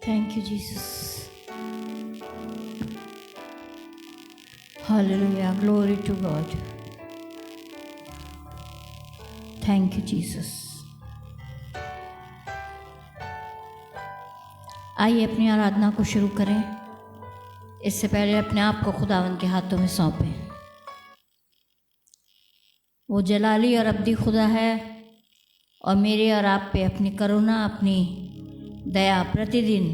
Thank you, Jesus. Hallelujah. Glory to God. Thank you, Jesus. आइए अपनी आराधना को शुरू करें। इससे पहले अपने आप को खुदावंद के हाथों में सौंपें। वो जलाली और अब्दी खुदा है और मेरे और आप पे अपनी करुणा, अपनी दया प्रतिदिन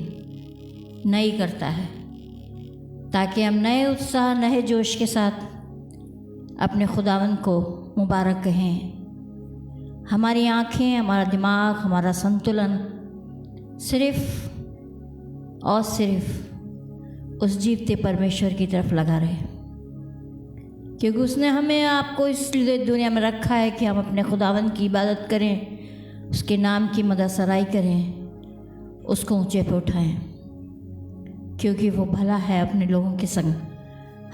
नई करता है, ताकि हम नए उत्साह, नए जोश के साथ अपने खुदावंद को मुबारक कहें। हमारी आँखें, हमारा दिमाग, हमारा संतुलन सिर्फ और सिर्फ उस जीवते परमेश्वर की तरफ लगा रहे, क्योंकि उसने हमें आपको इसलिए दुनिया में रखा है कि हम अपने खुदावंद की इबादत करें, उसके नाम की मदसराई करें, उसको ऊंचे पे उठाएं, क्योंकि वो भला है, अपने लोगों के संग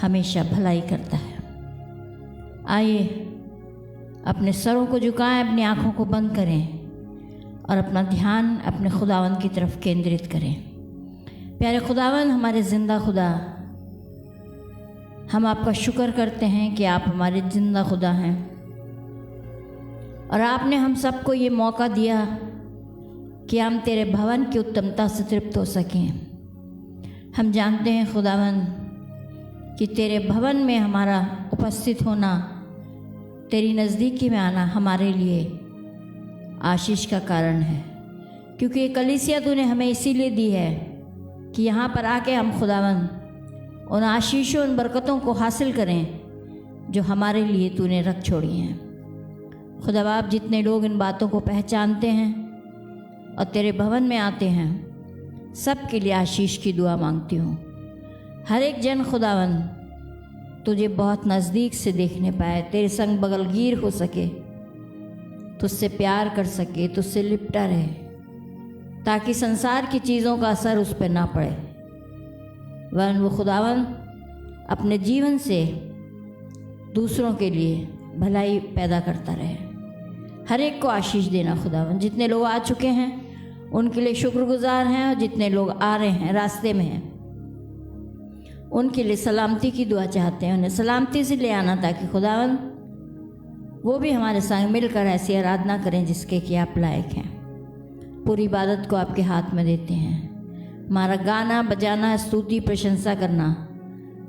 हमेशा भलाई करता है। आइए अपने सरों को झुकाएं, अपनी आँखों को बंद करें और अपना ध्यान अपने खुदावंद की तरफ केंद्रित करें। प्यारे खुदावंद, हमारे ज़िंदा खुदा, हम आपका शुक्र करते हैं कि आप हमारे ज़िंदा खुदा हैं और आपने हम सबको ये मौका दिया कि हम तेरे भवन की उत्तमता से तृप्त हो सकें। हम जानते हैं खुदावंद कि तेरे भवन में हमारा उपस्थित होना, तेरी नज़दीकी में आना हमारे लिए आशीष का कारण है, क्योंकि ये कलीसिया तूने हमें इसीलिए दी है कि यहाँ पर आके हम खुदावंद उन आशीषों, उन बरकतों को हासिल करें जो हमारे लिए तूने रख छोड़ी हैं। खुदा बाप, जितने लोग इन बातों को पहचानते हैं और तेरे भवन में आते हैं, सब के लिए आशीष की दुआ मांगती हूँ। हर एक जन खुदावंद तुझे बहुत नज़दीक से देखने पाए, तेरे संग बगलगीर हो सके, तुझसे प्यार कर सके, तुझसे लिपटा रहे, ताकि संसार की चीज़ों का असर उस पर ना पड़े, वरन वो खुदावंद अपने जीवन से दूसरों के लिए भलाई पैदा करता रहे। हर एक को आशीष देना खुदावंद। जितने लोग आ चुके हैं उनके लिए शुक्रगुजार हैं, और जितने लोग आ रहे हैं, रास्ते में हैं, उनके लिए सलामती की दुआ चाहते हैं। उन्हें सलामती से ले आना, ताकि खुदावंद वो भी हमारे संग मिलकर ऐसी आराधना करें जिसके कि आप लायक हैं। पूरी इबादत को आपके हाथ में देते हैं। हमारा गाना, बजाना, स्तुति, प्रशंसा करना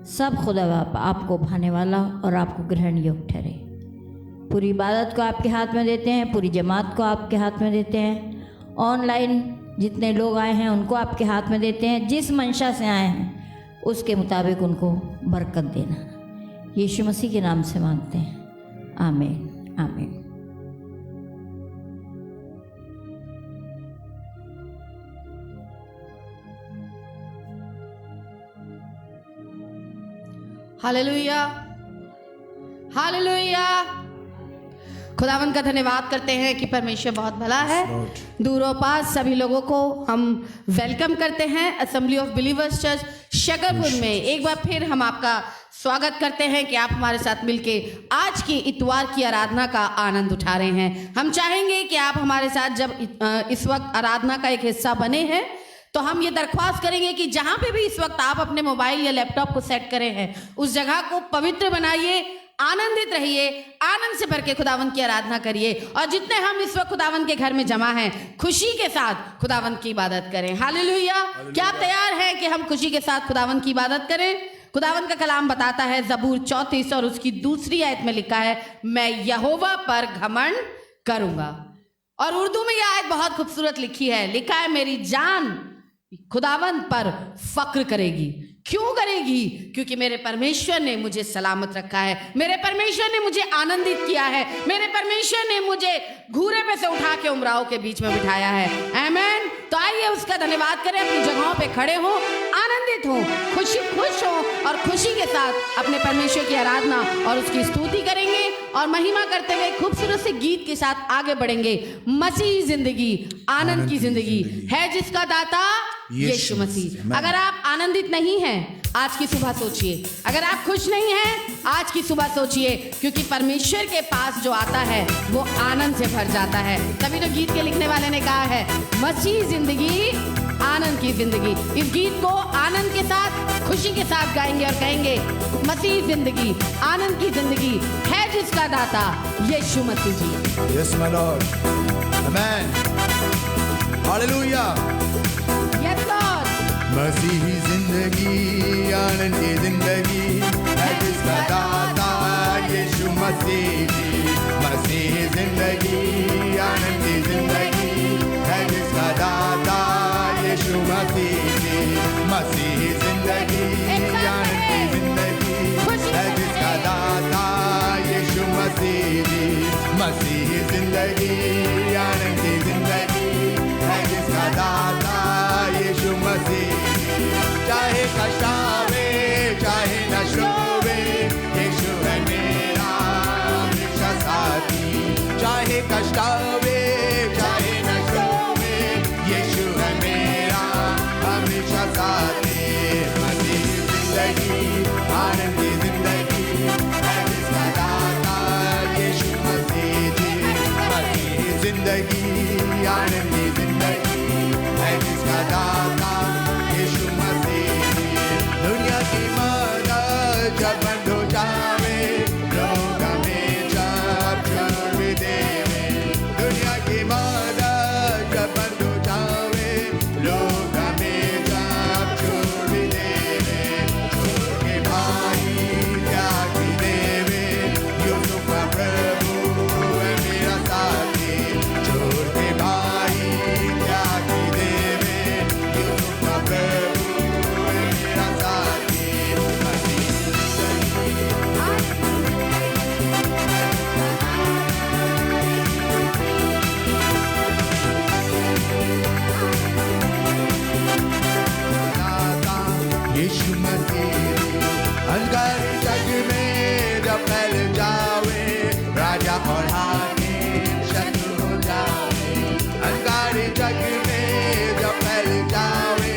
सब खुदा बाप आपको भाने वाला और आपको ग्रहण योग्य ठहरे। पूरी इबादत को आपके हाथ में देते हैं, पूरी जमात को आपके हाथ में देते हैं, ऑनलाइन जितने लोग आए हैं उनको आपके हाथ में देते हैं। जिस मंशा से आए हैं उसके मुताबिक उनको बरकत देना, यीशु मसीह के नाम से मांगते हैं, आमीन, आमीन। Hallelujah, hallelujah. खुदावन का धन्यवाद करते हैं कि परमेश्वर बहुत भला है। दूरों पास सभी लोगों को हम वेलकम करते हैं assembly of believers church Shakarpur में। एक बार फिर हम आपका स्वागत करते हैं कि आप हमारे साथ मिलके आज की इतवार की आराधना का आनंद उठा रहे हैं। हम चाहेंगे कि आप हमारे साथ जब इस वक्त आराधना का एक हिस्सा बने हैं, तो हम ये दरख्वास्त करेंगे कि जहाँ पे भी इस वक्त आप अपने मोबाइल या लैपटॉप को सेट करे हैं, उस जगह को पवित्र बनाइए, आनंदित रहिए, आनंद से भर के खुदावंद की आराधना करिए। और जितने हम इस वक्त खुदावंद के घर में जमा हैं, खुशी के साथ खुदावंद की इबादत करें। हालेलुया। क्या आप तैयार हैं कि हम खुशी के साथ खुदावंद की इबादत करें? खुदावंद का कलाम बताता है, ज़बूर 34 और उसकी दूसरी आयत में लिखा है, मैं यहोवा पर घमंड करूंगा। और उर्दू में यह आयत बहुत खूबसूरत लिखी है, लिखा है, मेरी जान खुदावंद पर फक्र करेगी। क्यों करेगी? क्योंकि मेरे परमेश्वर ने मुझे सलामत रखा है, मेरे परमेश्वर ने मुझे आनंदित किया है, मेरे परमेश्वर ने मुझे घूरे पे से उठा के उमराओं के बीच में बिठाया है। आमीन। तो आइए उसका धन्यवाद करें, अपनी जगहों पे खड़े हों, आनंदित हों, खुश हों और खुशी के साथ अपने परमेश्वर की आराधना और उसकी स्तुति करेंगे और महिमा करते हुए खूबसूरत से गीत के साथ आगे बढ़ेंगे। मसीह जिंदगी, आनंद की जिंदगी है जिसका दाता यीशु मसीह। अगर आप आनंदित नहीं हैं, आज की सुबह सोचिए। अगर आप खुश नहीं हैं, आज की सुबह सोचिए, क्योंकि परमेश्वर के पास जो आता है वो आनंद से भर जाता है। तभी तो गीत के लिखने वाले ने कहा है, मसीह जिंदगी, आनंद की की जिंदगी। इस गीत को आनंद के साथ, खुशी के साथ गाएंगे और कहेंगे, मसीह जिंदगी, आनंद की जिंदगी है जिसका दाता यीशु मसीह जी। Yes, my Lord. Amen. Hallelujah. Yes, Lord. मसीही जिंदगी, आनंद की जिंदगी है जिसका दाता यीशु मसीह जी। मसीही जिंदगी, आनंद की जिंदगी है जिसका दाता यीशु मसीह जी। मसीही जिंदगी, आनंद की जिंदगी है जिसका दाता यीशु मसीह जी। मसीही जिंदगी, आनंद की जिंदगी है जिसका दाता यीशु मसीह। चाहे कष्ट आवे, चाहे नशा होवे, यीशु है मेरा हमेशा साथी। चाहे कष्ट आवे, चाहे नशा होवे, यीशु है मेरा हमेशा साथी। मसीह जिंदगी, आनंद की जिंदगी है जिसका दाता यीशु मसीह जी। मसीह जिंदगी, आनंद की जिंदगी है जिसका दाता यीशु मसीह जी। दुनिया की मदद जब बंद हो जावे, लोग हमें जब छोड़ भी देवे। दुनिया की मदद जब बंद हो जावे, लोग हमें जब छोड़ भी देवे। छोड़ के भाई त्याग भी देवे, यूसुफ का प्रभु है मेरा साथी। छोड़ के भाई त्याग भी देवे, यूसुफ का प्रभु है मेरा साथी। मसीह दाता यीशु मसीह। अंधकार जग में जब फैल जावे, राजा और हाकिम शत्रु हो जावे। अंधकार जग में जब फैल जावे,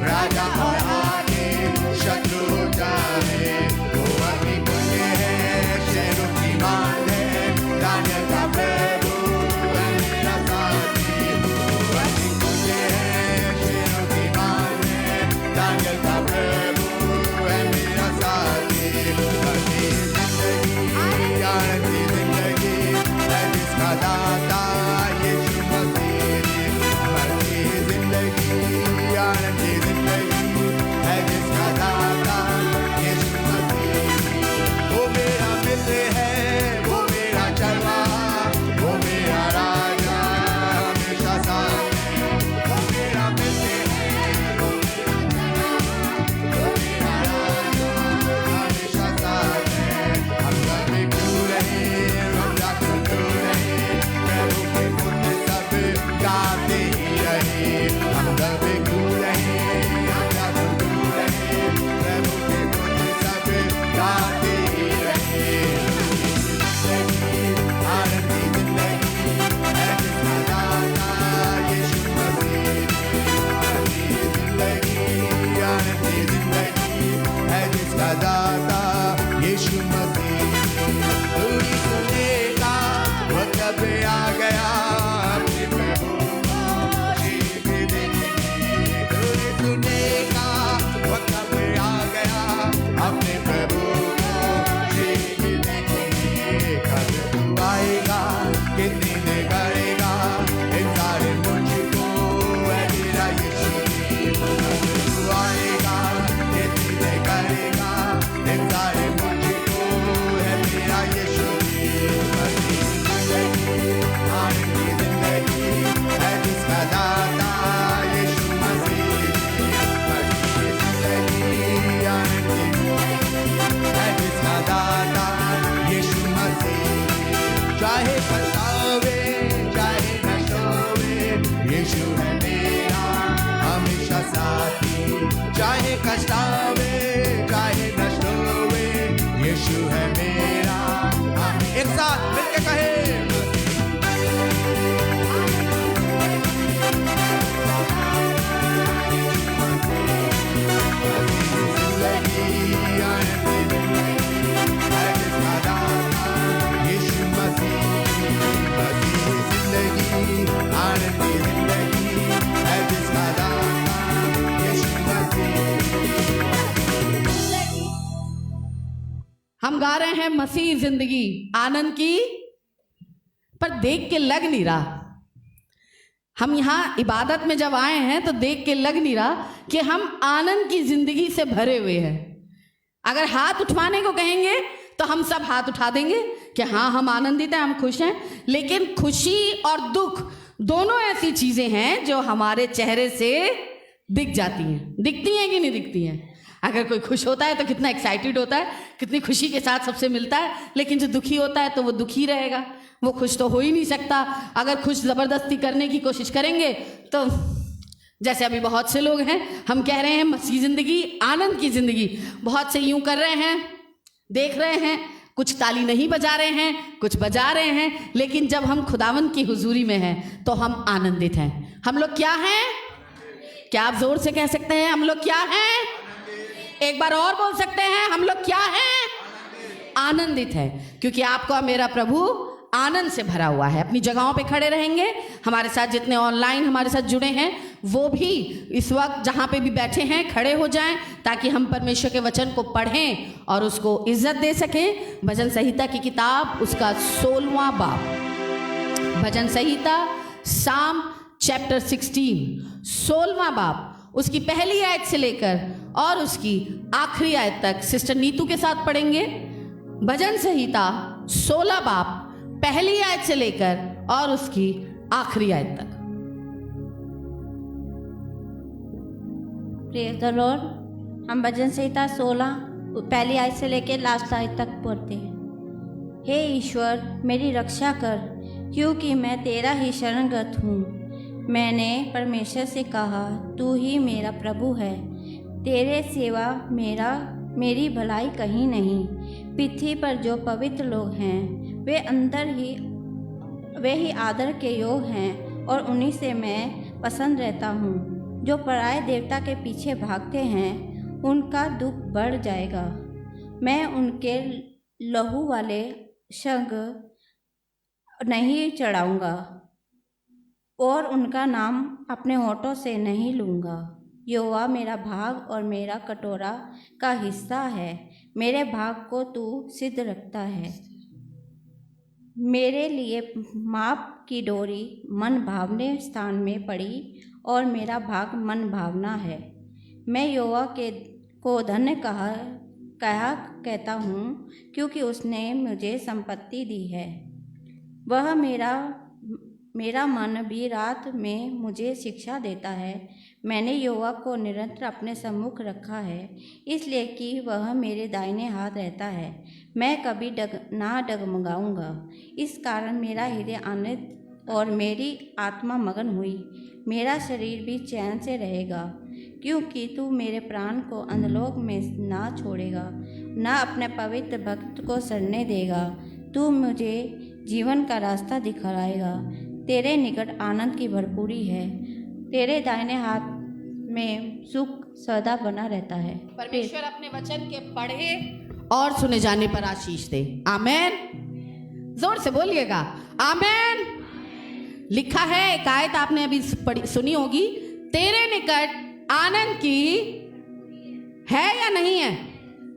राजा और हाकिम शत्रु हो जावे। वो अग्निकुंज है, शेरों की मान है, दानियल का प्रभु है मेरा साथी। वो अग्निकुंज है, शेरों की मान है, दानियल का प्रभु है मेरा साथी। मसीह जिंदगी, आनंद की जिंदगी है जिसका दाता यीशु मसीह जी। मसीह जिंदगी, आनंद की जिंदगी है जिसका दाता यीशु मसीह जी। वो मेरा मित्र है, वो मेरा चरवाहा, वो मेरा राजा हमेशा साथ है। वो मेरा मित्र है, वो मेरा चरवाहा, वो मेरा राजा हमेशा साथ है। हम घर में क्यों रहे, हम जाकर क्यों रहे, प्रभु के गुण सब गाते ही रहे। हम घर में क्यों रहे, हम जाकर क्यों रहे, प्रभु के गुण सब गाते ही रहे। आनंद की जिंदगी है जिसका दाता यीशु मसीह। मसीह जिंदगी, आनंद की जिंदगी है जिसका दाता यीशु मसीह। पूरी सुनेगा वक्त अब आ गया, अपने प्रभु को चीख देने की। पूरी सुनेगा वक्त अब आ गया, अपने प्रभु को चीख देने की। कब तू आएगा, कितनी देर करेगा, इंतजार मुझको है मेरा यीशु जी। कब तू आएगा, कितनी देर करेगा, इंतजार मुझको है मेरा यीशु जी। मसीह जिंदगी, आनंद की जिंदगी है जिसका दाता यीशु मसीह जी। मसीह जिंदगी, आनंद की जिंदगी है जिसका दाता यीशु मसीह जी। चाहे पछतावे, चाहे नशा होवे, यीशु है मेरा हमेशा साथी। चाहे कष्ट आवे, चाहे नशा होवे, यीशु है मेरा। एक साथ मिलके कहे, जिंदगी, आनंद की जिंदगी है जिसका दाता यीशु मसीह। मसीह जिंदगी, आनंद की जिंदगी है जिसका दाता हम गा रहे हैं मसीह जिंदगी आनंद की, पर देख के लग नहीं रहा। हम यहाँ इबादत में जब आए हैं तो देख के लग नहीं रहा कि हम आनंद की जिंदगी से भरे हुए हैं। अगर हाथ उठवाने को कहेंगे तो हम सब हाथ उठा देंगे कि हाँ हम आनंदित हैं, हम खुश हैं। लेकिन खुशी और दुख दोनों ऐसी चीजें हैं जो हमारे चेहरे से दिख जाती हैं। दिखती हैं कि नहीं दिखती हैं? अगर कोई खुश होता है तो कितना एक्साइटेड होता है, कितनी खुशी के साथ सबसे मिलता है। लेकिन जो दुखी होता है तो वो दुखी रहेगा, वो खुश तो हो ही नहीं सकता। अगर खुश ज़बरदस्ती करने की कोशिश करेंगे तो जैसे अभी बहुत से लोग हैं, हम कह रहे हैं मसीह ज़िंदगी आनंद की ज़िंदगी, बहुत से यूं कर रहे हैं, देख रहे हैं, कुछ ताली नहीं बजा रहे हैं, कुछ बजा रहे हैं। लेकिन जब हम खुदावंद की हुजूरी में हैं तो हम आनंदित हैं। हम लोग क्या हैं? क्या आप जोर से कह सकते हैं हम लोग क्या हैं? एक बार और बोल सकते हैं हम लोग क्या हैं? आनंदित है, क्योंकि आपका मेरा प्रभु आनंद से भरा हुआ है। अपनी जगहों पे खड़े रहेंगे। हमारे साथ जितने ऑनलाइन हमारे साथ जुड़े हैं वो भी इस वक्त जहाँ पे भी बैठे हैं खड़े हो जाएं, ताकि हम परमेश्वर के वचन को पढ़ें और उसको इज्जत दे सकें। भजन संहिता की किताब उसका 16वां बाब, भजन संहिता साम चैप्टर 16 16वां बाब, उसकी पहली आयत से लेकर और उसकी आखिरी आयत तक सिस्टर नीतू के साथ पढ़ेंगे। भजन संहिता 16 बाब, पहली आयत से लेकर और उसकी आखिरी आयत तक। Praise the Lord. हम भजन संहिता 16 पहली आयत से लेकर लास्ट आयत तक पढ़ते हैं। हे ईश्वर मेरी रक्षा कर, क्योंकि मैं तेरा ही शरणगत हूँ। मैंने परमेश्वर से कहा तू ही मेरा प्रभु है, तेरे सिवा मेरी भलाई कहीं नहीं। पृथ्वी पर जो पवित्र लोग हैं वे ही आदर के योग हैं और उन्हीं से मैं पसंद रहता हूँ। जो पराये देवता के पीछे भागते हैं उनका दुख बढ़ जाएगा। मैं उनके लहू वाले संग नहीं चढ़ाऊँगा और उनका नाम अपने होठों से नहीं लूँगा। यहोवा मेरा भाग और मेरा कटोरा का हिस्सा है, मेरे भाग को तू सिद्ध रखता है। मेरे लिए माप की डोरी मन भावने स्थान में पड़ी और मेरा भाग मन भावना है। मैं यहोवा को धन्य कहता हूँ, क्योंकि उसने मुझे संपत्ति दी है। वह मेरा मन भी रात में मुझे शिक्षा देता है। मैंने यहोवा को निरंतर अपने सम्मुख रखा है, इसलिए कि वह मेरे दाहिने हाथ रहता है। मैं कभी ना डगमगाऊंगा। इस कारण मेरा हृदय आनंदित और मेरी आत्मा मगन हुई। मेरा शरीर भी चैन से रहेगा, क्योंकि तू मेरे प्राण को अंधलोक में ना छोड़ेगा, ना अपने पवित्र भक्त को सड़ने देगा। तू मुझे जीवन का रास्ता दिखाएगा। तेरे निकट आनंद की भरपूरी है, तेरे दाहिने हाथ में सुख सदा बना रहता है। परमेश्वर अपने वचन के पढ़े और सुने जाने पर आशीष दे। आमेन। जोर से बोलिएगा आमेन। लिखा है, एक आयत आपने अभी सुनी होगी, तेरे निकट आनंद की है या नहीं है?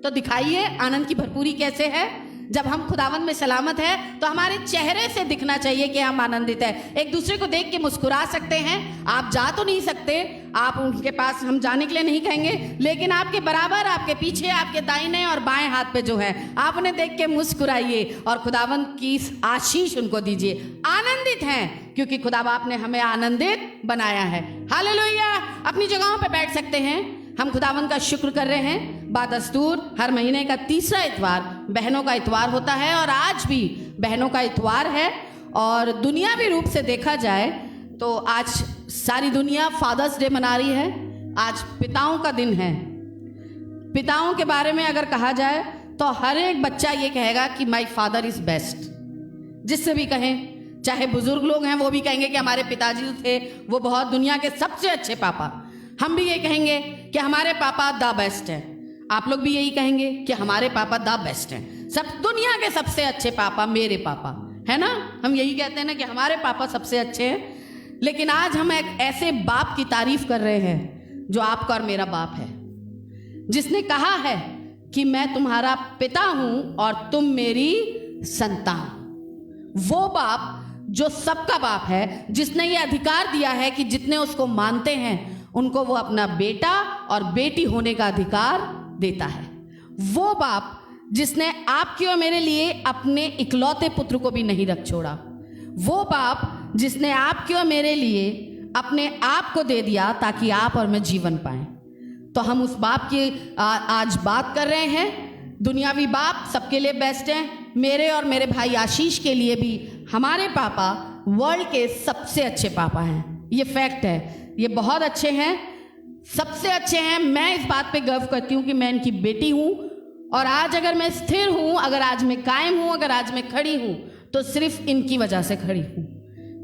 तो दिखाइए आनंद की भरपूरी कैसे है। जब हम खुदावंद में सलामत है तो हमारे चेहरे से दिखना चाहिए कि हम आनंदित हैं। एक दूसरे को देख के मुस्कुरा सकते हैं। आप जा तो नहीं सकते, आप उनके पास हम जाने के लिए नहीं कहेंगे, लेकिन आपके बराबर, आपके पीछे, आपके दाहिने और बाएं हाथ पे जो है, आप उन्हें देख के मुस्कुराइए और खुदावंद की आशीष उनको दीजिए। आनंदित हैं क्योंकि खुदा बाप ने हमें आनंदित बनाया है। हालेलुया। अपनी जगहों पर बैठ सकते हैं। हम खुदावंद का शुक्र कर रहे हैं। बादस्तूर हर महीने का तीसरा इतवार बहनों का इतवार होता है और आज भी बहनों का इतवार है। और दुनियावी रूप से देखा जाए तो आज सारी दुनिया फादर्स डे मना रही है। आज पिताओं का दिन है। पिताओं के बारे में अगर कहा जाए तो हर एक बच्चा ये कहेगा कि माय फादर इज बेस्ट। जिससे भी कहें, चाहे बुजुर्ग लोग हैं वो भी कहेंगे कि हमारे पिताजी जो थे वो बहुत दुनिया के सबसे अच्छे पापा। हम भी ये कहेंगे कि हमारे पापा द बेस्ट हैं। आप लोग भी यही कहेंगे कि हमारे पापा द बेस्ट हैं। सब दुनिया के सबसे अच्छे पापा मेरे पापा, है ना? हम यही कहते हैं ना कि हमारे पापा सबसे अच्छे हैं। लेकिन आज हम एक ऐसे बाप की तारीफ कर रहे हैं जो आपका और मेरा बाप है, जिसने कहा है कि मैं तुम्हारा पिता हूं और तुम मेरी संतान। वो बाप जो सबका बाप है, जिसने ये अधिकार दिया है कि जितने उसको मानते हैं उनको वो अपना बेटा और बेटी होने का अधिकार देता है। वो बाप जिसने आपके और मेरे लिए अपने इकलौते पुत्र को भी नहीं रख छोड़ा। वो बाप जिसने आपके और मेरे लिए अपने आप को दे दिया ताकि आप और मैं जीवन पाएं। तो हम उस बाप की आज बात कर रहे हैं। दुनियावी बाप सबके लिए बेस्ट हैं। मेरे और मेरे भाई आशीष के लिए भी हमारे पापा वर्ल्ड के सबसे अच्छे पापा हैं। ये फैक्ट है, ये बहुत अच्छे हैं, सबसे अच्छे हैं। मैं इस बात पे गर्व करती हूँ कि मैं इनकी बेटी हूँ। और आज अगर मैं स्थिर हूँ, अगर आज मैं कायम हूँ, अगर आज मैं खड़ी हूँ, तो सिर्फ इनकी वजह से खड़ी हूँ,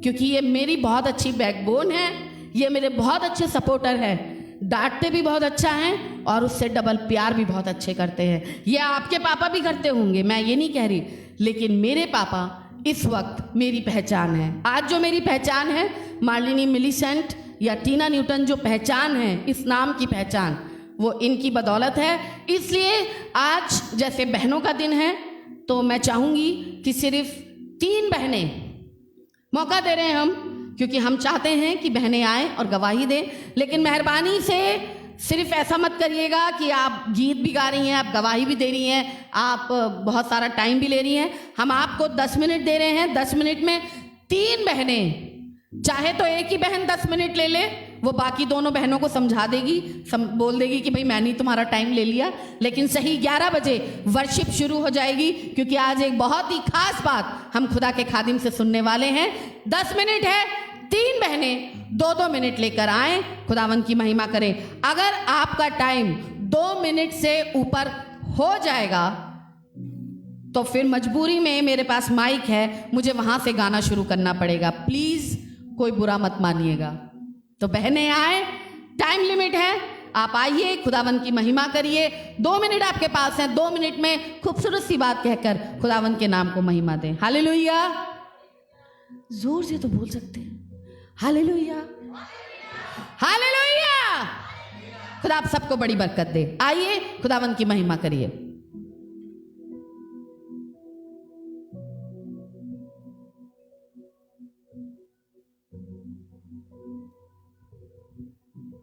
क्योंकि ये मेरी बहुत अच्छी बैकबोन है। ये मेरे बहुत अच्छे सपोर्टर हैं, डांटते भी बहुत अच्छा हैं और उससे डबल प्यार भी बहुत अच्छे करते हैं। ये आपके पापा भी करते होंगे, मैं ये नहीं कह रही, लेकिन मेरे पापा इस वक्त मेरी पहचान है। आज जो मेरी पहचान है, मार्लिनी मिलीसेंट या टीना न्यूटन जो पहचान है, इस नाम की पहचान, वो इनकी बदौलत है। इसलिए आज जैसे बहनों का दिन है, तो मैं चाहूँगी कि सिर्फ 3 बहनें मौका दे रहे हैं हम, क्योंकि हम चाहते हैं कि बहनें आएँ और गवाही दें। लेकिन मेहरबानी से सिर्फ ऐसा मत करिएगा कि आप गीत भी गा रही हैं, आप गवाही भी दे रही हैं, आप बहुत सारा टाइम भी ले रही हैं। हम आपको 10 मिनट दे रहे हैं। 10 मिनट में 3 बहनें, चाहे तो एक ही बहन 10 मिनट ले ले, वो बाकी दोनों बहनों को समझा देगी, बोल देगी कि भाई मैंने तुम्हारा टाइम ले लिया। लेकिन सही 11 बजे वर्शिप शुरू हो जाएगी, क्योंकि आज एक बहुत ही खास बात हम खुदा के खादिम से सुनने वाले हैं। 10 मिनट है, 3 बहनें 2-2 मिनट लेकर आए, खुदावन की महिमा करें। अगर आपका टाइम 2 मिनट से ऊपर हो जाएगा तो फिर मजबूरी में मेरे पास माइक है, मुझे वहां से गाना शुरू करना पड़ेगा। प्लीज कोई बुरा मत मानिएगा। तो बहनें आए, टाइम लिमिट है, आप आइए, खुदावन की महिमा करिए। 2 मिनट आपके पास हैं, 2 मिनट में खूबसूरत सी बात कहकर खुदावन के नाम को महिमा दें। हालेलुया, जोर से तो बोल सकते हैं, हालेलुया, हालेलुया। खुदा आप सबको बड़ी बरकत दे। आइए खुदावन की महिमा करिए।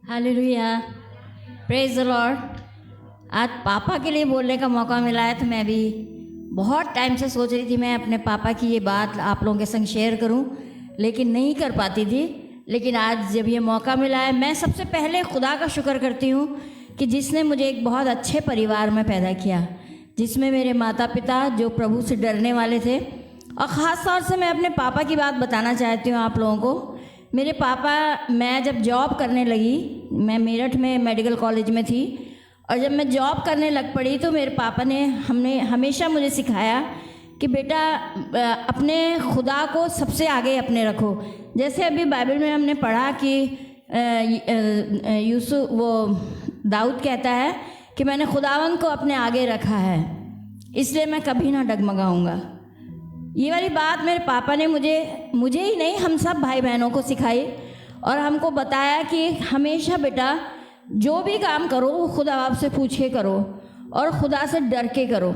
Hallelujah, praise the Lord. आज पापा के लिए बोलने का मौका मिला है, तो मैं भी बहुत टाइम से सोच रही थी मैं अपने पापा की ये बात आप लोगों के संग शेयर करूं, लेकिन नहीं कर पाती थी। लेकिन आज जब ये मौका मिला है, मैं सबसे पहले खुदा का शुक्र करती हूँ कि जिसने मुझे एक बहुत अच्छे परिवार में पैदा किया, जिसमें मेरे माता पिता जो प्रभु से डरने वाले थे। और ख़ास तौर से मैं अपने पापा की बात बताना चाहती हूँ आप लोगों को। मेरे पापा, मैं जब जॉब करने लगी, मैं मेरठ में मेडिकल कॉलेज में थी, और जब मैं जॉब करने लग पड़ी तो मेरे पापा ने हमेशा मुझे सिखाया कि बेटा अपने खुदा को सबसे आगे अपने रखो। जैसे अभी बाइबल में हमने पढ़ा कि यूसुफ वो दाऊद कहता है कि मैंने खुदावन को अपने आगे रखा है, इसलिए मैं कभी ना डगमगाऊंगा। ये वाली बात मेरे पापा ने मुझे ही नहीं, हम सब भाई बहनों को सिखाई और हमको बताया कि हमेशा बेटा जो भी काम करो वो खुदा बाप से पूछ के करो और खुदा से डर के करो।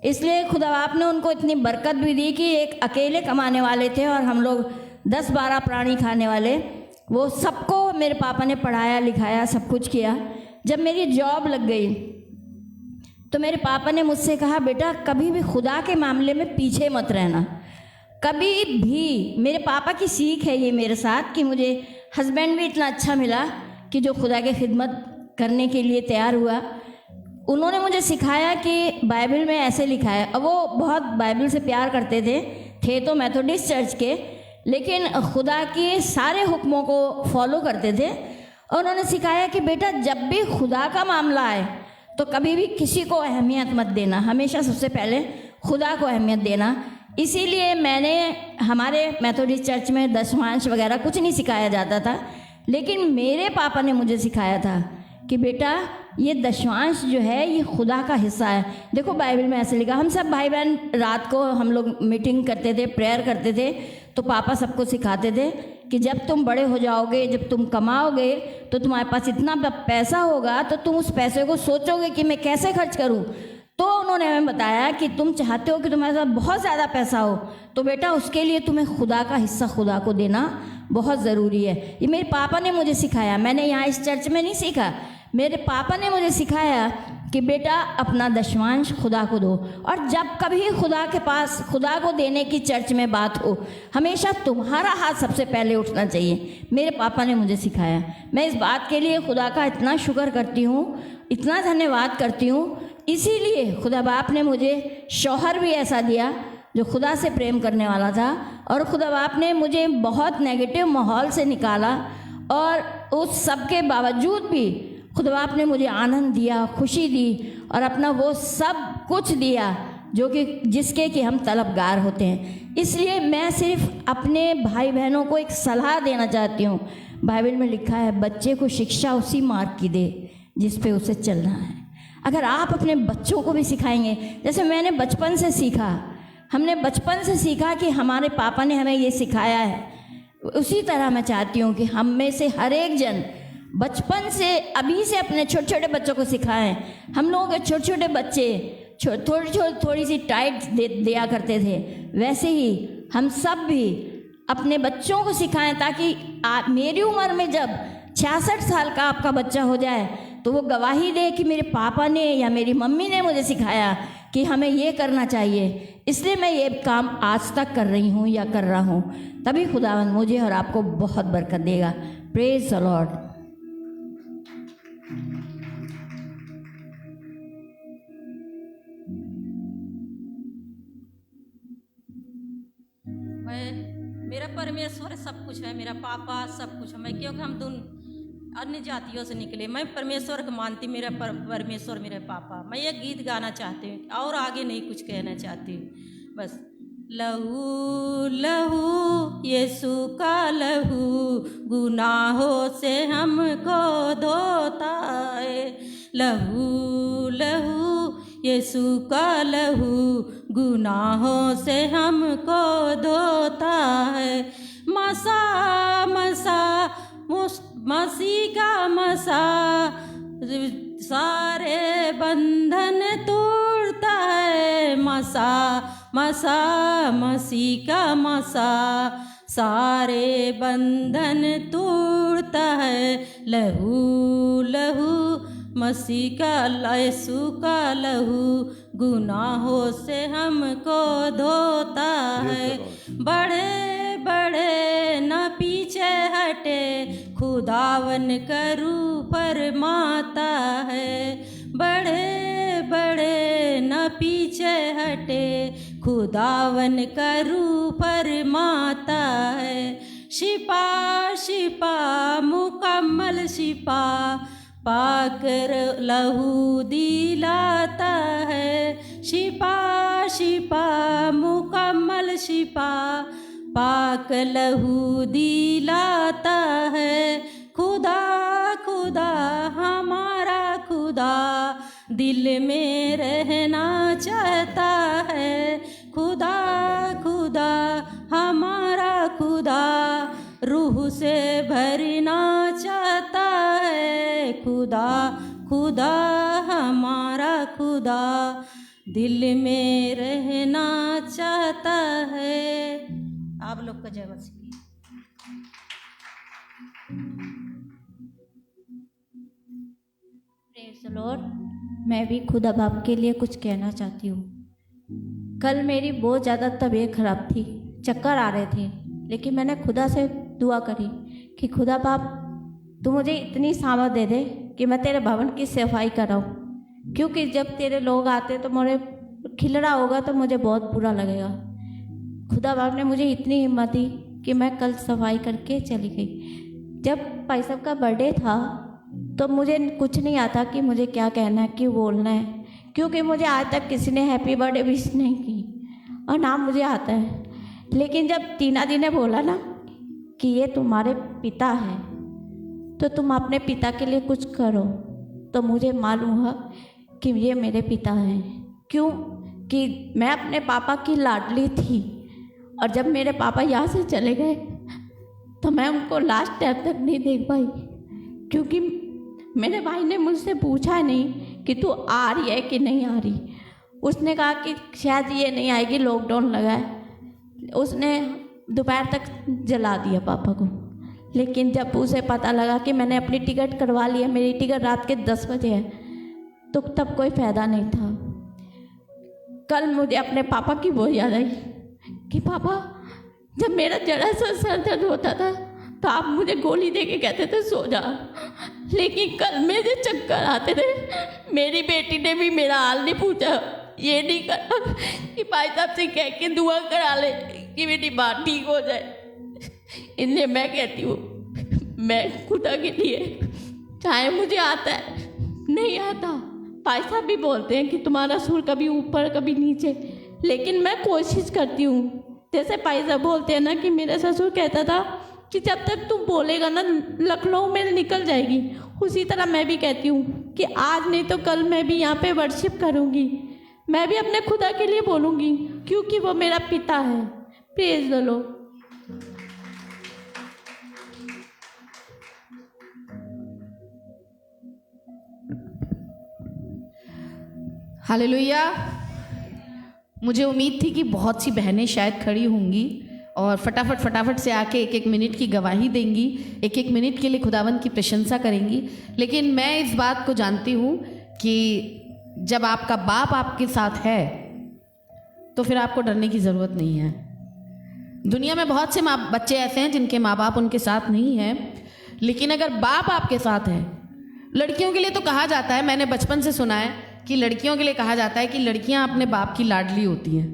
इसलिए खुदा बाप ने उनको इतनी बरकत भी दी कि एक अकेले कमाने वाले थे और हम लोग 10-12 प्राणी खाने वाले, वो सबको मेरे पापा ने पढ़ाया लिखाया, सब कुछ किया। जब मेरी जॉब लग गई तो मेरे पापा ने मुझसे कहा, बेटा कभी भी खुदा के मामले में पीछे मत रहना, कभी भी। मेरे पापा की सीख है ये मेरे साथ, कि मुझे हस्बैंड भी इतना अच्छा मिला कि जो खुदा की खिदमत करने के लिए तैयार हुआ। उन्होंने मुझे सिखाया कि बाइबल में ऐसे लिखा है। अब वो बहुत बाइबल से प्यार करते थे तो मैथोडिस्ट चर्च के, लेकिन खुदा के सारे हुक्मों को फॉलो करते थे। और उन्होंने सिखाया कि बेटा जब भी खुदा का मामला आए तो कभी भी किसी को अहमियत मत देना, हमेशा सबसे पहले खुदा को अहमियत देना। इसीलिए हमारे मैथोडिस्ट चर्च में दशमांश वगैरह कुछ नहीं सिखाया जाता था, लेकिन मेरे पापा ने मुझे सिखाया था कि बेटा ये दशमांश जो है ये खुदा का हिस्सा है। देखो बाइबल में ऐसे लिखा, हम सब भाई बहन रात को हम लोग मीटिंग करते थे, प्रेयर करते थे, तो पापा सबको सिखाते थे कि जब तुम बड़े हो जाओगे, जब तुम कमाओगे, तो तुम्हारे पास इतना पैसा होगा तो तुम उस पैसे को सोचोगे कि मैं कैसे खर्च करूं। तो उन्होंने हमें बताया कि तुम चाहते हो कि तुम्हारे साथ बहुत ज़्यादा पैसा हो, तो बेटा उसके लिए तुम्हें खुदा का हिस्सा खुदा को देना बहुत ज़रूरी है। ये मेरे पापा ने मुझे सिखाया, मैंने यहाँ इस चर्च में नहीं सीखा, मेरे पापा ने मुझे सिखाया कि बेटा अपना दशमांश खुदा को दो, और जब कभी खुदा के पास खुदा को देने की चर्च में बात हो, हमेशा तुम्हारा हाथ सबसे पहले उठना चाहिए। मेरे पापा ने मुझे सिखाया। मैं इस बात के लिए खुदा का इतना शुक्र करती हूँ, इतना धन्यवाद करती हूँ। इसीलिए खुदा बाप ने मुझे शौहर भी ऐसा दिया जो खुदा से प्रेम करने वाला था, और खुदा बाप ने मुझे बहुत नेगेटिव माहौल से निकाला, और उस सब के बावजूद भी खुदा बाप ने मुझे आनंद दिया, खुशी दी, और अपना वो सब कुछ दिया जो कि जिसके कि हम तलबगार होते हैं। इसलिए मैं सिर्फ अपने भाई बहनों को एक सलाह देना चाहती हूँ। बाइबल में लिखा है, बच्चे को शिक्षा उसी मार्ग की दे जिस पे उसे चलना है। अगर आप अपने बच्चों को भी सिखाएंगे, जैसे मैंने बचपन से सीखा, हमने बचपन से सीखा कि हमारे पापा ने हमें ये सिखाया है, उसी तरह मैं चाहती हूँ कि हम में से हर एक जन बचपन से अभी से अपने छोटे छोटे बच्चों को सिखाएं। हम लोगों के छोटे छोटे बच्चे थोड़ी सी टाइट दिया करते थे, वैसे ही हम सब भी अपने बच्चों को सिखाएं, ताकि मेरी उम्र में जब 66 साल का आपका बच्चा हो जाए तो वो गवाही दे कि मेरे पापा ने या मेरी मम्मी ने मुझे सिखाया कि हमें ये करना चाहिए, इसलिए मैं ये काम आज तक कर रही हूँ या कर रहा हूँ। तभी खुदावंद मुझे और आपको बहुत बरकत देगा। Praise the Lord. मेरा परमेश्वर सब कुछ है, मेरा पापा सब कुछ है। मैं क्योंकि हम अन्य जातियों से निकले, मैं परमेश्वर को मानती, मेरा परमेश्वर मेरे पापा। मैं ये गीत गाना चाहती हूँ और आगे नहीं कुछ कहना चाहती हूँ। बस लहू लहू यीशु का लहू गुनाहों से हमको धोता है। लहू लहू यीशु का लहू गुनाहों से हमको धोता है। मसा मसा मसीह का मसा सारे बंधन तोड़ता है। मसा मसा मसीह का मसा सारे बंधन तोड़ता है। लहू लहू मसीह का यीशु का लहू गुनाहों से हमको धोता है। बड़े बड़े न पीछे हटे खुदावन करू फरमाता है। बड़े बड़े न पीछे हटे खुदावन करू फरमाता है। शिपा शिपा मुकम्मल शिपा पाकर लहू दिलाता है। शिपा शिपा मुकम्मल शिपा पाक लहू दिलाता है। खुदा खुदा हमारा खुदा दिल में रहना चाहता है। खुदा खुदा हमारा खुदा रूह से भरना चाहता है। खुदा खुदा हमारा खुदा दिल में रहना चाहता है। आप लोग का जय मसीह। Praise the Lord. मैं भी खुदा बाप के लिए कुछ कहना चाहती हूँ। कल मेरी बहुत ज़्यादा तबीयत खराब थी, चक्कर आ रहे थे, लेकिन मैंने खुदा से दुआ करी कि खुदा बाप तू मुझे इतनी सामर्थ दे दे कि मैं तेरे भवन की सफाई कराऊँ, क्योंकि जब तेरे लोग आते तो मुझे खिलड़ा होगा तो मुझे बहुत बुरा लगेगा। खुदा बाप ने मुझे इतनी हिम्मत दी कि मैं कल सफाई करके चली गई। जब भाई साहब का बर्थडे था तो मुझे कुछ नहीं आता कि मुझे क्या कहना है, क्यों बोलना है, क्योंकि मुझे आज तक किसी ने हैप्पी बर्थडे विश नहीं की और ना मुझे आता है। लेकिन जब टीना दी ने बोला ना कि ये तुम्हारे पिता है तो तुम अपने पिता के लिए कुछ करो, तो मुझे मालूम हुआ कि ये मेरे पिता हैं। क्यों कि मैं अपने पापा की लाडली थी, और जब मेरे पापा यहाँ से चले गए तो मैं उनको लास्ट टाइम तक नहीं देख पाई, क्योंकि मेरे भाई ने मुझसे पूछा नहीं कि तू आ रही है कि नहीं आ रही। उसने कहा कि शायद ये नहीं आएगी, लॉकडाउन लगा है। उसने दोपहर तक जला दिया पापा को। लेकिन जब उसे पता लगा कि मैंने अपनी टिकट करवा ली है, मेरी टिकट रात के 10 बजे है, तो तब कोई फ़ायदा नहीं था। कल मुझे अपने पापा की बहुत याद आई कि पापा, जब मेरा जरा सा सर दर्द होता था तो आप मुझे गोली दे के कहते थे सो जा, लेकिन कल मेरे चक्कर आते थे। मेरी बेटी ने भी मेरा हाल नहीं पूछा, ये नहीं कहा कि भाई साहब से कह के दुआ करा ले कि मेरी बात ठीक हो जाए। इसलिए मैं कहती हूँ, मैं खुदा के लिए, चाहे मुझे आता है नहीं आता, भाई साहब भी बोलते हैं कि तुम्हारा सुर कभी ऊपर कभी नीचे, लेकिन मैं कोशिश करती हूँ। जैसे भाई साहब बोलते हैं ना कि मेरा ससुर कहता था कि जब तक तू बोलेगा ना लखनऊ में निकल जाएगी, उसी तरह मैं भी कहती हूँ कि आज नहीं तो कल मैं भी यहाँ पे वर्शिप करूँगी, मैं भी अपने खुदा के लिए बोलूँगी, क्योंकि वो मेरा पिता है। Praise the Lord. हालेलुया। मुझे उम्मीद थी कि बहुत सी बहनें शायद खड़ी होंगी और फटाफट से आके एक एक मिनट की गवाही देंगी, एक एक मिनट के लिए खुदावंद की प्रशंसा करेंगी। लेकिन मैं इस बात को जानती हूँ कि जब आपका बाप आपके साथ है तो फिर आपको डरने की ज़रूरत नहीं है। दुनिया में बहुत से बच्चे ऐसे हैं जिनके माँ बाप उनके साथ नहीं हैं, लेकिन अगर बाप आपके साथ है, लड़कियों के लिए तो कहा जाता है, मैंने बचपन से सुना है कि लड़कियों के लिए कहा जाता है कि लड़कियां अपने बाप की लाडली होती हैं।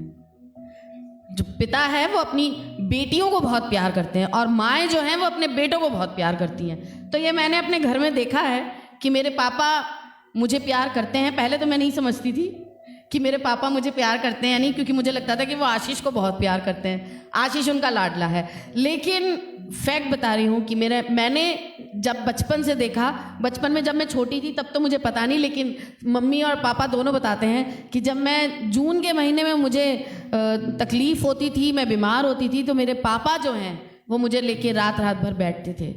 जो पिता है वो अपनी बेटियों को बहुत प्यार करते हैं और माएँ जो हैं वो अपने बेटों को बहुत प्यार करती हैं। तो ये मैंने अपने घर में देखा है कि मेरे पापा मुझे प्यार करते हैं। पहले तो मैं नहीं समझती थी कि मेरे पापा मुझे प्यार करते हैं, नहीं, क्योंकि मुझे लगता था कि वो आशीष को बहुत प्यार करते हैं, आशीष उनका लाडला है। लेकिन फैक्ट बता रही हूँ कि मैंने जब बचपन से देखा, बचपन में जब मैं छोटी थी तब तो मुझे पता नहीं, लेकिन मम्मी और पापा दोनों बताते हैं कि जब मैं जून के महीने में मुझे तकलीफ़ होती थी, मैं बीमार होती थी, तो मेरे पापा जो हैं वो मुझे लेके रात भर बैठते थे।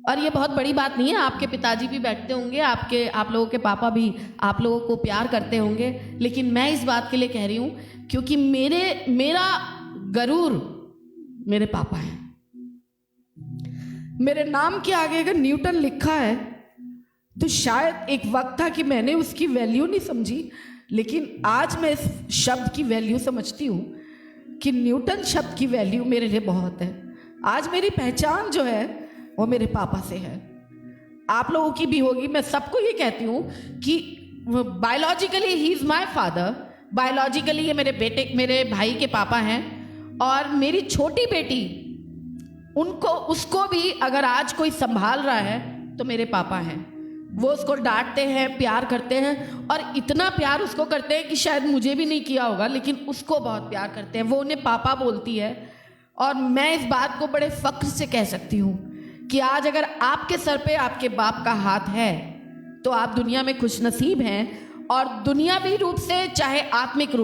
और ये बहुत बड़ी बात नहीं है, आपके पिताजी भी बैठते होंगे, आप लोगों के पापा भी आप लोगों को प्यार करते होंगे, लेकिन मैं इस बात के लिए कह रही हूँ क्योंकि मेरा गरूर मेरे पापा हैं। मेरे नाम के आगे अगर न्यूटन लिखा है तो शायद एक वक्त था कि मैंने उसकी वैल्यू नहीं समझी, लेकिन आज मैं इस शब्द की वैल्यू समझती हूँ कि न्यूटन शब्द की वैल्यू मेरे लिए बहुत है। आज मेरी पहचान जो है वो मेरे पापा से है, आप लोगों की भी होगी। मैं सबको ये कहती हूँ कि biologically he is my father, biologically ये मेरे भाई के पापा हैं। और मेरी छोटी बेटी, उसको भी अगर आज कोई संभाल रहा है तो मेरे पापा हैं। वो उसको डांटते हैं, प्यार करते हैं, और इतना प्यार उसको करते हैं कि शायद मुझे भी नहीं किया होगा, लेकिन उसको बहुत प्यार करते हैं। वो उन्हें पापा बोलती है। और मैं इस बात को बड़े फख्र से कह सकती हूँ कि आज अगर आपके सर पे आपके बाप का हाथ है तो आप दुनिया में खुशनसीब हैं। और दुनियावी रूप से चाहे आत्मिक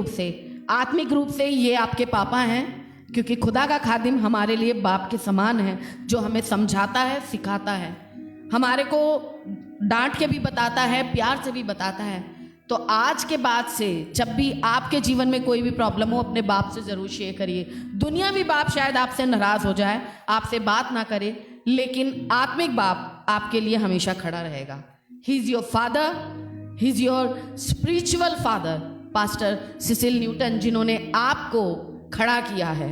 रूप से ये आपके पापा हैं, क्योंकि खुदा का खादिम हमारे लिए बाप के समान है, जो हमें समझाता है, सिखाता है, हमारे को डांट के भी बताता है, प्यार से भी बताता है। तो आज के बाद से जब भी आपके जीवन में कोई भी प्रॉब्लम हो, अपने बाप से ज़रूर शेयर करिए। दुनियावी बाप शायद आपसे नाराज़ हो जाए, आपसे बात ना करे, लेकिन आत्मिक बाप आपके लिए हमेशा खड़ा रहेगा। He is your father, he is your spiritual father, pastor Cecil Newton, जिन्होंने आपको खड़ा किया है,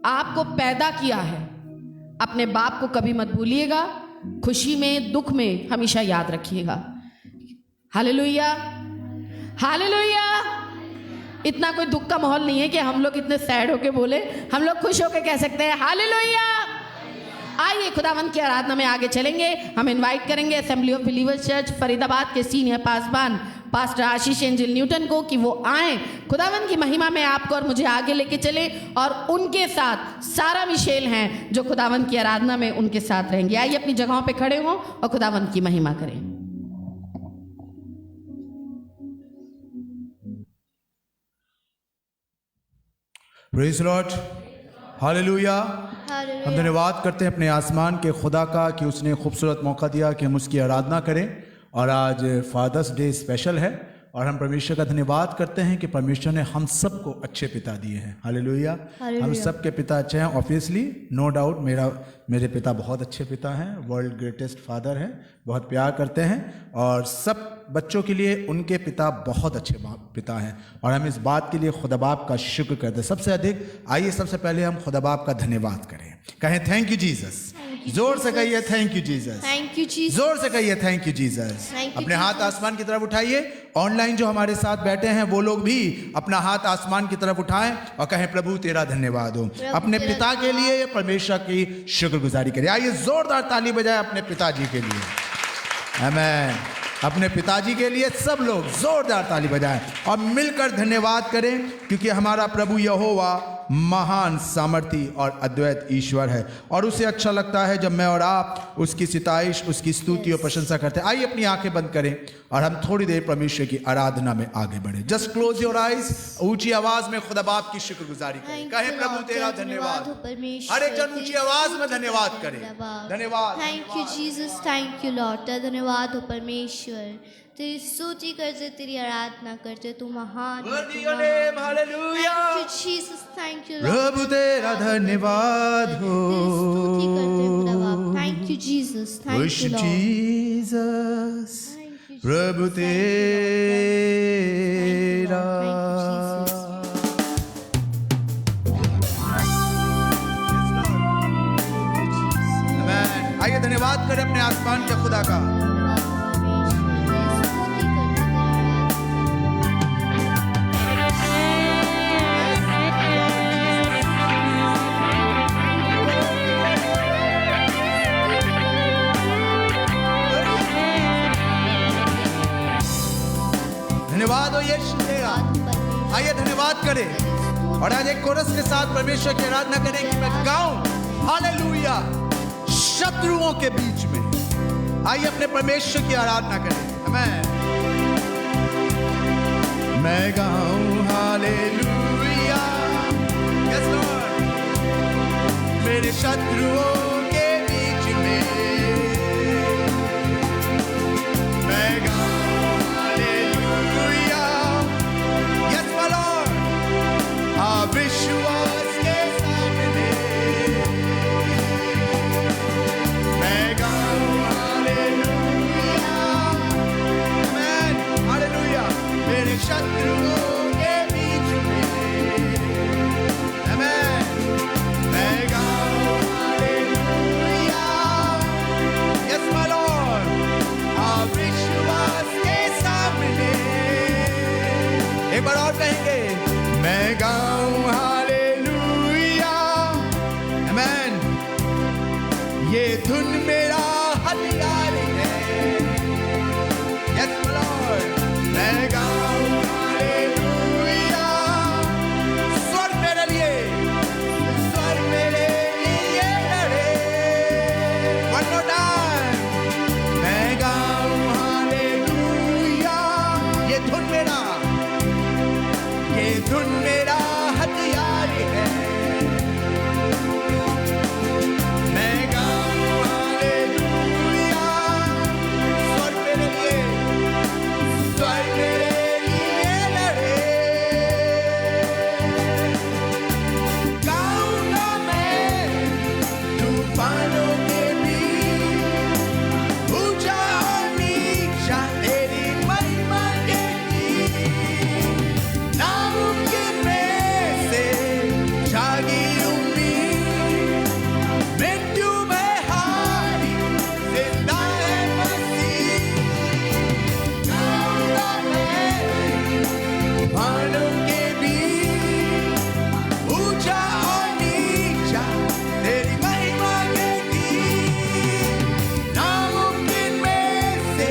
आपको पैदा किया है। अपने बाप को कभी मत भूलिएगा, खुशी में दुख में हमेशा याद रखिएगा। Hallelujah, hallelujah. इतना कोई दुख का माहौल नहीं है कि हम लोग इतने सैड होके बोले, हम लोग खुश होके कह सकते हैं हालेलुया। आइए खुदावंद की आराधना में आगे चलेंगे। हम इनवाइट करेंगे assembly of believers church Faridabad के सीनियर पासबान पास्टर आशीष एंजल न्यूटन को कि वो आए, खुदावंद की महिमा में आपको और मुझे आगे लेके चले, और उनके साथ सारा मिशेल हैं जो खुदावंद की आराधना में उनके साथ रहेंगे। आइए अपनी जगहों पे खड़े हों और खुदावंद की महिमा करें। Praise Lord, hallelujah. हम धन्यवाद करते हैं अपने आसमान के खुदा का कि उसने खूबसूरत मौका दिया कि हम उसकी आराधना करें। और आज फादर्स डे स्पेशल है और हम परमेश्वर का धन्यवाद करते हैं कि परमेश्वर ने हम सबको अच्छे पिता दिए हैं। हालेलुया। हम सबके पिता अच्छे हैं, ऑब्वियसली, नो डाउट। मेरे पिता बहुत अच्छे पिता हैं, वर्ल्ड ग्रेटेस्ट फादर हैं, बहुत प्यार करते हैं, और सब बच्चों के लिए उनके पिता बहुत अच्छे पिता हैं, और हम इस बात के लिए खुदा बाप का शुक्र करते हैं। सबसे अधिक आइए सबसे पहले हम खुदा बाप का धन्यवाद करें। कहें थैंक यू जीसस। जोर से कहिए thank you Jesus. Thank you Jesus. जोर से कहिए थैंक यू जीसस। अपने हाथ आसमान की तरफ उठाइए। ऑनलाइन जो हमारे साथ बैठे हैं वो लोग भी अपना हाथ आसमान की तरफ उठाएं और कहें प्रभु तेरा धन्यवाद हो। अपने पिता के लिए परमेश्वर की शुक्रगुजारी करें। आइए जोरदार ताली बजाएं अपने पिताजी के लिए। आमीन। अपने पिताजी के लिए सब लोग जोरदार ताली बजाएं और मिलकर धन्यवाद करें, क्योंकि हमारा प्रभु यहोवा महान, सामर्थी और अद्वैत ईश्वर है, और उसे अच्छा लगता है जब मैं और आप उसकी सिताइश, उसकी स्तुति और प्रशंसा करते हैं। आइए अपनी आंखें बंद करें और हम थोड़ी देर परमेश्वर की आराधना में आगे बढ़े। Just close your eyes. ऊंची आवाज में खुदा बाप की शुक्रगुजारी करें। कहें प्रभु तेरा धन्यवाद। हर एक जन ऊंची आवाज में धन्यवाद करें। धन्यवाद। Thank you Jesus, thank you Lord. तेरा धन्यवाद हो परमेश्वर, तेरी स्तुति करते, तेरी आराधना करते, तू महान है, Worthy तू your महान name, है। hallelujah। Thank you Jesus, thank you Lord। प्रभु तेरा धन्यवाद हो। तेरी स्तुति करते हैं खुदा बाप। Thank you Jesus, thank Worship you Lord। Jesus। Thank you, Jesus, Prabhu thank you, तेरा Lord। Thank you, Jesus। आमीन। आइए धन्यवाद करें अपने आसमान के खुदा का। धन्यवाद हो यीशु तेरा। आइए धन्यवाद करें और आज एक कोरस के साथ परमेश्वर की आराधना करें कि मैं गाऊं हालेलुया शत्रुओं के बीच में। आइए अपने परमेश्वर की आराधना करें। आमीन। मैं गाऊं हालेलुया, यस लॉर्ड, मेरे शत्रुओं के बीच में मैं गाऊं हालेलुया, यस माय लॉर्ड, विश्वास के सामने मैं गाऊं हालेलुया, आमीन, हालेलुया, मेरे शत्रुओं के बीच में, आमीन, मैं गाऊं हालेलुया, यस माय लॉर्ड, विश्वास के सामने। एक बार और कहेंगे, मैं गाऊं हालेलुया, आमीन, ये धुन मेरा हथियार है, यस लॉर्ड, मैं गाऊं हालेलुया, स्वर मेरे लिए लड़े, one more time, मैं गाऊं हालेलुया, ये धुन मेरा हथियार है, मैं गाऊं हालेलुया, स्वर मेरे लिए लड़े, गाऊंगा मैं तूफानों के बीच, ऊंचा और नीचा तेरी महिमा के गीत, नामुमकिन में से जागी उम्मीद, मृत्यु में हारी जिंदा है मसीह, गाऊंगा मैं तूफानों के बीच, ऊंचा और नीचा तेरी महिमा के गीत, नामुमकिन में से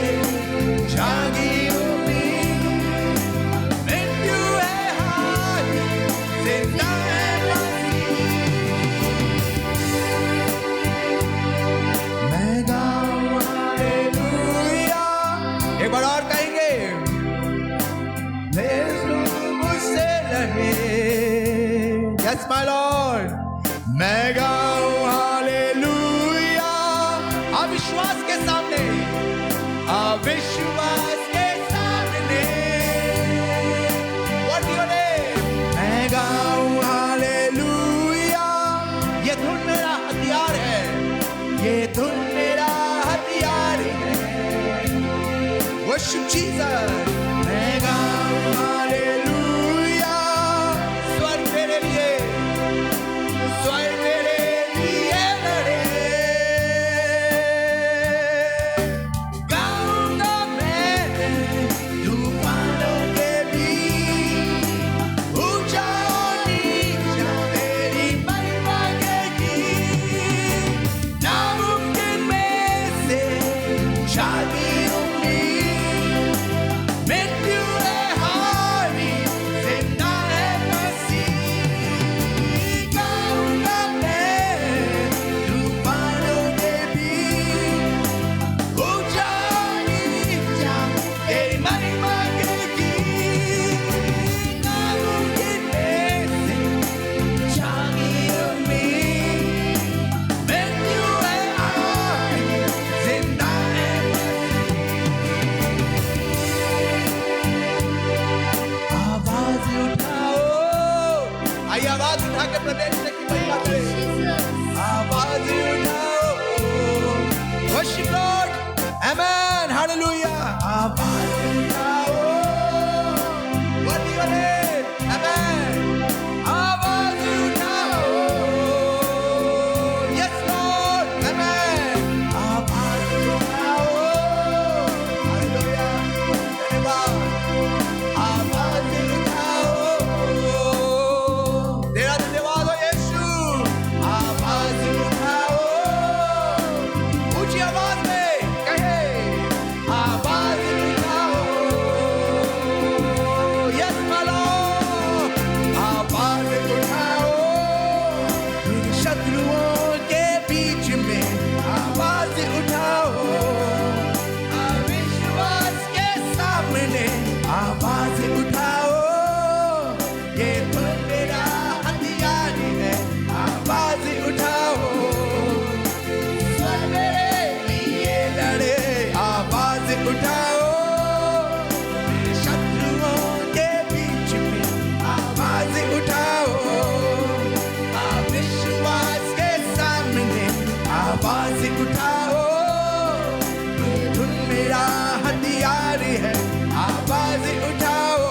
जागी उम्मीद, मृत्यु है हारी जिंदा है मसीह, मैं गाऊं हालेलुया। एक बार और कहेंगे, मुझसे रहे, यस माय लॉर्ड, मैं गाऊं हालेलुया, अविश्वास के सामने, अविश्वास के सामने Worship Jesus. मैं गाऊं हालेलुया, स्वर तेरे लिए लड़े। गाऊंगा मैं तूफानों के बीच, ऊंचा और नीचा तेरी महिमा के गीत। नामुमकिन में से शादी उम्मीद, मृत्यु है हारी, जिंदा है मसीह। गाऊंगा मैं तूफानों के बीच, ऊंचा नीचा तेरी महिमा के गीत। नामुमकिन में से शादी उम्मीद, मृत्यु है हारी, जिंदा है आवाज उठाओ, आइए आवाज उठा के प्रवेश की महिमा करें। आवाज उठाओ, worship Lord, amen, hallelujah। आवाज उठाओ, worthy your name, amen। आवाज उठाओ, yes Lord, amen। आवाज उठाओ, hallelujah, धन्यवाद। आवाज उठाओ, तेरा धन्यवाद हो यीशु। आवाज उठाओ, ऊंची आवाज में कहे, आवाज उठाओ, यस माय लॉर्ड। आवाज उठाओ, शत्रुओं के बीच में आवाज उठाओ, अविश्वास के सामने आवाज उठाओ। ये तो मेरा हथियार है, आवाज उठाओ, स्वर मेरे लिए लड़े, आवाज उठाओ। मेरे शत्रुओं के बीच में आवाज उठाओ, अविश्वास के सामने आवाज उठाओ। धुन मेरा हथियार है, आवाज उठाओ,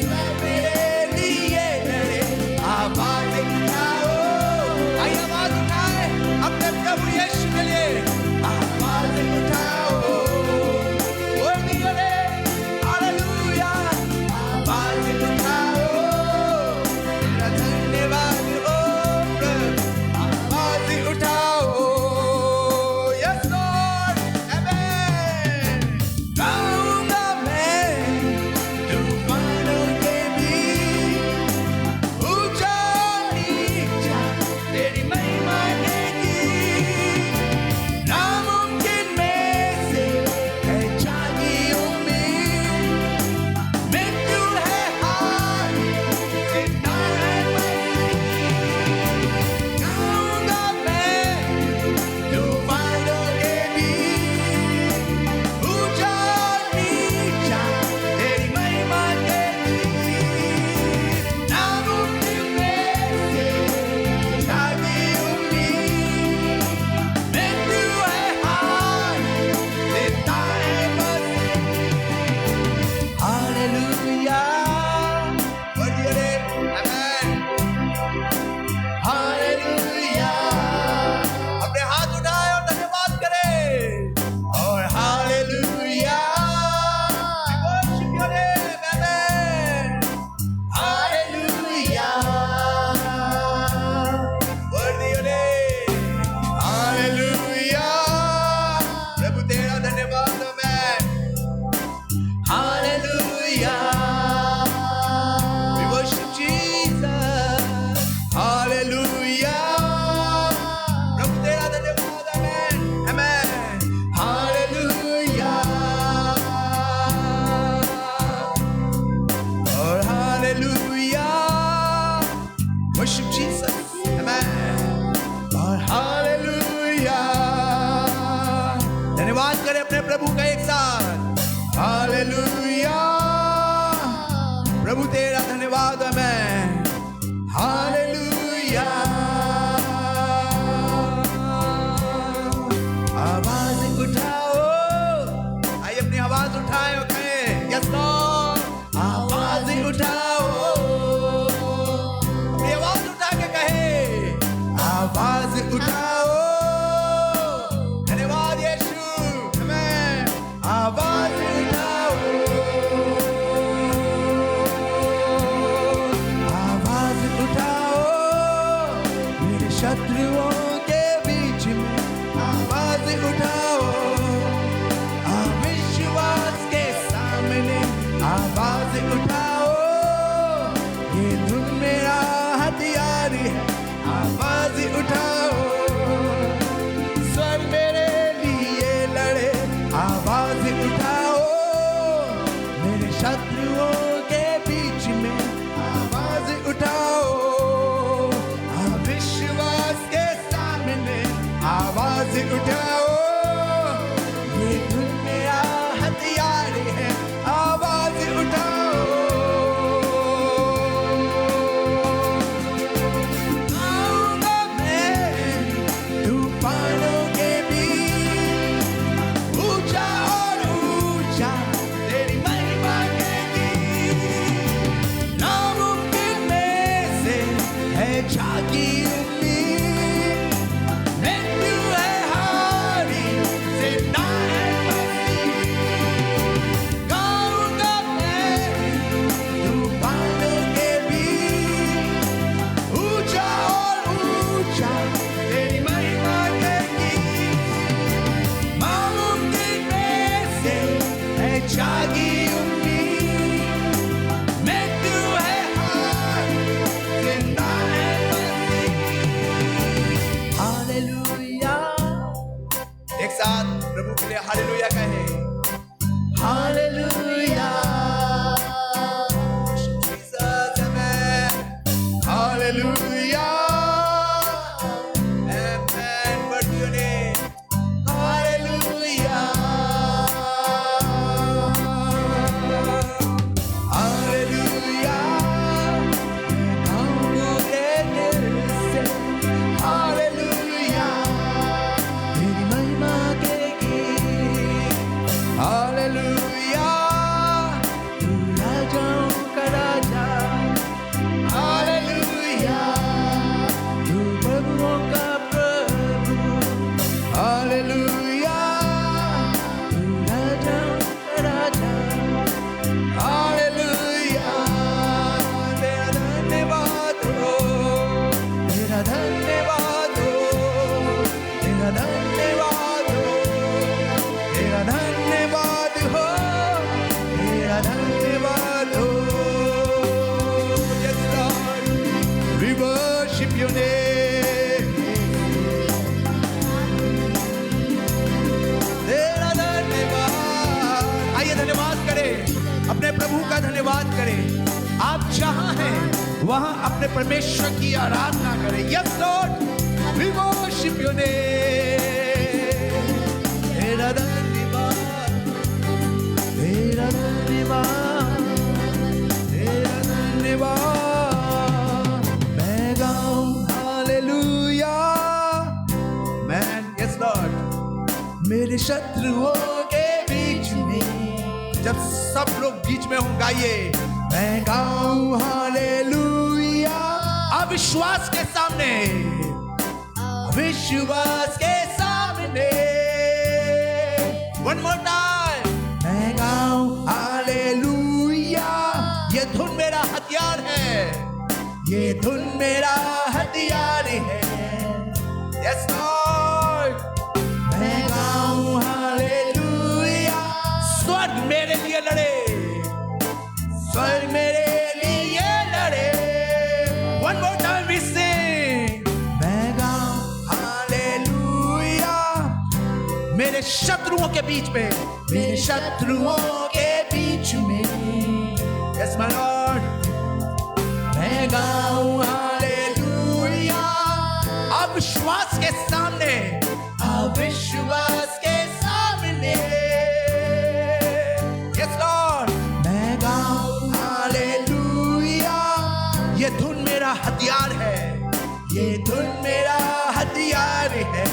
स्वर मेरे लिए लड़े, आवाज उठाओ। आइए आवाज उठाए अपने प्रभु यीशु के लिए, आवाज उठाओ, worthy your name, hallelujah। आवाज उठाओ, तेरा धन्यवाद हो प्रभु, आवाज उठाओ, yes Lord, amen। गाऊंगा मैं तूफानों के बीच, ऊंचा नीचा तेरी महिमा के गीत। नामुमकिन में से है जागी उम्मीद, मृत्यु है हारी, जिंदा है मसीह। गाऊंगा मैं तूफानों के बीच, ऊंचा नीचा तेरी महिमा के गीत। नामुमकिन में से जागी उम्मीद, मृत्यु है हारी, जिंदा है मसीह। Hallelujah, worthy your name, amen। Hallelujah, अपने हाथ उठाए और धन्यवाद करें, और hallelujah, worship your name, amen। Hallelujah, worthy your name, hallelujah, प्रभु तेरा धन्यवाद हो मैं, hallelujah. We worship Jesus, hallelujah, प्रभु तेरा धन्यवाद, amen, amen। हालेलुया, और हालेलुया, worship Jesus, amen, और हालेलुया। धन्यवाद करें अपने प्रभु का एक साथ, हालेलुया, प्रभु तेरा धन्यवाद है मैं, हालेलुया। आवाज उठाओ, Yes Lord, आवाज उठाओ, अपनी आवाज उठा के कहे, आवाज उठाओ, धन्यवाद यीशु, आमेन, आवाज उठाओ, आवाज उठाओ, मेरे शत्रुओं के बीच में आवाज उठाओ, अविश्वास के सामने आवाज उठाओ, ये धुन मेरा हथियार है, आवाज उठाओ, स्वर मेरे लिए लड़े, आवाज उठाओ, मेरे शत्रुओं के बीच में आवाज उठाओ, अविश्वास के सामने आवाज उठाओ, ये धुन मेरा हथियार है, आवाज उठाओ, आऊंगा मैं तूफानों के बीच, ऊंचा और ऊंचा तेरी महिमा के गीत, नामुमकिन में से है झांकी उम्मीद, मृत्यु है हारी, जिंदा है मसीह, गाऊंगा मैं तूफानों के बीच, ऊंचा और ऊंचा तेरी महिमा के गीत, नामुमकिन में से है जागी उम्मीद, मृत्यु है हारी, जिंदा है मसीह, हालेलुया, एक साथ प्रभु के लिए हालेलुया कहे, hallelujah, Jesus amen, hallelujah, amen, word your name, hallelujah, hallelujah, गाऊंगे तेरे से, हालेलुया, तेरी महिमा के गीत, हालेलुया, तू राजाओं का राजा, हालेलुया, तू प्रभुओं का प्रभु, हालेलुया, तू राजाओं का राजा, हालेलुया, तेरा धन्यवाद हो, तेरा धन्यवाद हो, तेरा धन्यवाद हो, तेरा धन्यवाद हो, तेरा धन्यवाद हो, yes Lord, we worship your name, तेरा धन्यवाद, आइए धन्यवाद करें, अपने प्रभु का धन्यवाद करें, आप जहां हैं वहां अपने परमेश्वर की आराधना करें, yes Lord, we worship your name, तेरा धन्यवाद, तेरा धन्यवाद, तेरा धन्यवाद, मैं गाऊं हालेलुया, मैन, yes Lord, मेरे शत्रुओं के बीच में, जब सब लोग बीच में हों गाइए, मैं गाऊं हालेलुया, अविश्वास के सामने, अविश्वास के सामने, one more time, मैं गाऊं हालेलुया, ये धुन मेरा हथियार है, ये धुन मेरा हथियार है, yes Lord, मैं गाऊं हालेलुया, स्वर्ग मेरे लिए लड़े, स्वर्ग मेरे लिए लड़े, one more time we sing, मैं गाऊं हालेलुया, मेरे शत्रुओं के बीच में, मेरे शत्रुओं के बीच में, yes my Lord, मैं गाऊं हालेलुया, अविश्वास के सामने, अविश्वास के सामने, yes Lord, मैं गाऊं हालेलुया, ये धुन मेरा हथियार है, ये धुन मेरा हथियार है,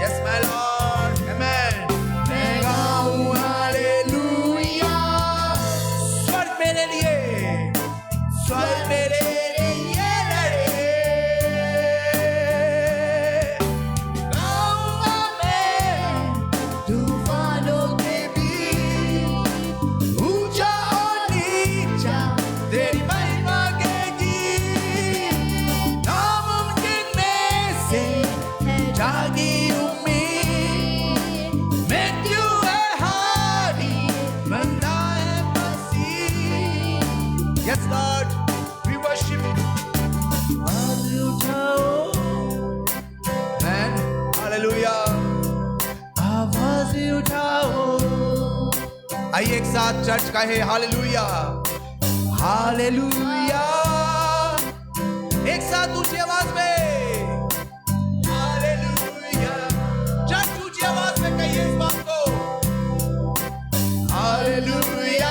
yes my Lord, amen, मैं गाऊं हालेलुया, आइए एक साथ चर्च कहे हालेलुया, हालेलुया। एक साथ ऊंची आवाज में हालेलुया। चर्च ऊंची आवाज में कहिए इस बात को, हालेलुया।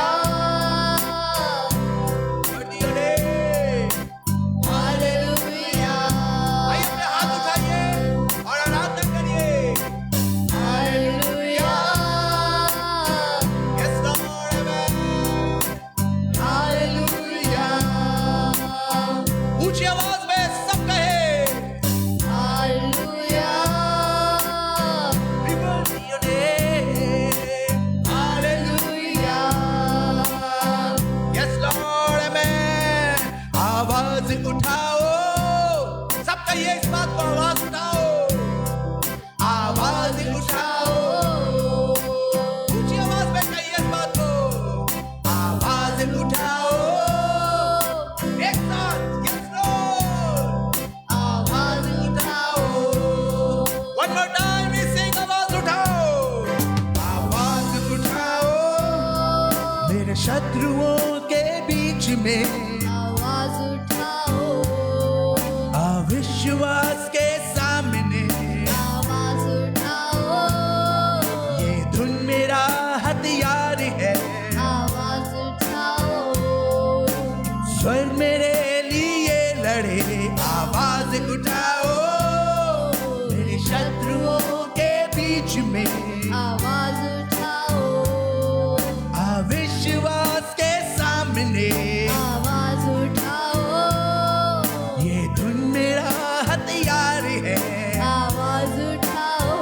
शत्रुओं के बीच में आवाज उठाओ, अविश्वास के सामने आवाज उठाओ, ये धुन मेरा हथियार है, आवाज उठाओ, स्वर मेरे लिए लड़े, आवाज उठाओ। मेरे शत्रुओं के बीच में आवाज उठाओ, अविश्वास के सामने आवाज उठाओ, ये धुन मेरा हथियार है, आवाज उठाओ,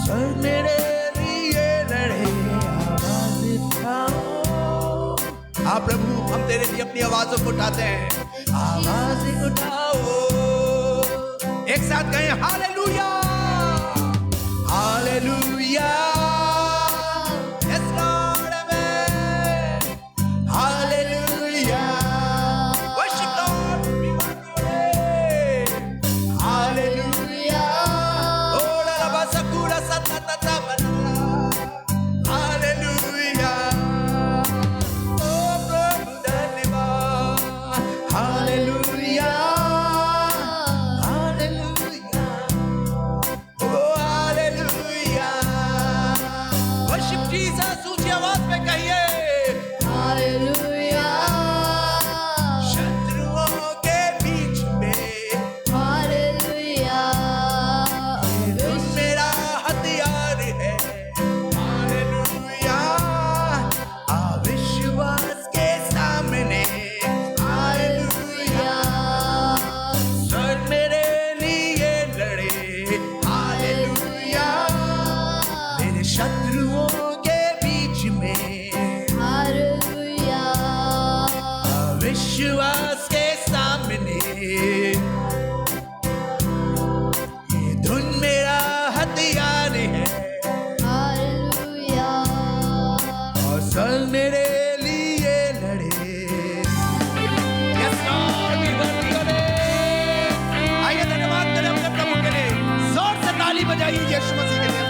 स्वर मेरे लिए लड़े, आवाज उठाओ। हाँ प्रभु, हम तेरे लिए अपनी आवाजों को उठाते हैं, आवाज उठाओ। एक साथ कहें हालेलुया, हालेलुया। विश्वास के सामने ये धुन मेरा हथियार है, हालेलुया, और स्वर मेरे लिए लड़े। Yes, Lord, we worship your name। आइए धन्यवाद करें अपने प्रभु के लिए, जोर से ताली बजाइए यीशु मसीह के लिए।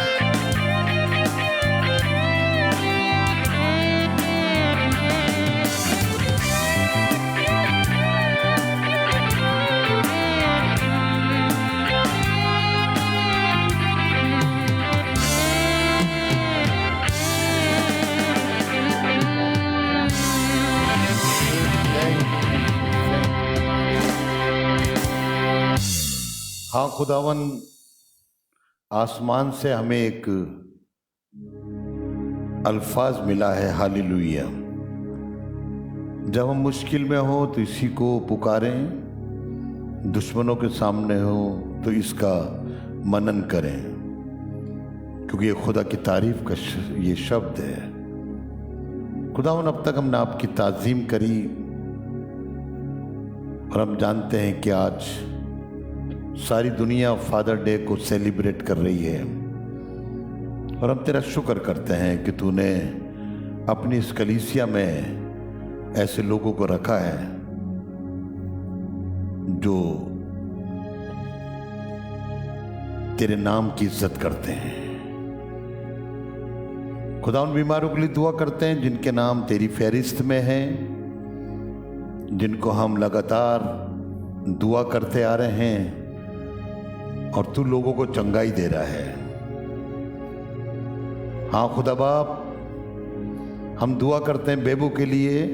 हाँ खुदावन, आसमान से हमें एक अल्फाज मिला है हालेलुया। जब हम मुश्किल में हो तो इसी को पुकारें, दुश्मनों के सामने हो तो इसका मनन करें, क्योंकि ये खुदा की तारीफ का ये शब्द है। खुदावन, अब तक हमने आपकी ताज़ीम करी और हम जानते हैं कि आज सारी दुनिया फादर डे को सेलिब्रेट कर रही है, और हम तेरा शुक्र करते हैं कि तूने अपनी इस कलीसिया में ऐसे लोगों को रखा है जो तेरे नाम की इज्जत करते हैं। खुदा उन बीमारों के लिए दुआ करते हैं जिनके नाम तेरी फहरिस्त में हैं, जिनको हम लगातार दुआ करते आ रहे हैं और तू लोगों को चंगाई दे रहा है। हाँ खुदा बाप, हम दुआ करते हैं बेबू के लिए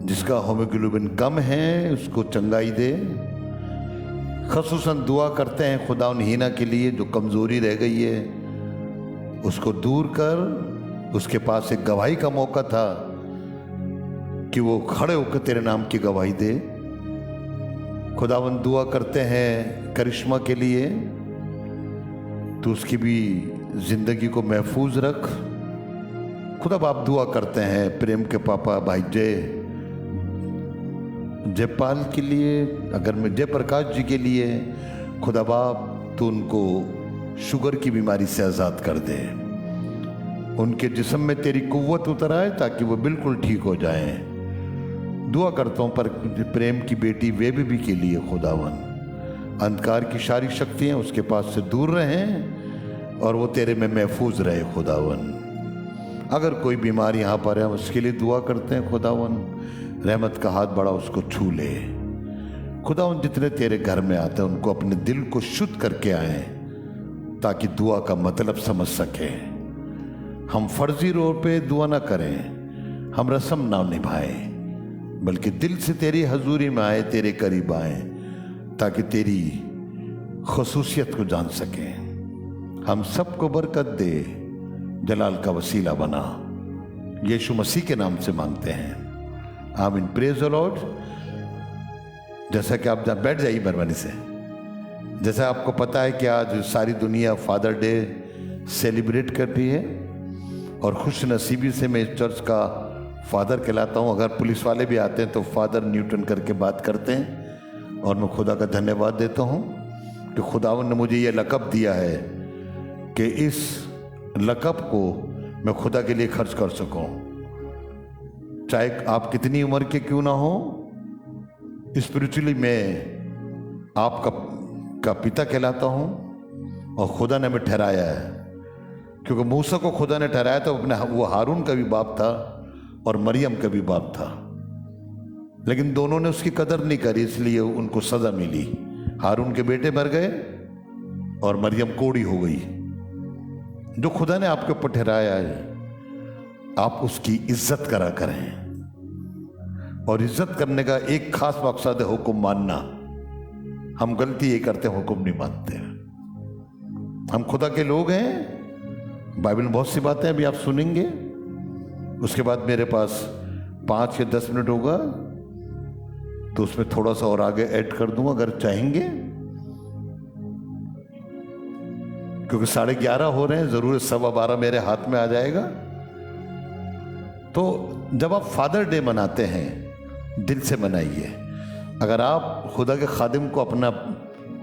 जिसका हीमोग्लोबिन कम है, उसको चंगाई दे। खसूसन दुआ करते हैं खुदा उन हीना के लिए जो कमजोरी रह गई है, उसको दूर कर। उसके पास एक गवाही का मौका था कि वो खड़े होकर तेरे नाम की गवाही दे। खुदावन दुआ करते हैं करिश्मा के लिए, तो उसकी भी जिंदगी को महफूज रख। खुदा बाप दुआ करते हैं प्रेम के पापा भाई जयपाल के लिए, अगर मैं जयप्रकाश जी के लिए, खुदा बाप तो उनको शुगर की बीमारी से आज़ाद कर दे। उनके जिस्म में तेरी कुव्वत उतर आए ताकि वो बिल्कुल ठीक हो जाएं। दुआ करता हूँ पर प्रेम की बेटी बेबी के लिए खुदावन, अंधकार की सारी शक्तियाँ उसके पास से दूर रहें और वो तेरे में महफूज रहे खुदावन। अगर कोई बीमारी यहाँ पर है उसके लिए दुआ करते हैं खुदावन, रहमत का हाथ बड़ा उसको छू ले। खुदावन जितने तेरे घर में आते हैं उनको अपने दिल को शुद्ध करके आए ताकि दुआ का मतलब समझ सके। हम फर्जी रोड पे दुआ ना करें, हम रस्म ना निभाएं, बल्कि दिल से तेरी हजूरी में आए, तेरे करीब आए ताकि तेरी खसूसियत को जान सकें। हम सबको बरकत दे, जलाल का वसीला बना। यीशु मसीह के नाम से मांगते हैं, आमीन। Praise the Lord. जैसा कि आप बैठ जाइए मेहरबानी से। जैसा आपको पता है कि आज सारी दुनिया फादर डे सेलिब्रेट करती है और खुश नसीबी से मैं इस चर्च का फादर कहलाता हूँ। अगर पुलिस वाले भी आते हैं तो फादर न्यूटन करके बात करते हैं और मैं खुदा का धन्यवाद देता हूँ कि खुदावन ने मुझे ये लक़ब दिया है कि इस लक़ब को मैं खुदा के लिए खर्च कर सकूँ। चाहे आप कितनी उम्र के क्यों ना हो, स्पिरिचुअली मैं आपका पिता कहलाता हूँ और खुदा ने हमें ठहराया है। क्योंकि मूसा को खुदा ने ठहराया तो अपने वो हारून का भी बाप था और मरियम का भी बाप था, लेकिन दोनों ने उसकी कदर नहीं करी, इसलिए उनको सजा मिली। हारून के बेटे मर गए और मरियम कोड़ी हो गई। जो खुदा ने आपके ऊपर ठहराया है आप उसकी इज्जत करा करें, और इज्जत करने का एक खास मकसद है हुक्म मानना। हम गलती ये करते हैं, हुक्म नहीं मानते। हम खुदा के लोग हैं। बाइबल में बहुत सी बातें अभी आप सुनेंगे, उसके बाद मेरे पास 5 या 10 मिनट होगा तो उसमें थोड़ा सा और आगे ऐड कर दूंगा अगर चाहेंगे, क्योंकि 11:30 हो रहे हैं, जरूर 12:15 मेरे हाथ में आ जाएगा। तो जब आप फादर डे मनाते हैं दिल से मनाइए। अगर आप खुदा के खादिम को अपना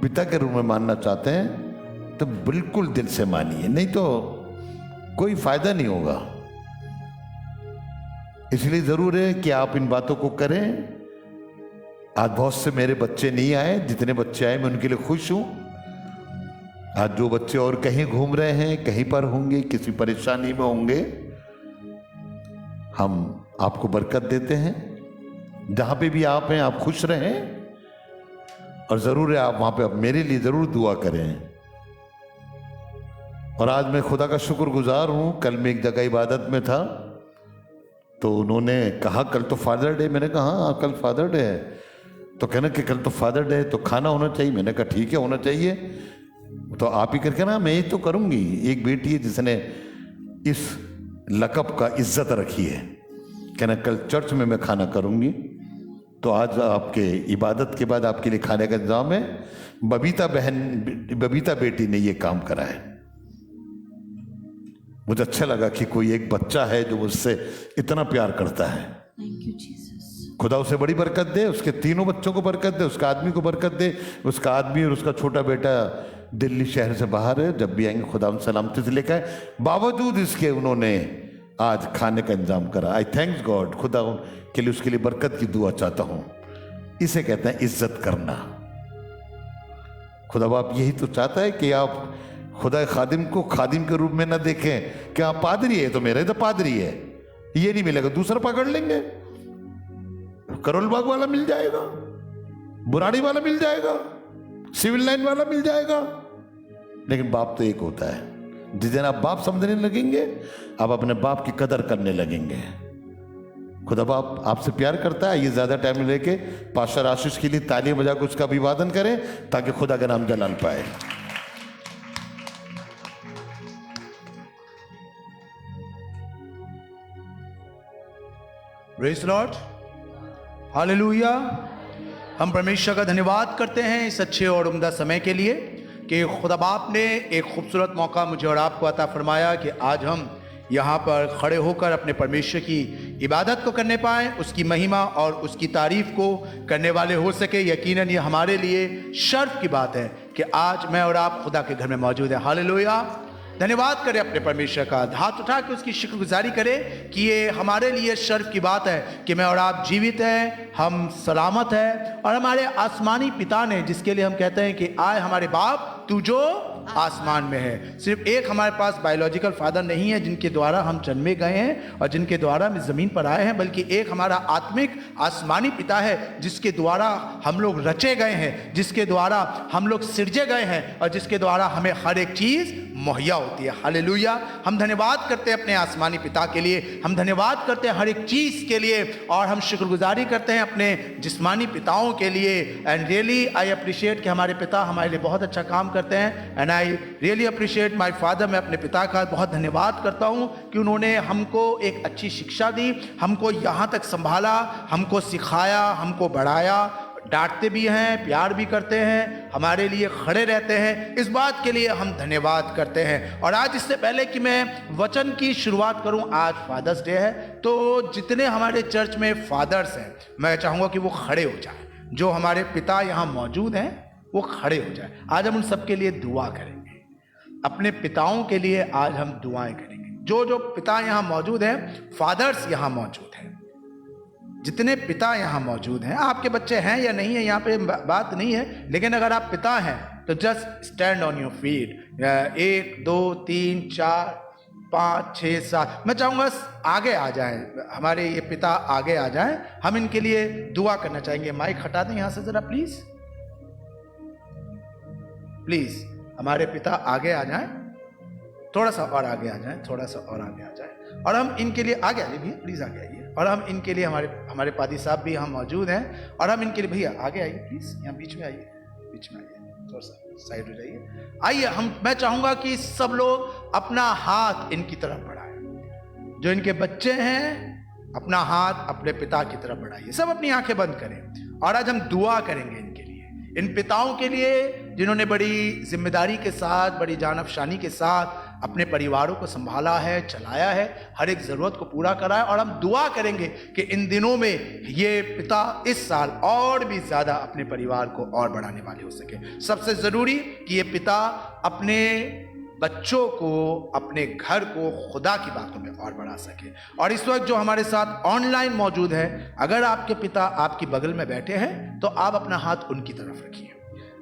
पिता के रूप में मानना चाहते हैं तो बिल्कुल दिल से मानिए, नहीं तो कोई फायदा नहीं होगा। इसलिए जरूर है कि आप इन बातों को करें। आज बहुत से मेरे बच्चे नहीं आए, जितने बच्चे आए मैं उनके लिए खुश हूं। आज जो बच्चे और कहीं घूम रहे हैं, कहीं पर होंगे, किसी परेशानी में होंगे, हम आपको बरकत देते हैं। जहां पे भी आप हैं आप खुश रहें, और जरूर है आप वहां पे मेरे लिए जरूर दुआ करें। और आज मैं खुदा का शुक्रगुजार हूं। कल मैं एक जगह इबादत में था तो उन्होंने कहा कल तो फादर डे। मैंने कहा हाँ कल फादर डे है। तो कहना कि कल तो फादर डे है तो खाना होना चाहिए। मैंने कहा ठीक है होना चाहिए, तो आप ही करके ना मैं ये तो करूंगी। एक बेटी है जिसने इस लक़ब का इज्जत रखी है, कहना कल चर्च में मैं खाना करूंगी। तो आज आपके इबादत के बाद आपके लिए खाने का इंतजाम है। बबीता बेटी ने ये काम करा है। मुझे अच्छा लगा कि कोई एक बच्चा है जो मुझसे इतना प्यार करता है। Thank you Jesus. खुदा उसे बड़ी बरकत दे, उसके तीनों बच्चों को बरकत दे, उसका आदमी को बरकत दे। उसका आदमी और उसका छोटा बेटा दिल्ली शहर से बाहर है, जब भी आएंगे खुदा उन सलामती से लेकर आए। बावजूद इसके उन्होंने आज खाने का इंतजाम करा। I thanks God. खुदा के लिए उसके लिए बरकत की दुआ चाहता हूं। इसे कहते हैं इज्जत करना। खुदा बाप यही तो चाहता है कि आप खुदा खादिम को खादिम के रूप में ना देखें कि आप पादरी है तो मेरा तो पादरी है, ये नहीं मिलेगा, दूसरा पकड़ लेंगे। करोल बाग वाला मिल जाएगा, बुराड़ी वाला मिल जाएगा, सिविल लाइन वाला मिल जाएगा, लेकिन बाप तो एक होता है। जिस दिन आप बाप समझने लगेंगे, आप अपने बाप की कदर करने लगेंगे। खुदा बाप आपसे प्यार करता है। ये ज्यादा टाइम लेके पास्टर आशीष के लिए तालियां बजा के उसका अभिवादन करें ताकि खुदा का नाम जलाल पाए। Praise Lord, hallelujah. हम परमेश्वर का धन्यवाद करते हैं इस अच्छे और उम्दा समय के लिए कि खुदा बाप ने एक खूबसूरत मौका मुझे और आपको अता फरमाया कि आज हम यहाँ पर खड़े होकर अपने परमेश्वर की इबादत को करने पाएँ, उसकी महिमा और उसकी तारीफ को करने वाले हो सके। यकीनन ये हमारे लिए शर्फ की बात है कि आज मैं और आप खुदा के घर में मौजूद हैं। हालेलुया। धन्यवाद करें अपने परमेश्वर का, हाथ उठा के उसकी शुक्रगुजारी करें कि ये हमारे लिए शर्फ की बात है कि मैं और आप जीवित हैं, हम सलामत हैं, और हमारे आसमानी पिता ने, जिसके लिए हम कहते हैं कि आए हमारे बाप तू जो आसमान में है। सिर्फ एक हमारे पास बायोलॉजिकल फादर नहीं है जिनके द्वारा हम जन्मे गए हैं और जिनके द्वारा हम ज़मीन पर आए हैं, बल्कि एक हमारा आत्मिक आसमानी पिता है जिसके द्वारा हम लोग रचे गए हैं, जिसके द्वारा हम लोग सिरजे गए हैं और जिसके द्वारा हमें हर एक चीज़ मुहैया होती है। हालेलुया। हम धन्यवाद करते हैं अपने आसमानी पिता के लिए, हम धन्यवाद करते हैं हर एक चीज़ के लिए, और हम शुक्रगुजारी करते हैं अपने जिस्मानी पिताओं के लिए। एंड रियली आई अप्रिशिएट कि हमारे पिता हमारे लिए बहुत अच्छा काम करते हैं। And I really appreciate my father. मैं अपने पिता का बहुत धन्यवाद करता हूँ कि उन्होंने हमको एक अच्छी शिक्षा दी, हमको यहाँ तक संभाला, हमको सिखाया, हमको बढ़ाया, डांटते भी हैं, प्यार भी करते हैं, हमारे लिए खड़े रहते हैं। इस बात के लिए हम धन्यवाद करते हैं। और आज इससे पहले कि मैं वचन की शुरुआत करूं, आज फादर्स डे है, तो जितने हमारे चर्च में फादर्स हैं मैं चाहूँगा कि वो खड़े हो जाएं। जो हमारे पिता यहाँ मौजूद हैं वो खड़े हो जाएं। आज हम उन सबके लिए दुआ करेंगे, अपने पिताओं के लिए आज हम दुआएं करेंगे। जो जो पिता यहाँ मौजूद हैं, फादर्स यहाँ मौजूद हैं, जितने पिता यहाँ मौजूद हैं, आपके बच्चे हैं या नहीं है यहाँ पे बात नहीं है, लेकिन अगर आप पिता हैं तो just stand on your feet. 1 2 3 4 5 6 7 मैं चाहूँगा आगे आ जाएं, हमारे ये पिता आगे आ जाएं, हम इनके लिए दुआ करना चाहेंगे। माइक हटा दें यहाँ से ज़रा प्लीज़, प्लीज़ हमारे पिता आगे आ जाएं, थोड़ा सा और आगे आ जाएं, थोड़ा सा और आगे आ जाएं, और हम इनके लिए आगे आइए भैया, प्लीज़ आगे आइए। और हम इनके लिए हमारे पादी साहब भी हम मौजूद हैं, और हम इनके लिए भैया आगे आइए प्लीज़, यहाँ बीच में आइए, बीच में आइए, थोड़ा सा साइड हो जाइए। आइए, मैं चाहूँगा कि सब लोग अपना हाथ इनकी तरफ बढ़ाएं। जो इनके बच्चे हैं अपना हाथ अपने पिता की तरफ बढ़ाइए। सब अपनी आंखें बंद करें और आज हम दुआ करेंगे इनके लिए, इन पिताओं के लिए जिन्होंने बड़ी जिम्मेदारी के साथ, बड़ी जानफशानी के साथ अपने परिवारों को संभाला है, चलाया है, हर एक ज़रूरत को पूरा करा है। और हम दुआ करेंगे कि इन दिनों में ये पिता इस साल और भी ज़्यादा अपने परिवार को और बढ़ाने वाले हो सके। सबसे ज़रूरी कि ये पिता अपने बच्चों को, अपने घर को खुदा की बातों में और बढ़ा सके। और इस वक्त जो हमारे साथ ऑनलाइन मौजूद है, अगर आपके पिता आपकी बगल में बैठे हैं तो आप अपना हाथ उनकी तरफ रखिए।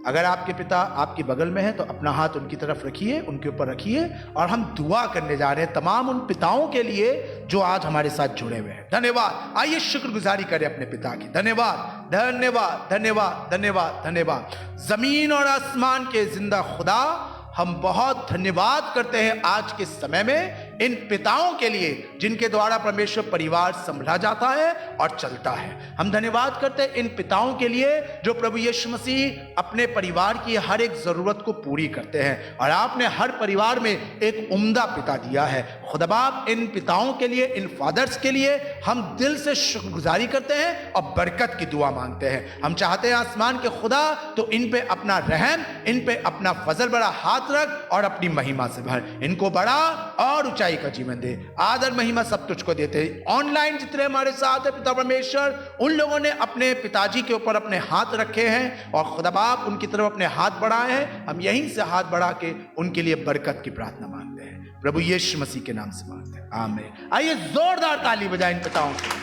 अगर आपके पिता आपकी बगल में है तो अपना हाथ उनकी तरफ रखिए, उनके ऊपर रखिए, और हम दुआ करने जा रहे हैं तमाम उन पिताओं के लिए जो आज हमारे साथ जुड़े हुए हैं। धन्यवाद। आइए शुक्रगुजारी करें अपने पिता की। धन्यवाद, धन्यवाद, धन्यवाद, धन्यवाद, धन्यवाद। जमीन और आसमान के जिंदा खुदा, हम बहुत धन्यवाद करते हैं आज के समय में इन पिताओं के लिए जिनके द्वारा परमेश्वर परिवार संभला जाता है और चलता है। हम धन्यवाद करते हैं इन पिताओं के लिए जो प्रभु यीशु मसीह अपने परिवार की हर एक जरूरत को पूरी करते हैं, और आपने हर परिवार में एक उम्दा पिता दिया है। खुदा बाप, इन पिताओं के लिए, इन फादर्स के लिए हम दिल से शुक्रगुजारी करते हैं और बरकत की दुआ मांगते हैं। हम चाहते हैं आसमान के खुदा तो इन पे अपना रहम, इन पे अपना फजल बड़ा हाथ रख और अपनी महिमा से भर, इनको बड़ा और ऊंचाई का जीवन दे। आदर महिमा सब तुझको देते हैं। ऑनलाइन जितने हमारे साथ है पिता परमेश्वर, उन लोगों ने अपने पिताजी के ऊपर अपने हाथ रखे हैं और खुदा बाप उनकी तरफ अपने हाथ बढ़ाए हैं। हम यहीं से हाथ बढ़ा के उनके लिए बरकत की प्रार्थना मांगते हैं, प्रभु यीशु मसीह के नाम से मांगते हैं, आमीन। आइए जोरदार ताली बजाएं इन पिताओं के लिए।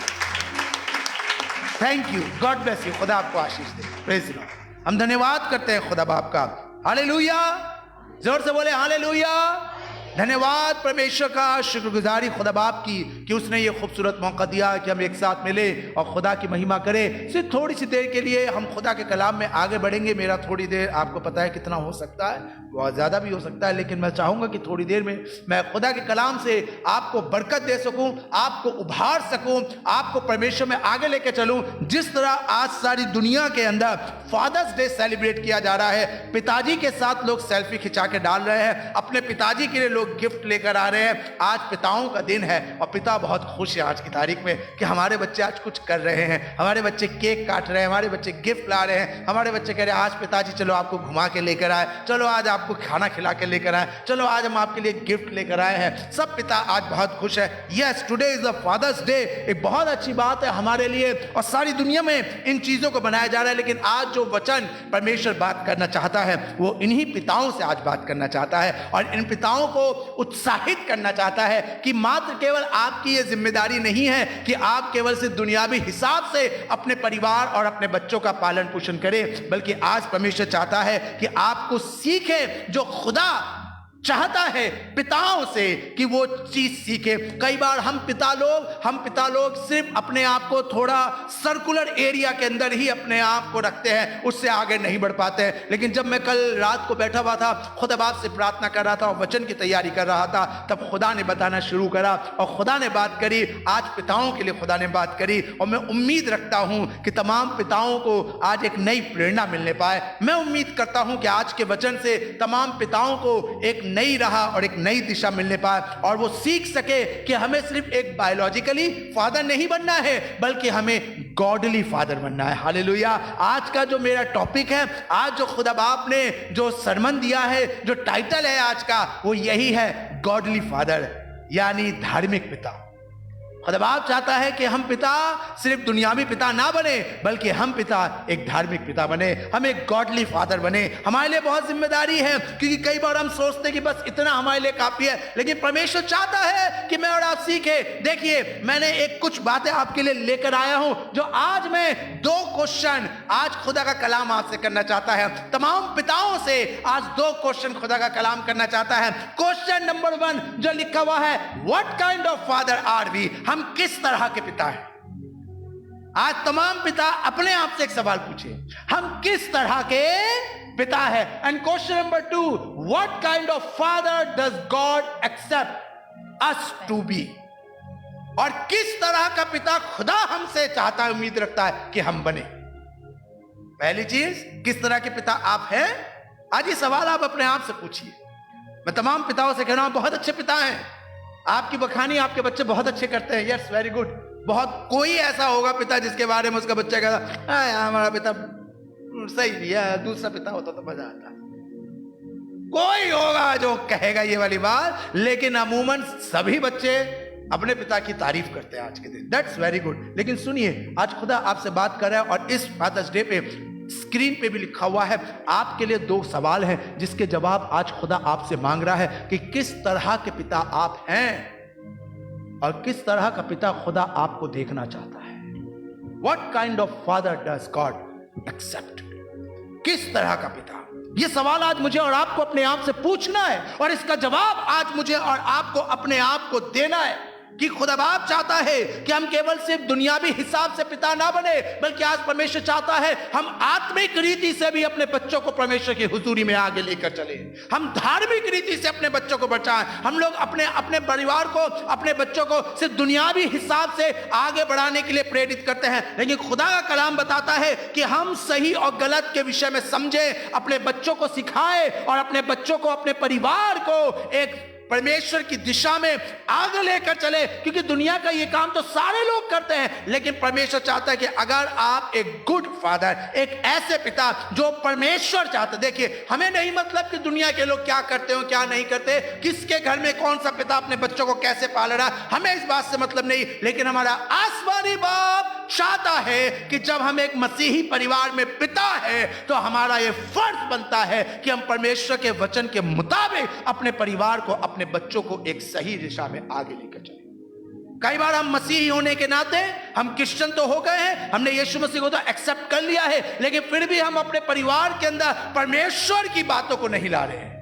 Thank you, God bless you, खुदा आपको आशीष दे। Praise the Lord. हम धन्यवाद करते हैं खुदा बाप का। हालेलुया। जोर से बोले हालेलुया। धन्यवाद परमेश्वर का, शुक्रगुजारी खुदा बाप की कि उसने ये खूबसूरत मौका दिया कि हम एक साथ मिले और खुदा की महिमा करें। सिर्फ थोड़ी सी देर के लिए हम खुदा के कलाम में आगे बढ़ेंगे। मेरा थोड़ी देर आपको पता है कितना हो सकता है, बहुत ज़्यादा भी हो सकता है, लेकिन मैं चाहूँगा कि थोड़ी देर में मैं खुदा के कलाम से आपको बरकत दे सकूँ, आपको उभार सकूँ, आपको परमेश्वर में आगे लेके चलूँ। जिस तरह आज सारी दुनिया के अंदर फादर्स डे सेलिब्रेट किया जा रहा है, पिताजी के साथ लोग सेल्फी खिंचा के डाल रहे हैं, अपने पिताजी के लिए लोग गिफ्ट लेकर आ रहे हैं। आज पिताओं का दिन है और पिता बहुत खुश है आज की तारीख में कि हमारे बच्चे आज कुछ कर रहे हैं, हमारे बच्चे केक काट रहे हैं, हमारे बच्चे गिफ्ट ला रहे हैं, हमारे बच्चे कह रहे हैं आज पिताजी चलो आपको घुमा के लेकर आए, चलो आज आपको खाना खिला के लेकर आए, चलो आज हम आपके लिए गिफ्ट लेकर आए हैं। सब पिता आज बहुत खुश है। Yes, today is the Father's Day. एक बहुत अच्छी बात है हमारे लिए और सारी दुनिया में इन चीजों को बनाया जा रहा है, लेकिन आज जो वचन परमेश्वर बात करना चाहता है वो इन्हीं पिताओं से आज बात करना चाहता है और इन पिताओं को उत्साहित करना चाहता है कि मात्र केवल आपकी ये जिम्मेदारी नहीं है कि आप केवल सिर्फ दुनियावी हिसाब से अपने परिवार और अपने बच्चों का पालन पोषण करें, बल्कि आज परमेश्वर चाहता है कि आपको सीखे जो खुदा चाहता है पिताओं से कि वो चीज सीखे। कई बार हम पिता लोग सिर्फ अपने आप को थोड़ा सर्कुलर एरिया के अंदर ही अपने आप को रखते हैं, उससे आगे नहीं बढ़ पाते हैं। लेकिन जब मैं कल रात को बैठा हुआ था, खुदा बाप से प्रार्थना कर रहा था और वचन की तैयारी कर रहा था, तब खुदा ने बताना शुरू करा और खुदा ने बात करी। आज पिताओं के लिए खुदा ने बात करी और मैं उम्मीद रखता हूं कि तमाम पिताओं को आज एक नई प्रेरणा मिलने पाए। मैं उम्मीद करता हूं कि आज के वचन से तमाम पिताओं को एक नई राह और एक नई दिशा मिलने पाए और वो सीख सके कि हमें सिर्फ एक बायोलॉजिकली फादर नहीं बनना है, बल्कि हमें गॉडली फादर बनना है। हालेलुया। आज का जो मेरा टॉपिक है, आज जो खुदा बाप ने जो सरमन दिया है, जो टाइटल है आज का, वो यही है, गॉडली फादर, यानी धार्मिक पिता। खुदा बाप चाहता है कि हम पिता सिर्फ दुनियावी पिता ना बने, बल्कि हम पिता एक धार्मिक पिता बने, हम एक गॉडली फादर बने। हमारे लिए बहुत जिम्मेदारी है, क्योंकि कई बार हम सोचते हैं कि बस इतना हमारे लिए काफी है, लेकिन परमेश्वर चाहता है कि मैं और आप सीखे। देखिए, मैंने एक कुछ बातें आपके लिए लेकर आया हूं, जो आज मैं 2 क्वेश्चन आज खुदा का कलाम आपसे करना चाहता है। तमाम पिताओं से आज 2 क्वेश्चन खुदा का कलाम करना चाहता है। क्वेश्चन नंबर 1 जो लिखा हुआ है, what kind of father are we? हम किस तरह के पिता हैं? आज तमाम पिता अपने आप से एक सवाल पूछे, हम किस तरह के पिता है? And question number 2, what kind of father does God expect us to be? और किस तरह का पिता खुदा हमसे चाहता है, उम्मीद रखता है कि हम बने। पहली चीज, किस तरह के पिता आप हैं? आज ये सवाल आप अपने आप से पूछिए। मैं तमाम पिताओं से कह रहा हूं, बहुत अच्छे पिता हैं, आपकी बखानी आपके बच्चे बहुत अच्छे करते हैं। Yes, very good. बहुत कोई ऐसा होगा पिता जिसके बारे में उसका बच्चा कहता है हमारा पिता सही नहीं है, दूसरा पिता होता तो मजा आता। कोई होगा जो कहेगा ये वाली बात, लेकिन अमूमन सभी बच्चे अपने पिता की तारीफ करते हैं आज के दिन। That's very good. लेकिन सुनिए, आज खुदा आपसे बात कर रहा है और इस फादर्स डे पे स्क्रीन पे भी लिखा हुआ है, आपके लिए 2 सवाल हैं जिसके जवाब आज खुदा आपसे मांग रहा है कि किस तरह के पिता आप हैं और किस तरह का पिता खुदा आपको देखना चाहता है। What kind of father does God accept? किस तरह का पिता? ये सवाल आज मुझे और आपको अपने आप से पूछना है और इसका जवाब आज मुझे और आपको अपने आप को देना है कि खुदा बाप चाहता है कि हम केवल सिर्फ दुनियावी हिसाब से पिता ना बने, बल्कि आज परमेश्वर चाहता है हम आत्मिक रीति से भी अपने बच्चों को परमेश्वर की हुजूरी में आगे लेकर चले। हम धार्मिक रीति से अपने बच्चों को बचाएं। हम लोग अपने परिवार को, अपने बच्चों को सिर्फ दुनियावी हिसाब से आगे बढ़ाने के लिए प्रेरित करते हैं, लेकिन खुदा का कलाम बताता है कि हम सही और गलत के विषय में समझें, अपने बच्चों को सिखाएं और अपने बच्चों को, अपने परिवार को एक परमेश्वर की दिशा में आगे लेकर चले। क्योंकि दुनिया का ये काम तो सारे लोग करते हैं, लेकिन परमेश्वर चाहता है कि अगर आप एक गुड फादर, एक ऐसे पिता जो परमेश्वर चाहते, देखिए हमें नहीं मतलब कि दुनिया के लोग क्या करते हो क्या नहीं करते, किसके घर में कौन सा पिता अपने बच्चों को कैसे पाल रहा है, हमें इस बात से मतलब नहीं, लेकिन हमारा आसमानी बाप चाहता है कि जब हम एक मसीही परिवार में पिता है तो हमारा ये फर्ज बनता है कि हम परमेश्वर के वचन के मुताबिक अपने परिवार को, अपने बच्चों को एक सही दिशा में आगे लेकर चले। कई बार हम मसीही होने के नाते हम क्रिश्चियन तो हो गए हैं, हमने यीशु मसीह को तो एक्सेप्ट कर लिया है, लेकिन फिर भी हम अपने परिवार के अंदर परमेश्वर की बातों को नहीं ला रहे हैं।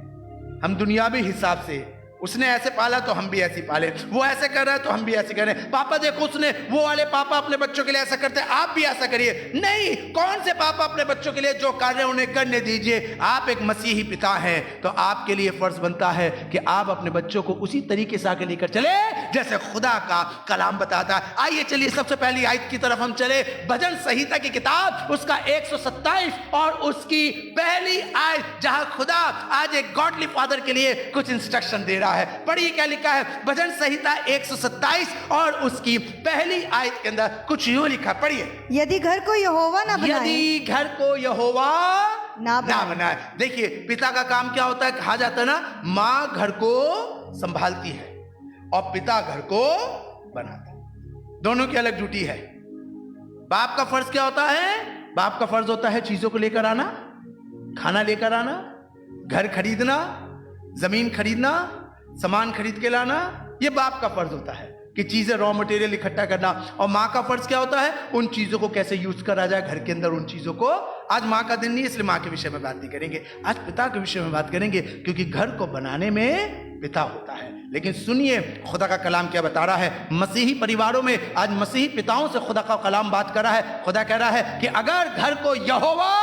हम दुनियावी हिसाब से, उसने ऐसे पाला तो हम भी ऐसे पाले, वो ऐसे कर रहा है तो हम भी ऐसे करें। पापा देखो उसने, वो वाले पापा अपने बच्चों के लिए ऐसा करते हैं, आप भी ऐसा करिए। नहीं, कौन से पापा अपने बच्चों के लिए जो कर रहे हैं उन्हें करने दीजिए। आप एक मसीही पिता हैं तो आपके लिए फर्ज बनता है कि आप अपने बच्चों को उसी तरीके से आगे लेकर चले जैसे खुदा का कलाम बताता है। आइए चलिए सबसे पहली आयत की तरफ हम चले। भजन संहिता की किताब उसका 127 और उसकी पहली आयत, जहां खुदा आज एक गॉडली फादर के लिए कुछ इंस्ट्रक्शन दे रहा है। पढ़िए क्या लिखा है। भजन संहिता 127 और उसकी पहली आयत के अंदर कुछ यूं लिखा, पढ़िए। यदि घर को यहोवा ना बनाए, यदि घर को यहोवा ना बनाए। देखिए पिता का काम क्या होता है, कहा जाता है ना, मां घर को संभालती है और पिता घर को बनाता है। दोनों की अलग ड्यूटी है। बाप का फर्ज क्या होता है? बाप का फर्ज होता है चीजों को लेकर आना, खाना लेकर आना, घर खरीदना, जमीन खरीदना, सामान खरीद के लाना। ये बाप का फर्ज होता है कि चीजें रॉ मटेरियल इकट्ठा करना। और माँ का फर्ज क्या होता है? उन चीजों को कैसे यूज करा जाए घर के अंदर, उन चीजों को। आज माँ का दिन नहीं, इसलिए माँ के विषय में बात नहीं करेंगे, आज पिता के विषय में बात करेंगे, क्योंकि घर को बनाने में पिता होता है। लेकिन सुनिए खुदा का कलाम क्या बता रहा है। मसीही परिवारों में आज मसीही पिताओं से खुदा का कलाम बात कर रहा है। खुदा कह रहा है कि अगर घर को यहोवा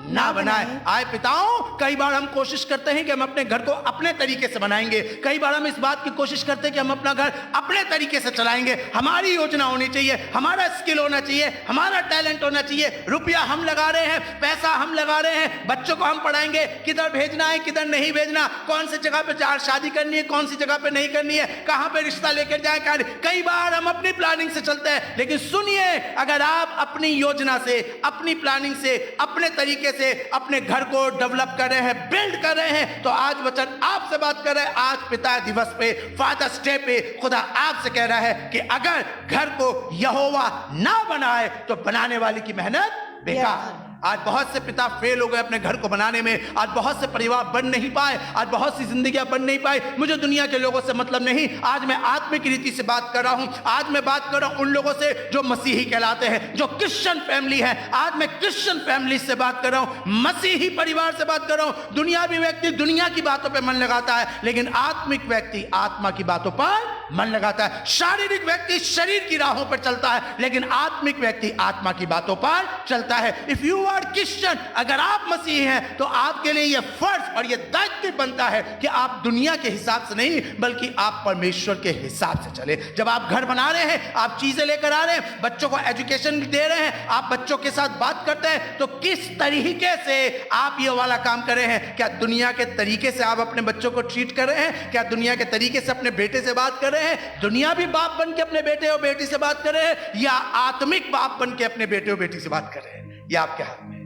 ना बनाए। आए पिताओं, कई बार हम कोशिश करते हैं कि हम अपने घर को अपने तरीके से बनाएंगे। कई बार हम इस बात की कोशिश करते हैं कि हम अपना घर अपने तरीके से चलाएंगे। हमारी योजना होनी चाहिए, हमारा स्किल होना चाहिए, हमारा टैलेंट होना चाहिए। रुपया हम लगा रहे हैं, पैसा हम लगा रहे हैं, बच्चों को हम पढ़ाएंगे, किधर भेजना है किधर नहीं भेजना, कौन सी जगह पे शादी करनी है कौन सी जगह पे नहीं करनी है, कहां पे रिश्ता लेकर जाए। कई बार हम अपनी प्लानिंग से चलते हैं। लेकिन सुनिए, अगर आप अपनी योजना से, अपनी प्लानिंग से, अपने तरीके से अपने घर को डेवलप कर रहे हैं, बिल्ड कर रहे हैं, तो आज वचन आपसे बात कर रहे हैं। आज पिता दिवस पे, फादर्स डे पे खुदा आपसे कह रहा है कि अगर घर को यहोवा ना बनाए तो बनाने वाले की मेहनत बेकार। आज बहुत से पिता फेल हो गए अपने घर को बनाने में। आज बहुत से परिवार बन नहीं पाए, आज बहुत सी जिंदगियां बन नहीं पाई। मुझे दुनिया के लोगों से मतलब नहीं, आज मैं आत्मिक रीति से बात कर रहा हूं। आज मैं बात कर रहा हूं उन लोगों से जो मसीही कहलाते हैं, जो क्रिश्चियन फैमिली है। आज मैं क्रिश्चियन फैमिली से बात कर रहा हूं, मसीही परिवार से बात कर रहा हूं। दुनियावी व्यक्ति दुनिया की बातों पर मन लगाता है, लेकिन आत्मिक व्यक्ति आत्मा की बातों पर मन लगाता है। शारीरिक व्यक्ति शरीर की राहों पर चलता है, लेकिन आत्मिक व्यक्ति आत्मा की बातों पर चलता है। इफ यू आर क्रिश्चियन, अगर आप मसीही हैं तो आपके लिए यह फर्ज और यह दायित्व बनता है कि आप दुनिया के हिसाब से नहीं, बल्कि आप परमेश्वर के हिसाब से चले। जब आप घर बना रहे हैं, आप चीजें लेकर आ रहे हैं, बच्चों को एजुकेशन दे रहे हैं, आप बच्चों के साथ बात करते हैं, तो किस तरीके से आप ये वाला काम कर रहे हैं? क्या दुनिया के तरीके से आप अपने बच्चों को ट्रीट कर रहे हैं? क्या दुनिया के तरीके से अपने बेटे से बात कर रहे हैं? दुनियावी बाप बन के अपने बेटे और बेटी से बात कर रहे हैं, या आत्मिक बाप बन के अपने बेटे और बेटी से बात कर रहे हैं? ये आपके हाथ में है।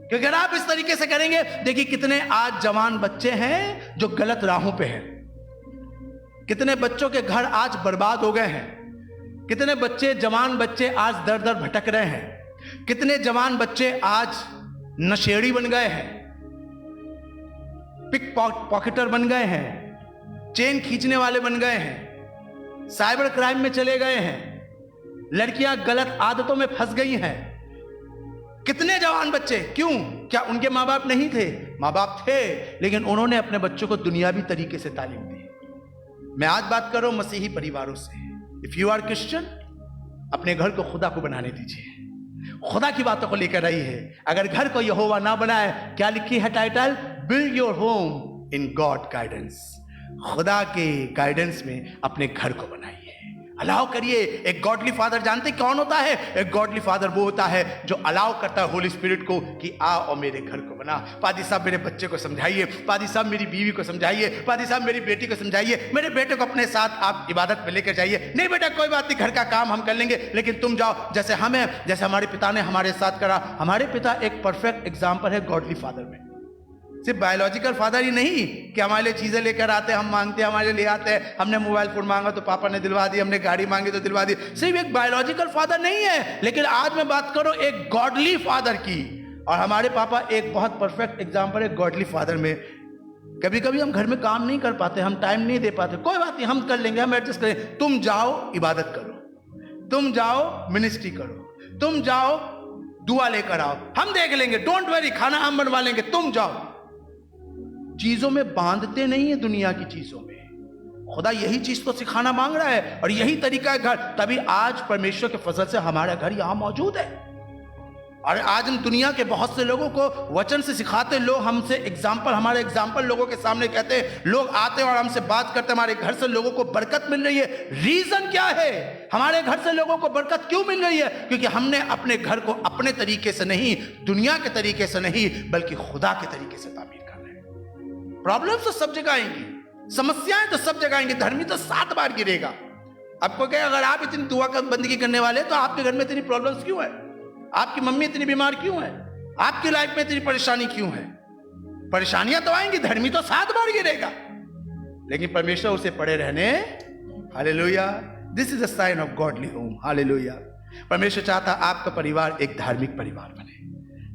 क्योंकि अगर आप इस तरीके से करेंगे, देखिए कितने आज जवान बच्चे हैं जो गलत राहों पे हैं, कितने बच्चों के घर आज बर्बाद हो गए हैं, कितने बच्चे जवान बच्चे आज दर दर भटक रहे हैं, कितने जवान बच्चे आज नशेड़ी बन गए हैं, पिक पॉकेटर बन गए हैं, चेन खींचने वाले बन गए हैं, साइबर क्राइम में चले गए हैं, लड़कियां गलत आदतों में फंस गई हैं। कितने जवान बच्चे, क्यों? क्या उनके माँ बाप नहीं थे? माँ बाप थे, लेकिन उन्होंने अपने बच्चों को दुनियावी तरीके से तालीम दी। मैं आज बात कर रहा हूं मसीही परिवारों से। इफ यू आर क्रिश्चियन, अपने घर को खुदा को बनाने दीजिए, खुदा की बातों को लेकर आई है। अगर घर को यहोवा ना बनाए, क्या लिखी है title? Build your home in God guidance. खुदा के गाइडेंस में अपने घर को बनाइए, अलाउ करिए। एक गॉडली फादर जानते कौन होता है? एक गॉडली फादर वो होता है जो अलाउ करता है होली स्पिरिट को कि आ और मेरे घर को बना। पादी साहब मेरे बच्चे को समझाइए, पादी साहब मेरी बीवी को समझाइए, पादी साहब मेरी बेटी को समझाइए, मेरे बेटे को अपने साथ आप इबादत पे लेकर जाइए। नहीं बेटा कोई बात नहीं, घर का काम हम कर लेंगे, लेकिन तुम जाओ। जैसे हमें, जैसे हमारे पिता ने हमारे साथ करा। हमारे पिता एक परफेक्ट एग्जाम्पल है गॉडली फादर में। सिर्फ बायोलॉजिकल फादर ही नहीं कि हमारे लिए चीजें लेकर आते हैं, हम मांगते हैं हमारे लिए आते हैं। हमने मोबाइल फोन मांगा तो पापा ने दिलवा दी, हमने गाड़ी मांगी तो दिलवा दी। सिर्फ एक बायोलॉजिकल फादर नहीं है, लेकिन आज मैं बात करूं एक गॉडली फादर की। और हमारे पापा एक बहुत परफेक्ट एग्जाम्पल है गॉडली फादर में। कभी कभी हम घर में काम नहीं कर पाते, हम टाइम नहीं दे पाते, कोई बात नहीं, हम कर लेंगे, हम एडजस्ट करें। तुम जाओ इबादत करो, तुम जाओ मिनिस्ट्री करो, तुम जाओ दुआ लेकर आओ, हम देख लेंगे, डोंट वरी, खाना हम बनवा लेंगे, तुम जाओ। चीजों में बांधते नहीं है, दुनिया की चीजों में। खुदा यही चीज तो सिखाना मांग रहा है और यही तरीका है घर। तभी आज परमेश्वर के फजल से हमारा घर यहां मौजूद है। और आज हम दुनिया के बहुत से लोगों को वचन से सिखाते, लोग हमसे एग्जाम्पल, हमारे एग्जाम्पल लोगों के सामने कहते हैं, लोग आते हैं और हमसे बात करते हैं, हमारे घर से लोगों को बरकत मिल रही है। रीजन क्या है? हमारे घर से लोगों को बरकत क्यों मिल रही है? क्योंकि हमने अपने घर को अपने तरीके से नहीं, दुनिया के तरीके से नहीं, बल्कि खुदा के तरीके से तामीर कर रहे हैं। प्रॉब्लम तो सब जगह आएंगी, समस्याएं तो सब जगह आएंगी, धर्मी तो 7 बार गिरेगा। आपको क्या, अगर आप इतनी दुआ का बंदगी करने वाले तो आपके घर में इतनी प्रॉब्लम्स क्यों है? आपकी मम्मी इतनी बीमार क्यों है? आपकी लाइफ में इतनी परेशानी क्यों है? परेशानियां तो आएंगी, धर्मी तो 7 बार गिरेगा, लेकिन परमेश्वर उसे पड़े रहने। Hallelujah, this is a sign of godly home. Hallelujah. परमेश्वर चाहता आपका परिवार एक धार्मिक परिवार बने,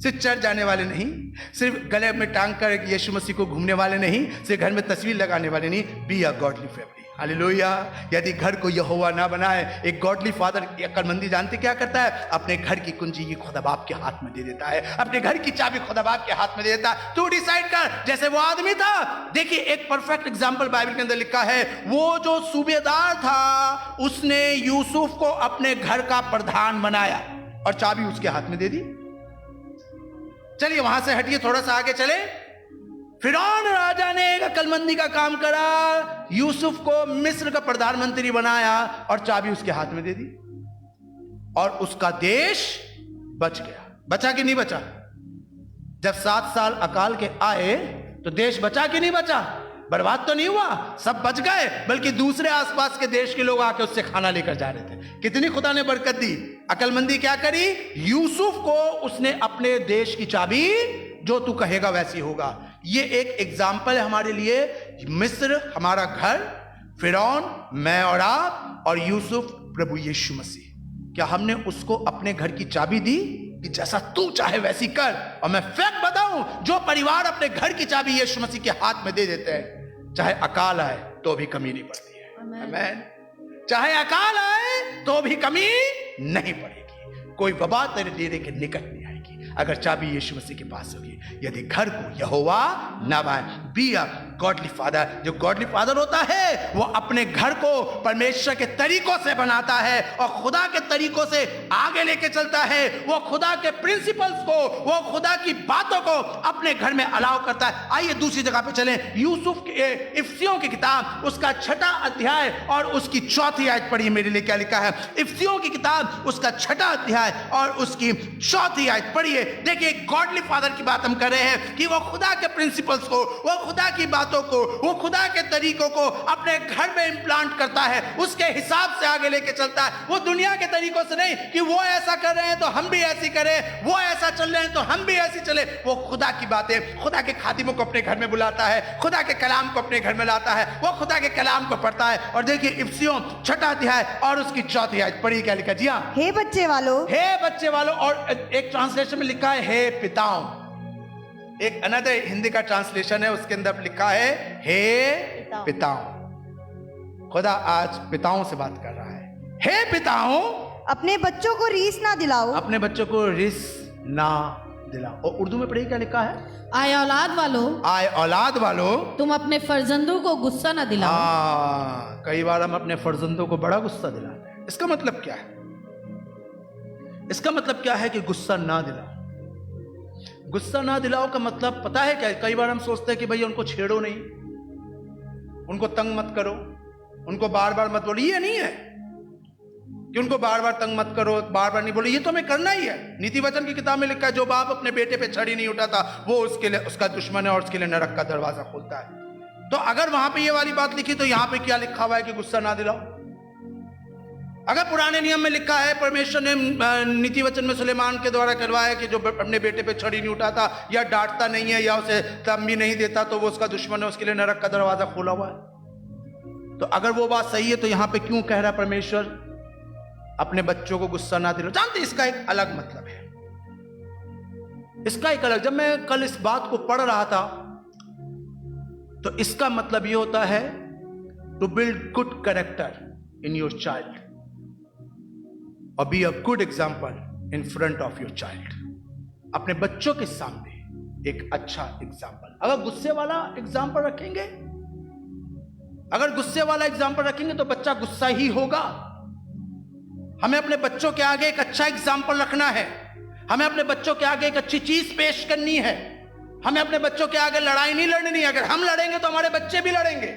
सिर्फ चर्च जाने वाले नहीं, सिर्फ गले में टांग कर यीशु मसीह को घूमने वाले नहीं, सिर्फ घर में तस्वीर लगाने वाले नहीं। B a godly family. Hallelujah. यदि घर को यहोवा ना बनाए, एक गॉडली फादर, अक्लमंदी जानते क्या करता है? अपने घर की कुंजी की खुदा बाप के हाथ में दे देता है, अपने घर की चाबी खुदा बाप के हाथ में दे देता है। तू डिसाइड कर, जैसे वो आदमी था। देखिए एक परफेक्ट एग्जांपल बाइबल के अंदर लिखा है, वो जो सूबेदार था उसने यूसुफ को अपने घर का प्रधान बनाया और चाबी उसके हाथ में दे दी। चलिए वहां से हटिए, थोड़ा सा आगे चले। फिरौन राजा ने एक अक्लमंदी का काम करा, यूसुफ को मिस्र का प्रधानमंत्री बनाया और चाबी उसके हाथ में दे दी, और उसका देश बच गया। बचा कि नहीं बचा? जब 7 साल अकाल के आए तो देश बचा कि नहीं बचा? बर्बाद तो नहीं हुआ, सब बच गए, बल्कि दूसरे आसपास के देश के लोग आके उससे खाना लेकर जा रहे थे। कितनी खुदा ने बरकत दी। अक्लमंदी क्या करी? यूसुफ को उसने अपने देश की चाबी, जो तू कहेगा वैसी होगा। ये एक एग्जाम्पल है हमारे लिए। मिस्र हमारा घर, फिरौन मैं और आप, और यूसुफ प्रभु यीशु मसीह। क्या हमने उसको अपने घर की चाबी दी कि जैसा तू चाहे वैसी कर? और मैं फैक्ट बताऊं, जो परिवार अपने घर की चाबी यीशु मसीह के हाथ में दे देते हैं, चाहे अकाल आए तो भी कमी नहीं पड़ती है। आमीन। चाहे अकाल आए तो भी कमी नहीं पड़ेगी, कोई वबा तेरे डेरे के निकट नहीं आएगी, अगर चाबी यीशु मसीह के पास होगी। यदि घर को यहोवा ना बनाए। B a godly father. जो गॉडली फादर होता है वो अपने घर को परमेश्वर के तरीकों से बनाता है और खुदा के तरीकों से आगे लेके चलता है। वो खुदा के प्रिंसिपल्स को, वो खुदा की बातों को अपने घर में अलाउ करता है। आइए दूसरी जगह पे चलें। यूसुफ के इफ्सियों की किताब, उसका 6वां अध्याय और उसकी 4थी आयत पढ़िए मेरे लिए क्या लिखा है। इफ्सियों की किताब उसका 6वां अध्याय और उसकी 4थी आयत पढ़िए। देखिए गॉडली फादर की बात हम कर रहे हैं कि वो खुदा के प्रिंसिपल्स को, वो खुदा की बातों को, वो खुदा के तरीकों को अपने घर में इंप्लांट करता है, उसके हिसाब से आगे लेके चलता है। वो दुनिया के तरीकों से नहीं कि वो ऐसा कर रहे हैं तो हम भी ऐसी करें, वो ऐसा चल रहे हैं तो हम भी ऐसी चले। वो खुदा की बातें, खुदा के खादिमों को अपने घर में बुलाता है, खुदा के कलाम को अपने घर में लाता है, वो खुदा के कलाम को पढ़ता है। और देखिए इफ्सियों 6वां अध्याय और उसकी 4थी आयत पढ़िए क्या लिखा। जी हाँ, हे बच्चे वालों, हे बच्चे वालों। और एक ट्रांसलेशन में लिखा है हे पिताओं। एक अनदर हिंदी का ट्रांसलेशन है, उसके अंदर लिखा है हे पिताओं। खुदा आज पिताओं से बात कर रहा है। हे पिताओं, अपने बच्चों को रीस ना दिलाओ, अपने बच्चों को रिस ना दिलाओ। और उर्दू में पढ़िए क्या लिखा है। आए औलाद वालों, आए औलाद वालों, तुम अपने फर्जंदों को गुस्सा न दिलाओ। कई बार हम अपने फर्जंदों को बड़ा गुस्सा दिलाते हैं। इसका मतलब क्या है? इसका मतलब क्या है कि गुस्सा ना दिलाओ। गुस्सा ना दिलाओ का मतलब पता है क्या? कई बार हम सोचते हैं कि भैया उनको छेड़ो नहीं, उनको तंग मत करो, उनको बार बार मत बोलो। ये नहीं है कि उनको बार बार तंग मत करो, बार बार नहीं बोलो, ये तो हमें करना ही है। नीति वचन की किताब में लिखा है, जो बाप अपने बेटे पे छड़ी नहीं उठाता वो उसके लिए उसका दुश्मन है और उसके लिए नरक का दरवाजा खोलता है। तो अगर वहां पे ये वाली बात लिखी तो यहां पे क्या लिखा हुआ है कि गुस्सा ना दिलाओ? अगर पुराने नियम में लिखा है, परमेश्वर ने नीति वचन में सुलेमान के द्वारा करवाया कि जो अपने बेटे पे छड़ी नहीं उठाता या डांटता नहीं है या उसे तंबी नहीं देता तो वो उसका दुश्मन है, उसके लिए नरक का दरवाजा खोला हुआ है। तो अगर वो बात सही है तो यहां पे क्यों कह रहा परमेश्वर अपने बच्चों को गुस्सा ना दिलाओ? जानते इसका एक अलग मतलब है। इसका एक अलग, जब मैं कल इस बात को पढ़ रहा था तो इसका मतलब ये होता है to build good character in your child और be a good example in front of your child. अपने बच्चों के सामने एक अच्छा एग्जाम्पल अगर गुस्से वाला एग्जाम्पल रखेंगे, अगर गुस्से वाला एग्जाम्पल रखेंगे तो बच्चा गुस्सा ही होगा। हमें अपने बच्चों के आगे एक अच्छा एग्जाम्पल रखना है, हमें अपने बच्चों के आगे एक अच्छी चीज पेश करनी है, हमें अपने बच्चों के आगे लड़ाई नहीं लड़नी है। अगर हम लड़ेंगे तो हमारे बच्चे भी लड़ेंगे।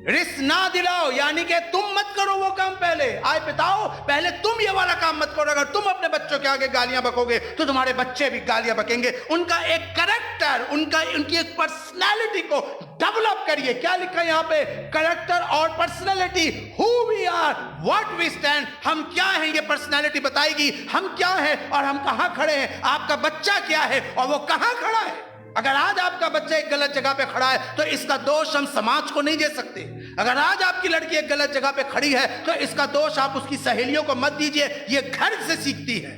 रिस्क ना दिलाओ, यानी कि तुम मत करो वो काम, पहले आए पिताओ पहले तुम ये वाला काम मत करो। अगर तुम अपने बच्चों के आगे गालियां बकोगे तो तुम्हारे बच्चे भी गालियां बकेंगे। उनका एक कैरेक्टर, उनकी एक पर्सनालिटी को डेवलप करिए। क्या लिखा है यहाँ पे? कैरेक्टर और personality, who we are, what we stand, हम क्या हैं, ये पर्सनालिटी बताएगी हम क्या हैं और हम कहां खड़े हैं। आपका बच्चा क्या है और वो कहां खड़ा है। अगर आज आपका बच्चा एक गलत जगह पे खड़ा है तो इसका दोष हम समाज को नहीं दे सकते। अगर आज आपकी लड़की एक गलत जगह पे खड़ी है तो इसका दोष आप उसकी सहेलियों को मत दीजिए, ये घर से सीखती है।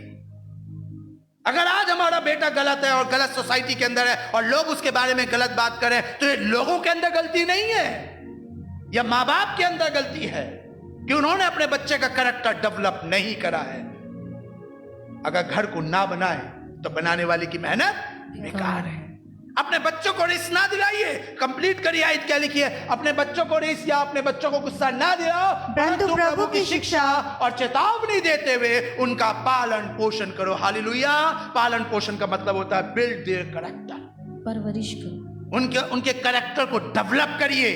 अगर आज हमारा बेटा गलत है और गलत सोसाइटी के अंदर है और लोग उसके बारे में गलत बात करें तो ये लोगों के अंदर गलती नहीं है, यह माँ बाप के अंदर गलती है कि उन्होंने अपने बच्चे का कैरेक्टर डेवलप नहीं करा है। अगर घर को ना बनाए तो बनाने वाले की मेहनत बेकार है। अपने बच्चों को रिस्क ना दिलाइए। कंप्लीट करिए आयत क्या लिखी है? अपने बच्चों को रिस्क या अपने बच्चों को गुस्सा ना दिलाओ, परंतु प्रभु की शिक्षा और चेतावनी देते हुए उनका पालन पोषण करो। हालेलुया। पालन पोषण का मतलब होता है बिल्ड देयर कैरेक्टर, परवरिश करो, उनके कैरेक्टर को डेवलप करिए।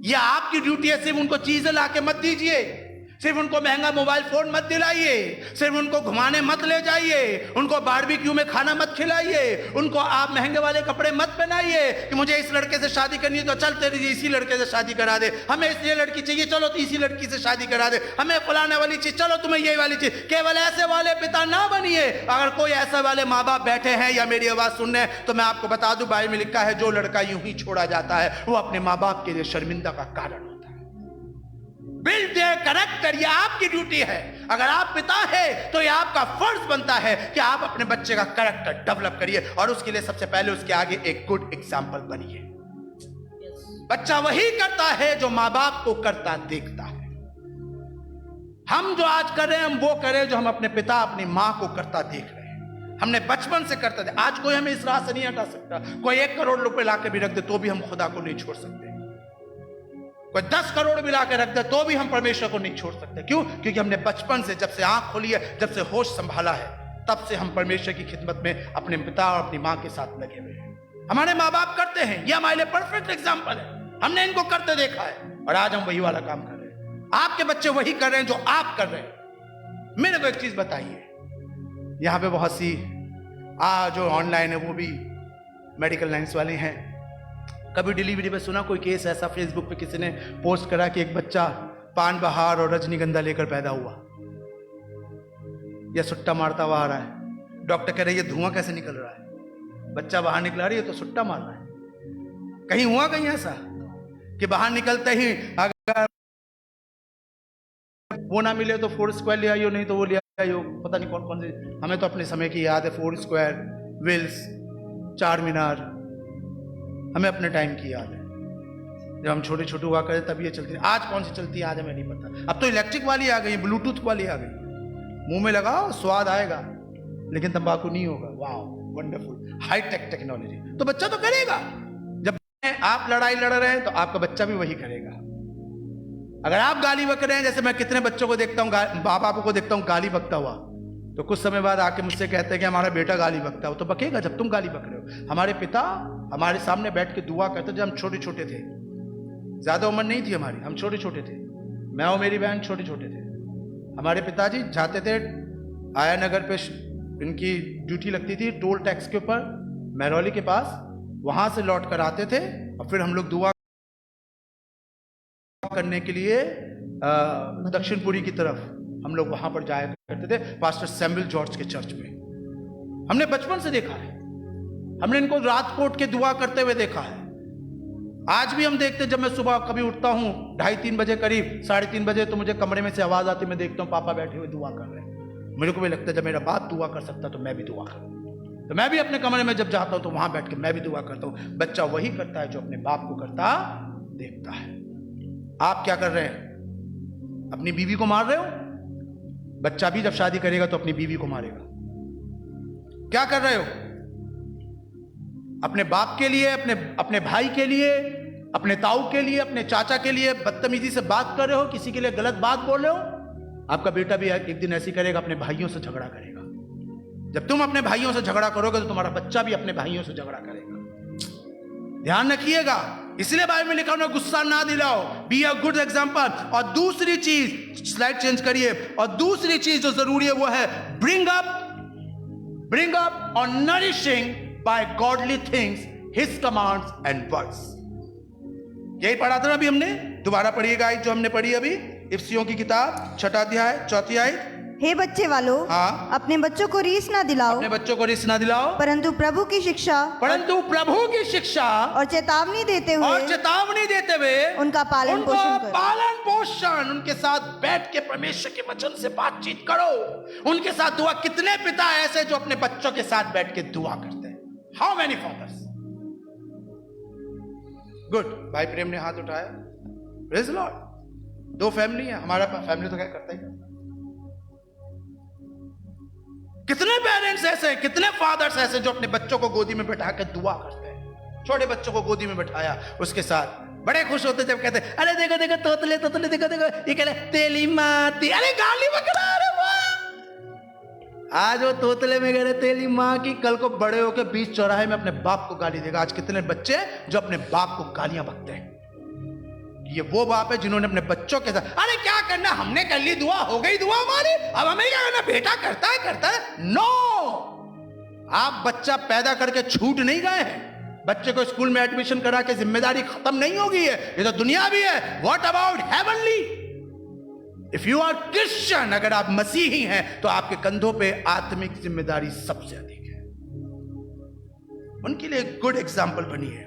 यह आपकी ड्यूटी है। सिर्फ उनको चीजें लाके मत दीजिए, सिर्फ उनको महंगा मोबाइल फोन मत दिलाइए, सिर्फ उनको घुमाने मत ले जाइए, उनको बारबेक्यू में खाना मत खिलाइए, उनको आप महंगे वाले कपड़े मत पहनाइए कि मुझे इस लड़के से शादी करनी है तो चल तेरी इसी लड़के से शादी करा दे, हमें इस ये लड़की चाहिए चलो तो इसी लड़की से शादी करा दे, हमें फलाने वाली चीज चलो तुम्हें ये वाली चीज। केवल ऐसे वाले पिता ना बनिए। अगर कोई ऐसे वाले माँ बाप बैठे हैं या मेरी आवाज सुन रहे हैं तो मैं आपको बता दूं, बाइबल में लिखा है जो लड़का यूं ही छोड़ा जाता है वो अपने माँ बाप के लिए शर्मिंदा का कारण होता है। बिल्ड देयर कैरेक्टर, ये आपकी ड्यूटी है। अगर आप पिता है तो ये आपका फर्ज बनता है कि आप अपने बच्चे का कैरेक्टर डेवलप करिए और उसके लिए सबसे पहले उसके आगे एक गुड एग्जाम्पल बनिए। बच्चा वही करता है जो माँ बाप को करता देखता है। हम जो आज कर रहे हैं हम वो करें जो हम अपने पिता अपनी माँ को करता देख रहे हैं, हमने बचपन से करते थे। आज कोई हमें इस राह से नहीं हटा सकता। कोई 1 करोड़ रुपए लाके भी रख दे तो भी हम खुदा को नहीं छोड़ सकते। कोई 10 करोड़ भी लाके रख दे तो भी हम परमेश्वर को नहीं छोड़ सकते। क्यों? क्योंकि हमने बचपन से, जब से आंख खोली है, जब से होश संभाला है, तब से हम परमेश्वर की खिदमत में अपने पिता और अपनी माँ के साथ लगे हुए हैं। हमारे माँ बाप करते हैं, ये हमारे लिए परफेक्ट एग्जाम्पल है। हमने इनको करते देखा है और आज हम वही वाला काम कर रहे हैं। आपके बच्चे वही कर रहे हैं जो आप कर रहे हैं। मेरे को एक चीज बताइए, यहाँ पे बहुत सी जो ऑनलाइन है वो भी मेडिकल लाइन्स वाले हैं। कभी डिलीवरी में सुना कोई केस ऐसा फेसबुक पे किसी ने पोस्ट करा कि एक बच्चा पान बहार और रजनीगंधा लेकर पैदा हुआ या सुट्टा मारता हुआ आ रहा है। डॉक्टर कह रहे ये धुआं कैसे निकल रहा है? बच्चा बाहर निकला रही है तो सुट्टा मार रहा है। कहीं हुआ कहीं ऐसा कि बाहर निकलते ही अगर वो ना मिले तो 4 स्क्वायर ले आइयो, नहीं तो वो ले आइयो, पता नहीं कौन कौन से। हमें तो अपने समय की याद है, 4 स्क्वायर, विल्स, 4 मीनार, हमें अपने टाइम की याद है जब हम छोटे छोटे हुआ करते तब ये चलती थी। आज कौन सी चलती है आज हमें नहीं पता। अब तो इलेक्ट्रिक वाली आ गई, ब्लूटूथ वाली आ गई, मुंह में लगाओ स्वाद आएगा लेकिन तंबाकू नहीं होगा। वाह, वंडरफुल, हाईटेक टेक्नोलॉजी। तो बच्चा तो करेगा। जब आप लड़ाई लड़ रहे हैं तो आपका बच्चा भी वही करेगा। अगर आप गाली बक रहे हैं, जैसे मैं कितने बच्चों को देखता हूँ, माँ बापों को देखता हूँ गाली बकता हुआ, तो कुछ समय बाद आके मुझसे कहते हैं कि हमारा बेटा गाली बकता है। तो बकेगा जब तुम गाली बक रहे हो। हमारे पिता हमारे सामने बैठ के दुआ करते जब हम छोटे छोटे थे, ज्यादा उम्र नहीं थी हमारी, हम छोटे छोटे थे, मैं और मेरी बहन छोटे छोटे थे। हमारे पिताजी जाते थे आया नगर पे, इनकी ड्यूटी लगती थी टोल टैक्स के ऊपर महरौली के पास, वहां से लौट कर आते थे और फिर हम लोग दुआ करने के लिए दक्षिणपुरी की तरफ हम लोग वहां पर जाया करते थे, पास्टर सैमुअल जॉर्ज के चर्च में। हमने बचपन से देखा है, हमने इनको रात को उठ के दुआ करते हुए देखा है। आज भी हम देखते, जब मैं सुबह कभी उठता हूँ 2:30-3 बजे करीब, 3:30 बजे, तो मुझे कमरे में से आवाज आती, मैं देखता हूँ पापा बैठे हुए दुआ कर रहे हैं। मेरे को भी लगता है जब मेरा बाप दुआ कर सकता तो मैं भी दुआ करूँ। तो मैं भी अपने कमरे में जब जाता हूँ तो वहां बैठ के मैं भी दुआ करता हूँ। बच्चा वही करता है जो अपने बाप को करता देखता है। आप क्या कर रहे हैं? अपनी बीवी को मार रहे हो? बच्चा भी जब शादी करेगा तो अपनी बीवी को मारेगा। क्या कर रहे हो? अपने बाप के लिए, अपने भाई के लिए, अपने ताऊ के लिए, अपने चाचा के लिए बदतमीजी से बात कर रहे हो, किसी के लिए गलत बात बोल रहे हो, आपका बेटा भी एक दिन ऐसी करेगा, अपने भाइयों से झगड़ा करेगा। जब तुम अपने भाइयों से झगड़ा करोगे तो तुम्हारा बच्चा भी अपने भाइयों से झगड़ा करेगा। ध्यान रखिएगा, इसलिए बाइबल में लिखा हुआ गुस्सा ना दिलाओ, बी अ गुड एग्जांपल। और दूसरी चीज, स्लाइड चेंज करिए, और दूसरी चीज जो जरूरी है वो है ब्रिंग अप और nourishing by godly things his commands and words. यही पढ़ा था ना अभी हमने, दोबारा पढ़िएगा जो हमने पढ़ी अभी, इफिसियों की किताब 6 अध्याय 4 आयत। हे बच्चे वालों, हाँ। अपने बच्चों को रीस ना दिलाओ, अपने बच्चों को रीस ना दिलाओ, परंतु प्रभु की शिक्षा और चेतावनी देते हुए उनका पालन पोषण, उनके साथ बैठ के परमेश्वर के वचन से बातचीत करो, उनके साथ दुआ। कितने पिता ऐसे जो अपने बच्चों के साथ बैठ के दुआ करते हैं? How many fathers? गुड। भाई प्रेम ने हाथ उठाया, प्रेज लॉर्ड। 2 फैमिली है, हमारा फैमिली तो क्या करता ही। कितने पेरेंट्स ऐसे, कितने फादर्स ऐसे जो अपने बच्चों को गोदी में बैठा कर दुआ करते हैं। छोटे बच्चों को गोदी में बैठाया, उसके साथ बड़े खुश होते जब कहते अरे देखो देखो तोतले तोतले, देखो देखो, ये कह रहे तेली माती, अरे गाली बकरा, अरे वाह। आज वो तोतले में कह रहे तेली माँ की, कल को बड़े होकर बीच चौराहे में अपने बाप को गाली देगा। आज कितने बच्चे जो अपने बाप को गालियां बकते हैं। ये वो बाप है जिन्होंने अपने बच्चों के साथ, अरे क्या करना, हमने कर ली दुआ, हो गई दुआ हमारी, अब हमें क्या करना, बेटा करता है। नो, आप बच्चा पैदा करके छूट नहीं गए हैं। बच्चे को स्कूल में एडमिशन करा के जिम्मेदारी खत्म नहीं होगी है, ये तो दुनिया भी है। What about heavenly? If you are Christian, अगर आप मसीही हैं तो आपके कंधों पे आत्मिक जिम्मेदारी सबसे अधिक है। उनके लिए एक गुड एग्जाम्पल बनिए,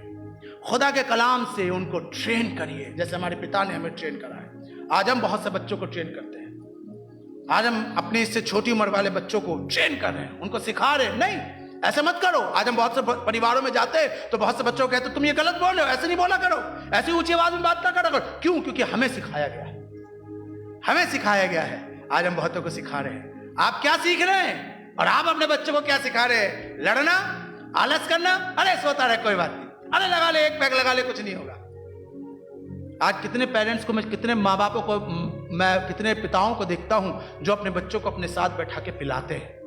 खुदा के कलाम से उनको ट्रेन करिए, जैसे हमारे पिता ने हमें ट्रेन करा है। आज हम बहुत से बच्चों को ट्रेन करते हैं। आज हम अपने इससे छोटी उम्र वाले बच्चों को ट्रेन कर रहे हैं, उनको सिखा रहे हैं, नहीं ऐसे मत करो। आज हम बहुत से परिवारों में जाते हैं तो बहुत से बच्चों को कहते तुम ये गलत बोल रहे हो, ऐसे नहीं बोला करो, ऐसी ऊंची आवाज में बात ना करो। क्यों? क्योंकि हमें सिखाया गया है, हमें सिखाया गया है। आज हम बहुतों को सिखा रहे हैं। आप क्या सीख रहे हैं और आप अपने बच्चों को क्या सिखा रहे हैं? लड़ना, आलस करना, अरे सोता रहे कोई बात नहीं, अरे लगा ले, एक पैक लगा ले, कुछ नहीं होगा। आज कितने पेरेंट्स को मैं, कितने माँ बापों को मैं, कितने पिताओं को देखता हूं जो अपने बच्चों को अपने साथ बैठा के पिलाते हैं।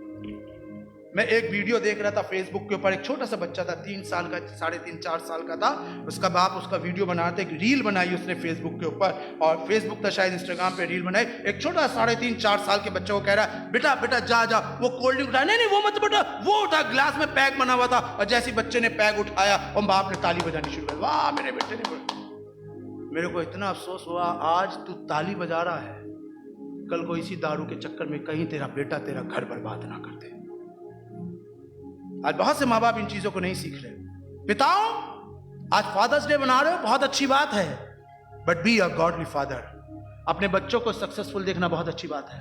मैं एक वीडियो देख रहा था फेसबुक के ऊपर, एक छोटा सा बच्चा था, 3 साल का, 3.5 4 साल का था। उसका बाप उसका वीडियो बना रहा था, एक रील बनाई उसने फेसबुक के ऊपर, और फेसबुक था शायद, इंस्टाग्राम पे रील बनाई। एक छोटा 3.5 4 साल के बच्चे को कह रहा है बेटा बेटा जा जा, वो कोल्ड ड्रिंक उठा, नहीं वो मत बेटा, वो उठा, ग्लास में पैक बना हुआ था, और जैसे बच्चे ने पैक उठाया और बाप ने ताली बजानी शुरू कर, वाह मेरे बेटे ने। मेरे को इतना अफसोस हुआ, आज तू ताली बजा रहा है, कल को इसी दारू के चक्कर में कहीं तेरा बेटा तेरा घर बर्बाद ना कर दे। आज बहुत से माँ बाप इन चीजों को नहीं सीख रहे। पिताओं, आज फादर्स डे मना रहे हो, बहुत अच्छी बात है, but B a godly father. अपने बच्चों को सक्सेसफुल देखना बहुत अच्छी बात है,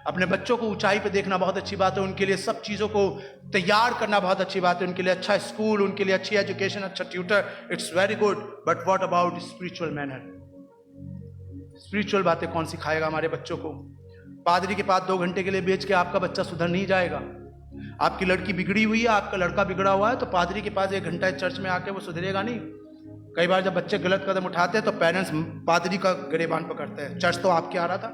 अपने बच्चों को ऊंचाई पे देखना बहुत अच्छी बात है, उनके लिए सब चीजों को तैयार करना बहुत अच्छी बात है, उनके लिए अच्छा स्कूल, उनके लिए अच्छी एजुकेशन, अच्छा tutor, it's very good. But what about spiritual manner? Spiritual बातें कौन सिखाएगा हमारे बच्चों को? पादरी के पास 2 घंटे के लिए बेच के आपका बच्चा सुधर नहीं जाएगा। आपकी लड़की बिगड़ी हुई है, आपका लड़का बिगड़ा हुआ है, तो पादरी के पास 1 घंटा चर्च में आके वो सुधरेगा नहीं। कई बार जब बच्चे गलत कदम उठाते हैं तो पेरेंट्स पादरी का गिरेबान पकड़ते हैं। चर्च तो आपके आ रहा था,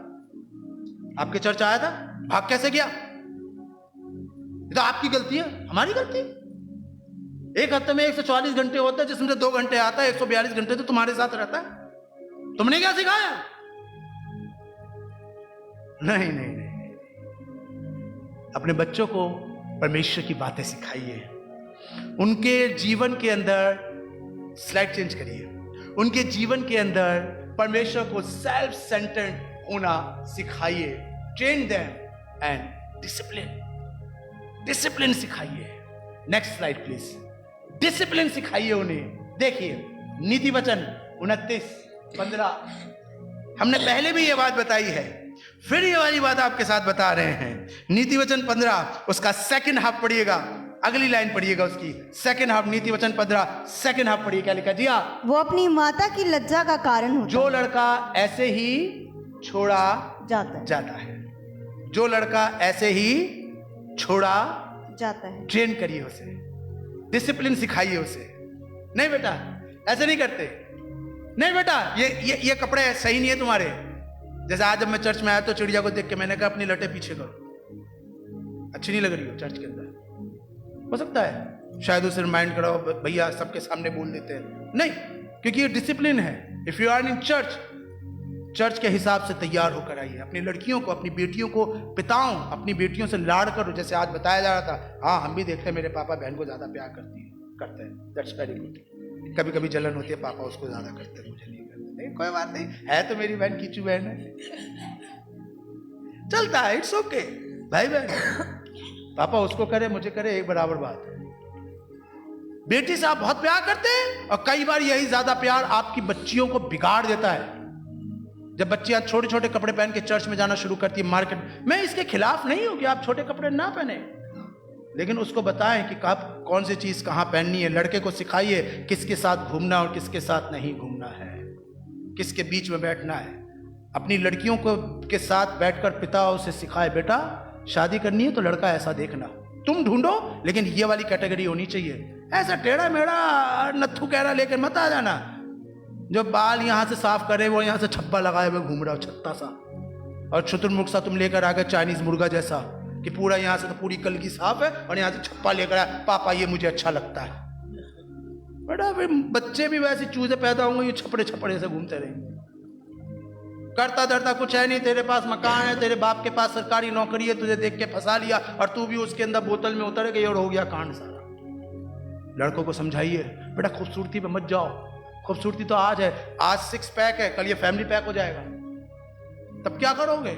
आपके चर्च आया था, भाग कैसे गया? ये तो आपकी गलती है, हमारी गलती। 1 हफ्ते में 144 घंटे होते हैं, जिसमें से 2 घंटे आता है, 142 घंटे तो तुम्हारे साथ रहता है। तुमने क्या सिखाया? नहीं नहीं नहीं, अपने बच्चों को परमेश्वर की बातें सिखाइए। उनके जीवन के अंदर, स्लाइड चेंज करिए, उनके जीवन के अंदर परमेश्वर को सेल्फ सेंटर्ड होना सिखाइए। ट्रेन देम एंड डिसिप्लिन सिखाइए। Next slide please. डिसिप्लिन सिखाइए उन्हें। देखिए नीति वचन 29:15, हमने पहले भी ये बात बताई है, फिर ये वाली बात आपके साथ बता रहे हैं। नीति वचन 15 उसका सेकंड हाफ पढ़िएगा, अगली लाइन पढ़िएगा उसकी, सेकंड हाफ, नीति वचन 15 सेकंड हाफ पढ़िए। क्या लिखा दिया? वो अपनी माता की लज्जा का कारण होता जो लड़का ऐसे ही छोड़ा जाता है, जो लड़का ऐसे ही छोड़ा जाता है, ट्रेन करिए उसे। डिसिप्लिन सिखाइए उसे। नहीं बेटा ऐसे नहीं करते, नहीं बेटा ये कपड़े सही नहीं है तुम्हारे। जैसे आज जब मैं चर्च में आया तो चिड़िया को देख के मैंने कहा अपनी लटे पीछे करो, अच्छी नहीं लग रही हो चर्च के अंदर। हो सकता है शायद उसे रिमाइंड कराओ, भैया सबके सामने बोल देते हैं, नहीं, क्योंकि ये डिसिप्लिन है। If you are in church, church के हिसाब से तैयार होकर आइए। अपनी लड़कियों को, अपनी बेटियों को, पिताओं अपनी बेटियों से लाड़ करो। जैसे आज बताया जा रहा था, हाँ हम भी देखते हैं मेरे पापा बहन को ज्यादा प्यार करते हैं, दैट्स वेरी गुड। कभी कभी जलन होती है, पापा उसको ज्यादा करते हैं, मुझे नहीं करते। नहीं, कोई बात नहीं, है तो मेरी बहन कीचू बहन है, चलता है, इट्स ओके। भाई बहन, पापा उसको करे मुझे करे एक बराबर बात है। बेटी से आप बहुत प्यार करते हैं और कई बार यही ज्यादा प्यार आपकी बच्चियों को बिगाड़ देता है। जब बच्चियां छोटे छोटे कपड़े पहन के चर्च में जाना शुरू करती है, मार्केट, मैं इसके खिलाफ नहीं हूं कि आप छोटे कपड़े ना पहने, लेकिन उसको बताएं कि कब कौन सी चीज कहां पहननी है। लड़के को सिखाइए किसके साथ घूमना और किसके साथ नहीं घूमना है, किसके बीच में बैठना है। अपनी लड़कियों को के साथ बैठकर पिता उसे सिखाए, बेटा शादी करनी है तो लड़का ऐसा देखना, तुम ढूंढो लेकिन ये वाली कैटेगरी होनी चाहिए। ऐसा टेढ़ा मेढ़ा नत्थु कहरा लेकर मत आ जाना, जो बाल यहां से साफ करे वो यहां से छप्पा लगाए हुए घूम रहा हो छत्ता सा, और शुतुरमुर्ग सा तुम लेकर आ गए चाइनीज मुर्गा जैसा कि पूरा यहां से तो पूरी कलगी साफ है और यहां से छप्पा लेकर आया, पापा ये मुझे अच्छा लगता है। बेटा फिर बच्चे भी वैसे चूजे पैदा होंगे, ये छपड़े छपड़े से घूमते रहेंगे। करता धरता कुछ है नहीं, तेरे पास मकान है, तेरे बाप के पास सरकारी नौकरी है, तुझे देख के फंसा लिया और तू भी उसके अंदर बोतल में उतर गई और हो गया कांड सारा। लड़कों को समझाइए, बेटा खूबसूरती पे मत जाओ, खूबसूरती तो आज है, आज 6 पैक है, कल ये फैमिली पैक हो जाएगा, तब क्या करोगे?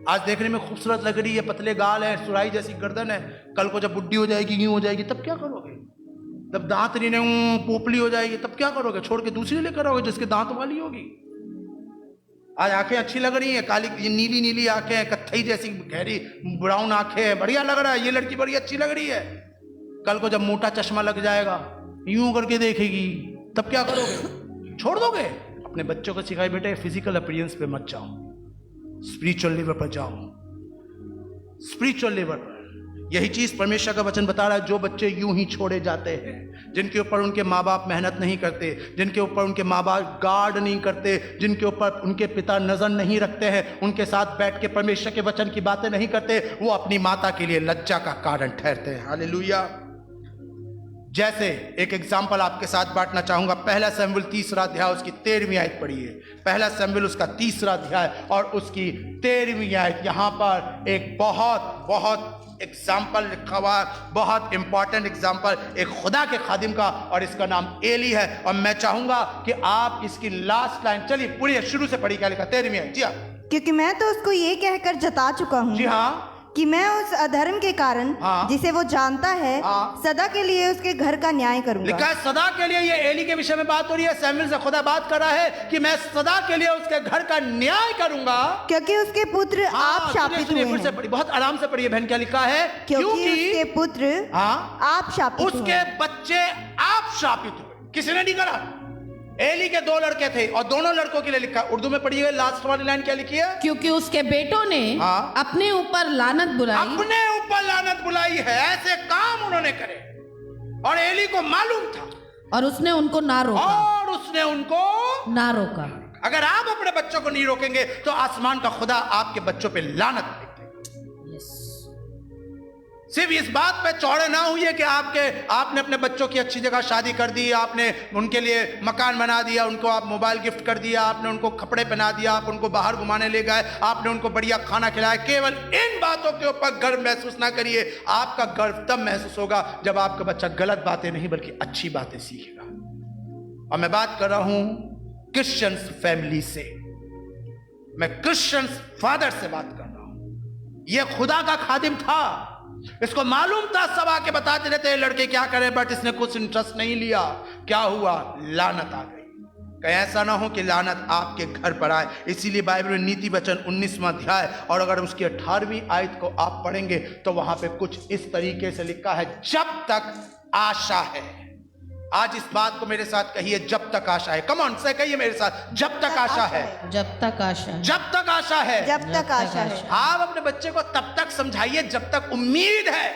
आज देखने में खूबसूरत लग रही है, पतले गाल है, सुराही जैसी गर्दन है, कल को जब बुढ़ी हो जाएगी, यूं हो जाएगी, तब क्या करोगे? जब दांत नहीं पोपली हो जाएगी तब क्या करोगे? छोड़ के दूसरी लेकर आओगे जिसके दांत वाली होगी। आज आंखें अच्छी लग रही हैं, काली ये नीली नीली आंखें हैं, कत्थई जैसी गहरी ब्राउन आंखें हैं, बढ़िया लग रहा है, ये लड़की बड़ी अच्छी लग रही है। कल को जब मोटा चश्मा लग जाएगा, यूं करके देखेगी, तब क्या करोगे? छोड़ दोगे? अपने बच्चों को सिखाए, बेटे फिजिकल अपीयरेंस पे मत जाओ, स्पिरिचुअल लेवल पर जाओ, स्पिरिचुअल लेवल पर। यही चीज परमेश्वर का वचन बता रहा है, जो बच्चे यूं ही छोड़े जाते हैं, जिनके ऊपर उनके माँ बाप मेहनत नहीं करते, जिनके ऊपर उनके माँ बाप गार्ड नहीं करते, जिनके ऊपर उनके पिता नजर नहीं रखते हैं, उनके साथ बैठ के परमेश्वर के वचन की बातें नहीं करते, वो अपनी माता के लिए लज्जा का कारण ठहरते हैं। हालेलुया। जैसे एक एग्जाम्पल आपके साथ बांटना चाहूंगा, पहला शमूएल 3 अध्याय उसकी 13वीं आयत पढ़िए। पहला शमूएल उसका 3 अध्याय और उसकी 13वीं आयत। यहां पर एक बहुत एग्जाम्पल लिखा हुआ है, बहुत इंपॉर्टेंट एग्जाम्पल एक खुदा के खादिम का, और इसका नाम एली है। और मैं चाहूंगा कि आप इसकी लास्ट लाइन, चलिए पूरी शुरू से पढ़िए, क्या लिखा 13वीं आयत। जी हाँ, क्योंकि मैं तो उसको ये कहकर जता चुका हूँ, जी हाँ, कि मैं उस अधर्म के कारण जिसे वो जानता है सदा के लिए उसके घर का न्याय करूंगा। लिखा है सदा के लिए। ये एली के विषय में बात हो रही है, शमूएल से खुदा बात कर रहा है कि मैं सदा के लिए उसके घर का न्याय करूंगा, क्योंकि उसके पुत्र आप शापित हुए हैं। पढ़िए, बहुत आराम से पढ़िए बहन, क्या लिखा है? क्योंकि उसके पुत्र आप शापित हुए, उसके बच्चे आप शापित हुए। किसी ने नहीं करा। एली के 2 लड़के थे और दोनों लड़कों के लिए लिखा। उर्दू में पढ़िए, लास्ट वाली लाइन क्या लिखी है? क्योंकि उसके बेटों ने अपने ऊपर लानत बुलाई, अपने ऊपर लानत बुलाई है। ऐसे काम उन्होंने करे और एली को मालूम था, और उसने उनको ना रोका। अगर आप अपने बच्चों को नहीं रोकेंगे तो आसमान का खुदा आपके बच्चों पे लानत फेंक देगा। सिर्फ इस बात पे चौड़े ना हुई कि आपने अपने बच्चों की अच्छी जगह शादी कर दी, आपने उनके लिए मकान बना दिया, उनको आप मोबाइल गिफ्ट कर दिया, आपने उनको कपड़े पहना दिया, आप उनको बाहर घुमाने ले गए, आपने उनको बढ़िया खाना खिलाया। केवल इन बातों के ऊपर गर्व महसूस ना करिए। आपका गर्व तब महसूस होगा जब आपका बच्चा गलत बातें नहीं बल्कि अच्छी बातें सीखेगा। और मैं बात कर रहा हूं क्रिश्चियंस फैमिली से, मैं क्रिश्चियंस फादर से बात कर रहा हूं। यह खुदा का खादिम था, इसको मालूम था, सब आके बताते रहते लड़के क्या करें, बट इसने कुछ इंटरेस्ट नहीं लिया। क्या हुआ? लानत आ गई। कहीं ऐसा ना हो कि लानत आपके घर पर आए। इसीलिए बाइबल में नीति वचन 19वां अध्याय और अगर उसकी 18वीं आयत को आप पढ़ेंगे तो वहां पे कुछ इस तरीके से लिखा है, जब तक आशा है। आज इस बात को मेरे साथ कहिए, जब तक आशा है। कम ऑन से कहिए मेरे साथ, जब तक आशा है। जब तक आशा है। जब तक आशा है। जब तक आशा है। आप अपने बच्चे को तब तक समझाइए जब तक उम्मीद है।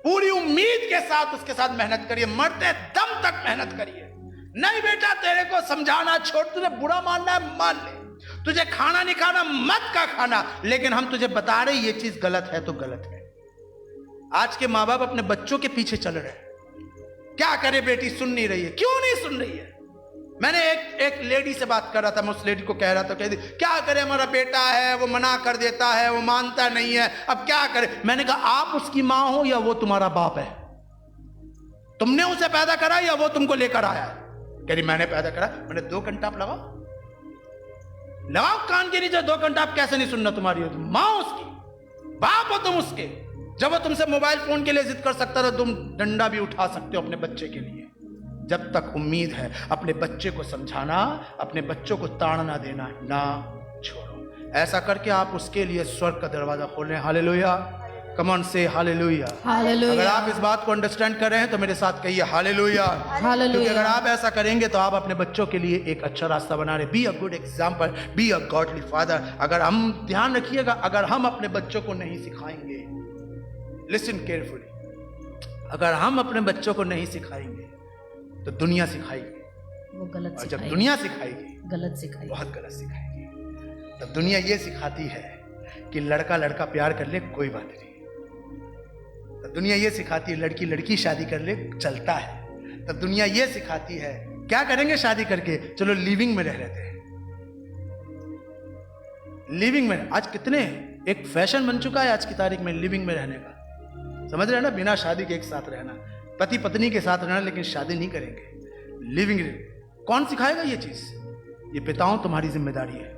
पूरी उम्मीद के साथ उसके साथ मेहनत करिए, मरते दम तक मेहनत करिए। नहीं बेटा तेरे को समझाना छोड़, तुझे बुरा मानना है मान ले, तुझे खाना नहीं खाना मत का खाना, लेकिन हम तुझे बता रहे ये चीज गलत है तो गलत है। आज के माँ बाप अपने बच्चों के पीछे चल रहे हैं, क्या करे बेटी सुन नहीं रही है, क्यों नहीं सुन रही है। मैंने एक लेडी से बात कर रहा था, मैं उस लेडी को कह रहा था, कहती क्या करे हमारा बेटा है वो मना कर देता है, वो मानता नहीं है, अब क्या करे। मैंने कहा आप उसकी माँ हो या वो तुम्हारा बाप है, तुमने उसे पैदा करा या वो तुमको लेकर आया है। कह रही मैंने पैदा करा। मैंने 2 घंटा आप लगाओ कान के नीचे, 2 घंटा आप कैसे नहीं सुनना, तुम्हारी हो तुम माँ उसकी, बाप हो तुम उसके। जब वो तुमसे मोबाइल फोन के लिए जिद कर सकता था, तुम डंडा भी उठा सकते हो अपने बच्चे के लिए। जब तक उम्मीद है अपने बच्चे को समझाना, अपने बच्चों को ताड़ना देना ना छोड़ो। ऐसा करके आप उसके लिए स्वर्ग का दरवाजा खोल रहे हैं। Hallelujah, come on say hallelujah. अगर आप इस बात को अंडरस्टैंड कर रहे हैं तो मेरे साथ कहिए हालेलुया। क्योंकि अगर आप ऐसा करेंगे तो आप अपने बच्चों के लिए एक अच्छा रास्ता बना रहे। B a good example, B a godly father. अगर हम ध्यान रखिएगा, अगर हम अपने बच्चों को नहीं सिखाएंगे, लिसन केयरफुली, अगर हम अपने बच्चों को नहीं सिखाएंगे तो दुनिया सिखाएगी, वो गलत और जब दुनिया सिखाएगी गलत सिखाएगी, बहुत गलत सिखाएगी। तब दुनिया ये सिखाती है कि लड़का लड़का प्यार कर ले कोई बात नहीं, तब दुनिया ये सिखाती है लड़की लड़की शादी कर ले चलता है। तब दुनिया ये सिखाती है क्या करेंगे शादी करके, चलो लिविंग में रह लेते हैं। लिविंग में आज कितने एक फैशन बन चुका है आज की तारीख में लिविंग में रहने का, समझ रहे हैं ना, बिना शादी के एक साथ रहना, पति पत्नी के साथ रहना, लेकिन शादी नहीं करेंगे, लिविंग। कौन सिखाएगा ये चीज? ये पिताओं तुम्हारी जिम्मेदारी है।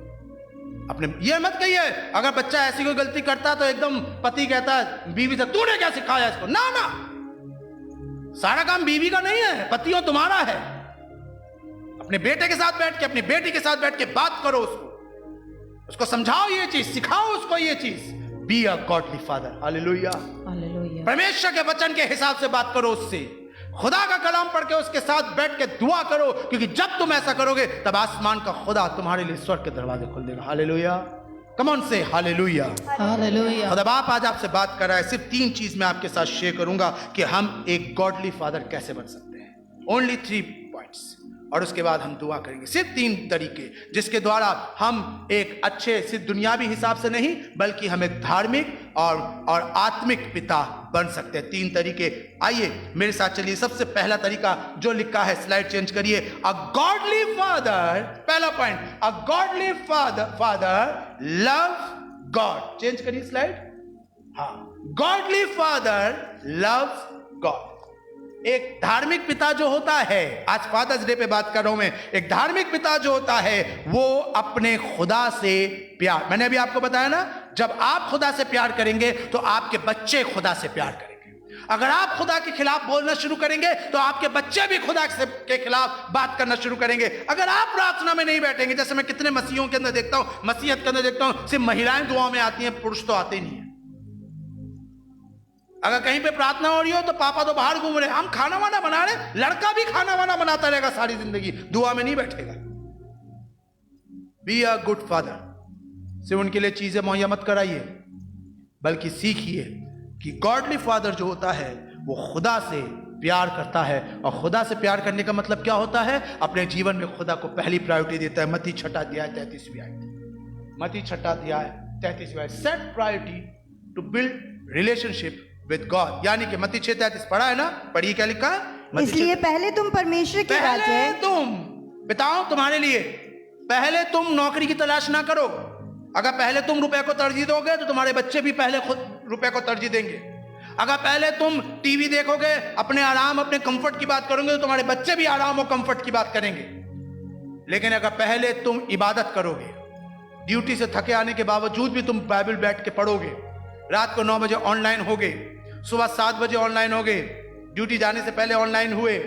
अपने ये मत कहिए अगर बच्चा ऐसी कोई गलती करता तो एकदम पति कहता है बीवी से तूने क्या सिखाया इसको, ना ना, सारा काम बीवी का नहीं है, पतियों तुम्हारा है। अपने बेटे के साथ बैठ के, अपनी बेटी के साथ बैठ के बात करो, उसको समझाओ ये चीज, सिखाओ उसको ये चीज। B a godly father. Hallelujah, hallelujah. परमेश्वर के वचन के हिसाब से बात करो उससे, खुदा का कलाम पढ़ के उसके साथ बैठ के दुआ करो, क्योंकि जब तुम ऐसा करोगे तब आसमान का खुदा तुम्हारे लिए स्वर्ग के दरवाजे खोल देगा। Hallelujah, come on say hallelujah, hallelujah. खुदा बाप आज आपसे बात कर रहा है, सिर्फ 3 चीज मैं आपके साथ शेयर करूंगा कि हम एक गॉडली फादर कैसे बन सकते हैं। ओनली 3 पॉइंट्स, और उसके बाद हम दुआ करेंगे। सिर्फ 3 तरीके जिसके द्वारा हम एक अच्छे, सिर्फ दुनियावी हिसाब से नहीं बल्कि हम एक धार्मिक और आत्मिक पिता बन सकते हैं। 3 तरीके, आइए मेरे साथ चलिए। सबसे पहला तरीका जो लिखा है, स्लाइड चेंज करिए, अ गॉडली फादर। पहला पॉइंट, अ godly father love God. Change करिए स्लाइड। हाँ, गॉडली फादर लव गॉड। एक धार्मिक पिता जो होता है, आज फादर्स डे पे बात कर रहा हूं मैं, एक धार्मिक पिता जो होता है वो अपने खुदा से प्यार, मैंने अभी आपको बताया ना, जब आप खुदा से प्यार करेंगे तो आपके बच्चे खुदा से प्यार करेंगे। अगर आप खुदा के खिलाफ बोलना शुरू करेंगे तो आपके बच्चे भी खुदा के खिलाफ बात करना शुरू करेंगे। अगर आप प्रार्थना में नहीं बैठेंगे, जैसे मैं कितने मसीहों के अंदर देखता हूं, मसीहत के अंदर देखता हूं, सिर्फ महिलाएं दुआओं में आती हैं, पुरुष तो आते ही नहीं है। अगर कहीं पे प्रार्थना हो रही हो तो पापा तो बाहर घूम रहे, हम खाना वाना बना रहे, लड़का भी खाना वाना बनाता रहेगा सारी जिंदगी, दुआ में नहीं बैठेगा। B a good father. सिर्फ उनके लिए चीजें मुहैया मत कराइए, बल्कि सीखिए कि गॉडली फादर जो होता है वो खुदा से प्यार करता है। और खुदा से प्यार करने का मतलब क्या होता है? अपने जीवन में खुदा को पहली प्रायोरिटी देता है। मत्ती 6 अध्याय 33वीं आयत, मत्ती 6 अध्याय 33वीं आयत, set priority to build relationship with God. यानी कि मत्ती 6:33 पढ़ा है ना, पढ़िए क्या लिखा है, इसलिए पहले तुम परमेश्वर की पहले तुम, बताओ तुम्हारे लिए, पहले तुम नौकरी की तलाश ना करो। अगर पहले तुम रुपए को तरजीह दोगे तो तुम्हारे बच्चे भी पहले खुद रुपए को तरजीह देंगे। अगर पहले तुम टीवी देखोगे, अपने आराम अपने कंफर्ट की बात करोगे तो तुम्हारे बच्चे भी आराम और कंफर्ट की बात करेंगे। लेकिन अगर पहले तुम इबादत करोगे, ड्यूटी से थके आने के बावजूद भी तुम बाइबल बैठ के पढ़ोगे, रात को 9 बजे ऑनलाइन होगे, सुबह 7 बजे ऑनलाइन हो गए, ड्यूटी जाने से पहले ऑनलाइन हुए,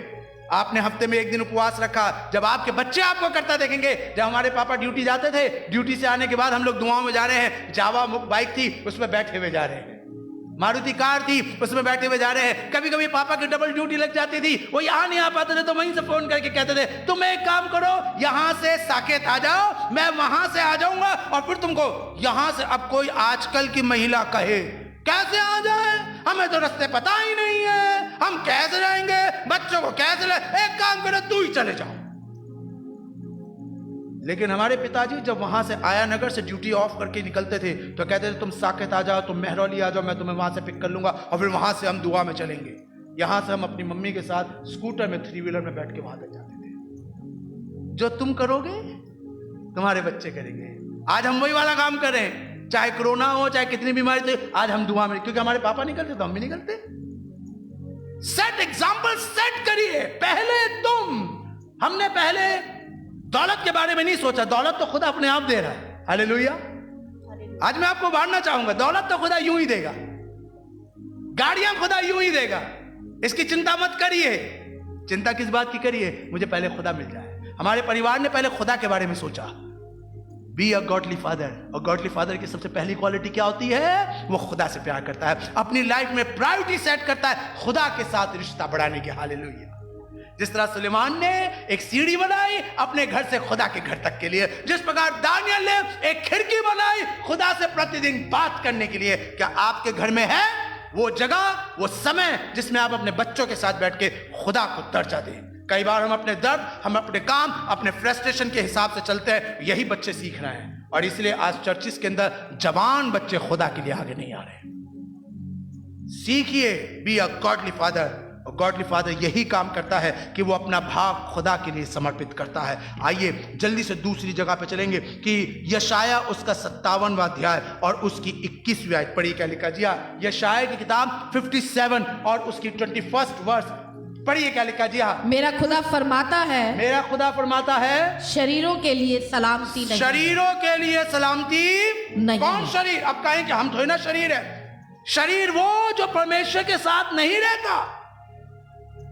आपने हफ्ते में 1 दिन उपवास रखा। जब आपके बच्चे आपको करता देखेंगे, जब हमारे पापा ड्यूटी जाते थे, ड्यूटी से आने के बाद हम लोग दुआओं में जा रहे हैं, जावा बाइक थी उसमें बैठे हुए जा रहे हैं, मारुति कार थी उसमें बैठे हुए जा रहे हैं। कभी कभी पापा की डबल ड्यूटी लग जाती थी, वो यहाँ नहीं आ पाते थे तो वहीं से फोन करके कहते थे तुम एक काम करो, यहाँ से साकेत आ जाओ, मैं वहां से आ जाऊंगा और फिर तुमको यहाँ से। अब कोई आजकल की महिला कहे कैसे आ जाए, हमें तो रास्ते पता ही नहीं है, हम कैसे रहेंगे, बच्चों को कैसे ले, एक काम करो तू ही चले जाओ। लेकिन हमारे पिताजी जब वहां से आया नगर से ड्यूटी ऑफ करके निकलते थे तो कहते थे तुम साकेत आ जाओ, तुम मेहरौली आ जाओ, मैं तुम्हें वहां से पिक कर लूंगा और फिर वहां से हम दुआ में चलेंगे। यहां से हम अपनी मम्मी के साथ स्कूटर में 3 व्हीलर में बैठ के वहां तक जाते थे। जो तुम करोगे तुम्हारे बच्चे करेंगे। आज हम वही वाला काम करें, चाहे कोरोना हो चाहे कितनी बीमारी थी, आज हम दुआ में, क्योंकि हमारे पापा निकलते तो हम भी निकलते। सेट एग्जाम्पल सेट करिए पहले तुम। हमने पहले दौलत के बारे में नहीं सोचा, दौलत तो खुदा अपने आप दे रहा है। हालेलुया। आज मैं आपको बांटना चाहूंगा, दौलत तो खुदा यूं ही देगा, गाड़ियां खुदा यूं ही देगा, इसकी चिंता मत करिए। चिंता किस बात की करिए, मुझे पहले खुदा मिल जाए। हमारे परिवार ने पहले खुदा के बारे में सोचा। B a godly father. और गॉडली फादर की सबसे पहली क्वालिटी क्या होती है, वो खुदा से प्यार करता है, अपनी लाइफ में प्रायोरिटी सेट करता है खुदा के साथ रिश्ता बढ़ाने की। हालेलुया। जिस तरह सुलेमान ने एक सीढ़ी बनाई अपने घर से खुदा के घर तक के लिए, जिस प्रकार दानियल ने एक खिड़की बनाई खुदा से प्रतिदिन बात करने के लिए, क्या आपके घर में है वो जगह, वो समय जिसमें आप अपने बच्चों के साथ बैठ के खुदा को दर्जा दें? कई बार हम अपने दर्द, हम अपने काम, अपने फ्रस्ट्रेशन के हिसाब से चलते हैं। यही बच्चे सीख रहे हैं और इसलिए आज चर्चिस के अंदर जवान बच्चे खुदा के लिए आगे नहीं आ रहे। सीखिए बी अ गॉडली फादर। और गॉडली फादर यही काम करता है कि वो अपना भाग खुदा के लिए समर्पित करता है। आइए जल्दी से दूसरी जगह पे चलेंगे कि यशाया उसका 57वां अध्याय और उसकी 21वीं आयत पढ़िए। क्या लिखा जी? यशाया की किताब 57 और उसकी 21st वर्स पढ़िए। क्या लिखा जी? मेरा खुदा फरमाता है, मेरा खुदा फरमाता है, शरीरों के लिए सलामती नहीं। शरीरों के लिए सलामती नहीं। कौन शरीर? अब कहें कि हम थोड़ी ना शरीर है। शरीर वो जो परमेश्वर के साथ नहीं रहता,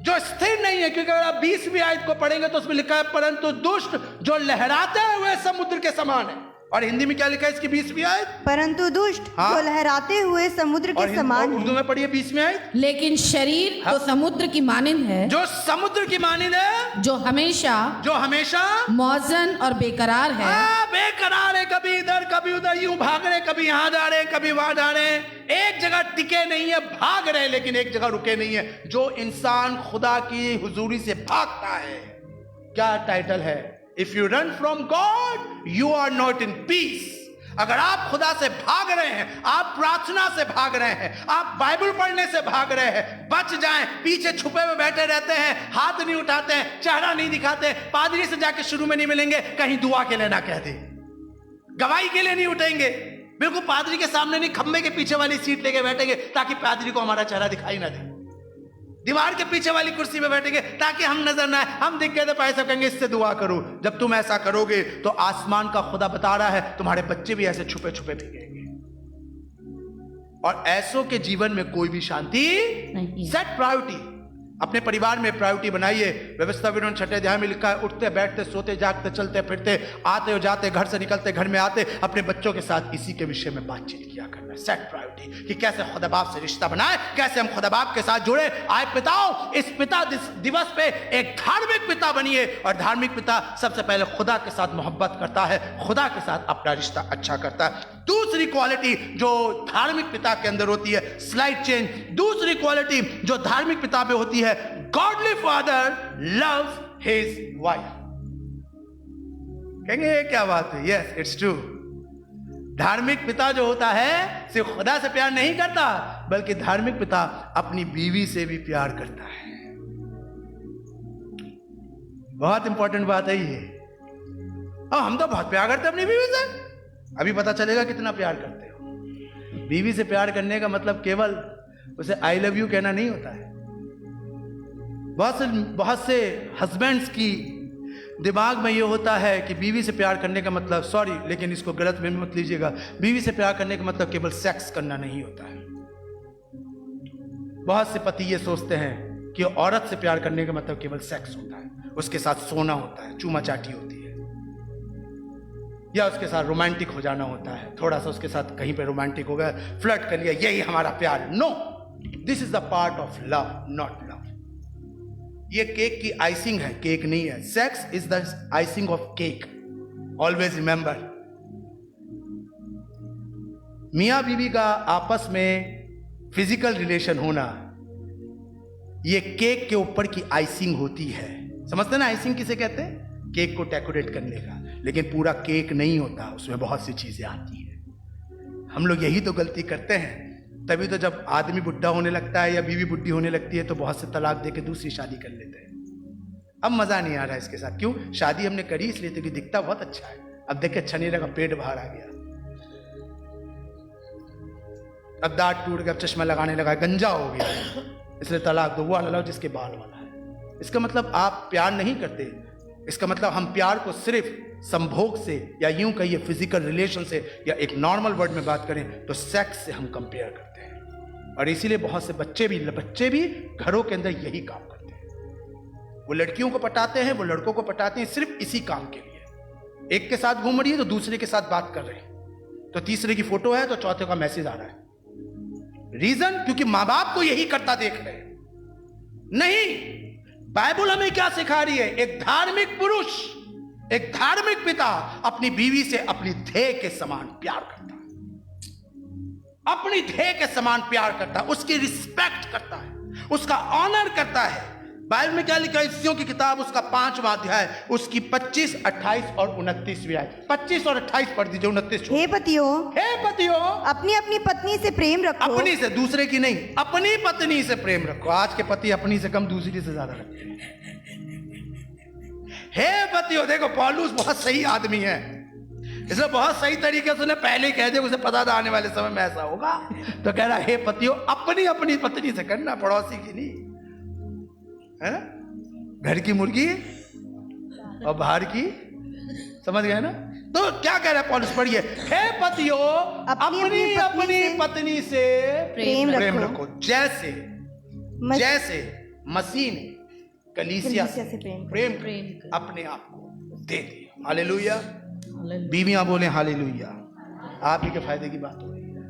जो स्थिर नहीं है। क्योंकि अगर आप 20वीं आयत को पढ़ेंगे तो उसमें लिखा है परंतु दुष्ट जो लहराते हुए समुद्र के समान है। और हिंदी में क्या लिखा है इसकी 20वीं आयत? परंतु दुष्ट जो लहराते हुए समुद्र के समान है। उर्दू में पढ़िए 20वीं आयत। लेकिन शरीर तो समुद्र की मानिंद है, जो समुद्र की मानिंद है, जो हमेशा मौजन और बेकरार है। बेकरार है, कभी इधर कभी उधर, यूं भाग रहे, कभी यहां जा रहे, कभी वहां जा रहे, एक जगह टिके नहीं है, भाग रहे लेकिन एक जगह रुके नहीं है। जो इंसान खुदा की हुजूरी से भागता है, क्या टाइटल है? If you run from God, you are not in peace. अगर आप खुदा से भाग रहे हैं, आप प्रार्थना से भाग रहे हैं, आप बाइबल पढ़ने से भाग रहे हैं, बच जाएं। पीछे छुपे में बैठे रहते हैं, हाथ नहीं उठाते हैं, चेहरा नहीं दिखाते, पादरी से जाके शुरू में नहीं मिलेंगे, कहीं दुआ के लिए ना कह दे, गवाही के लिए नहीं उठेंगे, बिल्कुल पादरी के सामने नहीं, खंबे के पीछे वाली सीट लेके बैठेंगे ताकि पादरी को हमारा चेहरा दिखाई ना दे, दीवार के पीछे वाली कुर्सी में बैठेंगे ताकि हम नजर ना आए, हम दिख गए तो पैसा कहेंगे इससे दुआ करो। जब तुम ऐसा करोगे तो आसमान का खुदा बता रहा है तुम्हारे बच्चे भी ऐसे छुपे छुपे भीगेंगे और ऐसों के जीवन में कोई भी शांति नहीं। सेट प्रायोरिटी, अपने परिवार में प्रायोरिटी बनाइए। व्यवस्था विवरण 6 अध्याय में लिखा है, उठते बैठते सोते जागते चलते फिरते आते और जाते, घर से निकलते घर में आते, अपने बच्चों के साथ इसी के विषय में बातचीत किया करना। सेट प्रायोरिटी कि कैसे खुदा बाप से रिश्ता बनाए, कैसे हम खुदा बाप के साथ जुड़े। आए पिताओं, इस पिता दिवस पे एक धार्मिक पिता बनिए। और धार्मिक पिता सबसे पहले खुदा के साथ मोहब्बत करता है, खुदा के साथ अपना रिश्ता अच्छा करता है। दूसरी क्वालिटी जो धार्मिक पिता के अंदर होती है, स्लाइड चेंज, दूसरी क्वालिटी जो धार्मिक पिता में होती है, godly father loves his wife. कहेंगे क्या बात है? Yes, it's true. धार्मिक पिता जो होता है सिर्फ खुदा से प्यार नहीं करता, बल्कि धार्मिक पिता अपनी बीवी से भी प्यार करता है। बहुत इंपॉर्टेंट बात है ये। और हम तो बहुत प्यार करते हैं अपनी बीवी से। अभी पता चलेगा कितना प्यार करते हो। बीवी से प्यार करने का मतलब केवल उसे आई लव यू कहना नहीं होता है। बहुत से हस्बैंड्स की दिमाग में ये होता है कि बीवी से प्यार करने का मतलब, सॉरी लेकिन इसको गलत में मत लीजिएगा, बीवी से प्यार करने का मतलब केवल सेक्स करना नहीं होता है। बहुत से पति ये सोचते हैं कि औरत से प्यार करने का मतलब केवल सेक्स होता है, उसके साथ सोना होता है, चूमा चाटी होती है, या उसके साथ रोमांटिक हो जाना होता है, थोड़ा सा उसके साथ कहीं पे रोमांटिक हो गया, फ्लर्ट कर लिया, यही हमारा प्यार। No, this is the part of love, not love. ये केक की आइसिंग है, केक नहीं है। Sex is the icing of cake, always remember. मियां बीवी का आपस में फिजिकल रिलेशन होना ये केक के ऊपर की आइसिंग होती है। समझते ना आइसिंग किसे कहते हैं? केक को डेकोरेट करने का। लेकिन पूरा केक नहीं होता, उसमें बहुत सी चीजें आती हैं। हम लोग यही तो गलती करते हैं। तभी तो जब आदमी बुढ़ा होने लगता है या बीवी बुढ़ी होने लगती है तो बहुत से तलाक देके दूसरी शादी कर लेते हैं। अब मजा नहीं आ रहा है इसके साथ। क्यों? शादी हमने करी इसलिए क्योंकि दिखता बहुत अच्छा है, अब देख के अच्छा नहीं लगा, पेट बाहर आ गया, अब दांत टूट गया, अब चश्मा लगाने लगा, गंजा हो गया, इसलिए तलाक दो। वो वाला लो जिसके बाल वाला है। इसका मतलब आप प्यार नहीं करते। इसका मतलब हम प्यार को सिर्फ संभोग से या यूं कहिए फिजिकल रिलेशन से, या एक नॉर्मल वर्ड में बात करें तो सेक्स से हम कंपेयर करते हैं। और इसीलिए बहुत से बच्चे भी घरों के अंदर यही काम करते हैं। वो लड़कियों को पटाते हैं, वो लड़कों को पटाते हैं सिर्फ इसी काम के लिए। एक के साथ घूम रही है तो दूसरे के साथ बात कर रहे हैं, तो तीसरे की फोटो है तो चौथे का मैसेज आ रहा है। रीजन? क्योंकि मां बाप को यही करता देख रहे हैं। नहीं, बाइबल हमें क्या सिखा रही है? एक धार्मिक पुरुष, एक धार्मिक पिता अपनी बीवी से अपनी ध्येय के समान प्यार करता है, अपनी ध्येय के समान प्यार करता है, उसकी रिस्पेक्ट करता है, उसका ऑनर करता है। बाइबल में क्या लिखा है? इफ्सियों की किताब उसका 5वां अध्याय उसकी 25, 28 और 29वीं आयत। 25 और 28 पढ़ दीजिए, 29 हे पतियों, अपनी अपनी पत्नी से प्रेम रखो। अपनी से, दूसरे की नहीं, अपनी पत्नी से प्रेम रखो। आज के पति अपनी से कम दूसरी से ज्यादा रखते हैं। हे पतियों, देखो पौलुस बहुत सही आदमी है, इसने बहुत सही तरीके से पहले कह दिया, उसे पता था आने वाले समय में ऐसा होगा, तो कह रहा हे पतियों अपनी अपनी पत्नी से करना, पड़ोसी की नहीं। है? घर की मुर्गी और बाहर की, समझ गए ना? तो क्या कह रहा है पौलुस? पढ़िए, हे पतियों अपनी अपनी पत्नी से प्रेम रखो, जैसे मसीह ने कलीसिया से प्रेम अपने आप को दे दिया। हालेलुया। बीवियां बोले हालेलुया। आप ही के फायदे की बात हो रही है।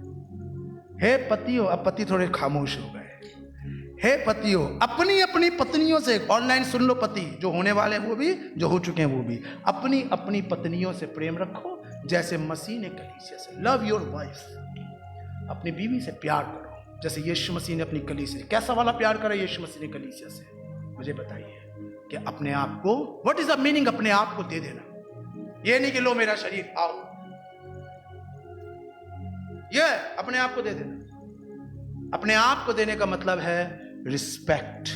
हे पतियों, अब पति थोड़े खामोश हो गए। हे पतियों अपनी अपनी पत्नियों से, ऑनलाइन सुन लो, पति जो होने वाले हैं वो भी, जो हो चुके हैं वो भी, अपनी अपनी पत्नियों से प्रेम रखो जैसे मसीह ने कलीसिया से। Love your wife. अपनी बीवी से प्यार करो जैसे यीशु मसीह ने अपनी कलीसिया से। कैसा वाला प्यार करा यीशु मसीह ने कलीसिया से? मुझे बताइए कि अपने आप को, व्हाट इज द मीनिंग अपने आप को दे देना? ये नहीं कि लो मेरा शरीर आओ, ये अपने आप को दे देना। अपने आप को देने का मतलब है रिस्पेक्ट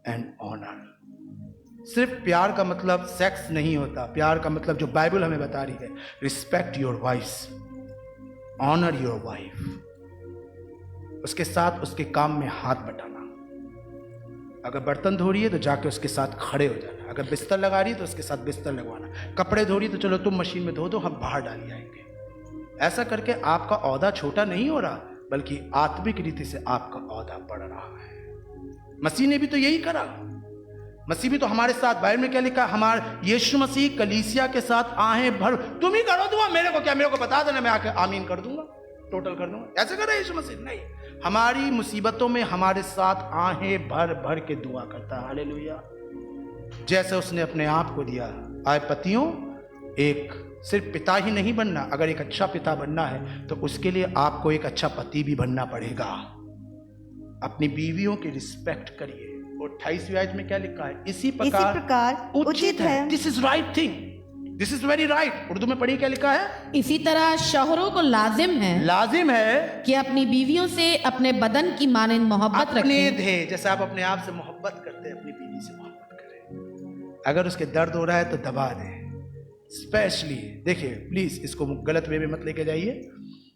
एंड ऑनर। सिर्फ प्यार का मतलब सेक्स नहीं होता। प्यार का मतलब जो बाइबल हमें बता रही है, respect your wife, honour your wife, उसके साथ उसके काम में हाथ बटाना। अगर बर्तन धो रही है तो जाके उसके साथ खड़े हो जाना, अगर बिस्तर लगा रही है तो उसके साथ बिस्तर लगवाना, कपड़े धो रही है तो चलो तुम मशीन में धो दो, हम बाहर डाली आएंगे। ऐसा करके आपका ओहदा छोटा नहीं हो रहा, बल्कि आत्मिक रीति से आपका ओहदा बढ़ रहा है। मसीह ने भी तो यही करा। मसीह भी तो हमारे साथ, बाइबल में क्या लिखा? हमारे यीशु मसीह कलीसिया के साथ आहें भर, तुम ही करो दुआ, मेरे को क्या, मेरे को बता देना, मैं आके आमीन कर दूंगा, टोटल कर दूंगा। ऐसे कर रहे यीशु मसीह? नहीं, हमारी मुसीबतों में हमारे साथ आहें भर भर के दुआ करता है। हालेलुया। जैसे उसने अपने आप को दिया। आए पतियों, एक सिर्फ पिता ही नहीं बनना, अगर एक अच्छा पिता बनना है तो उसके लिए आपको एक अच्छा पति भी बनना पड़ेगा। अपनी बीवियों की रिस्पेक्ट करिए। और 28वीं आयत में क्या लिखा है? इसी प्रकार उचित है। This is right thing, this is very right. Urdu में पढ़िए क्या लिखा है? इसी तरह शौहरों को लाजिम है कि अपनी बीवियों से अपने बदन की मानंद मोहब्बत रखें। अपने ध्येय, जैसे आप अपने आप से मोहब्बत करते हैं, अपनी बीवी से मोहब्बत करें। अगर उसके दर्द हो रहा है तो दबा दें। स्पेशली देखिए, प्लीज इसको गलत वे में मत लेके जाइए,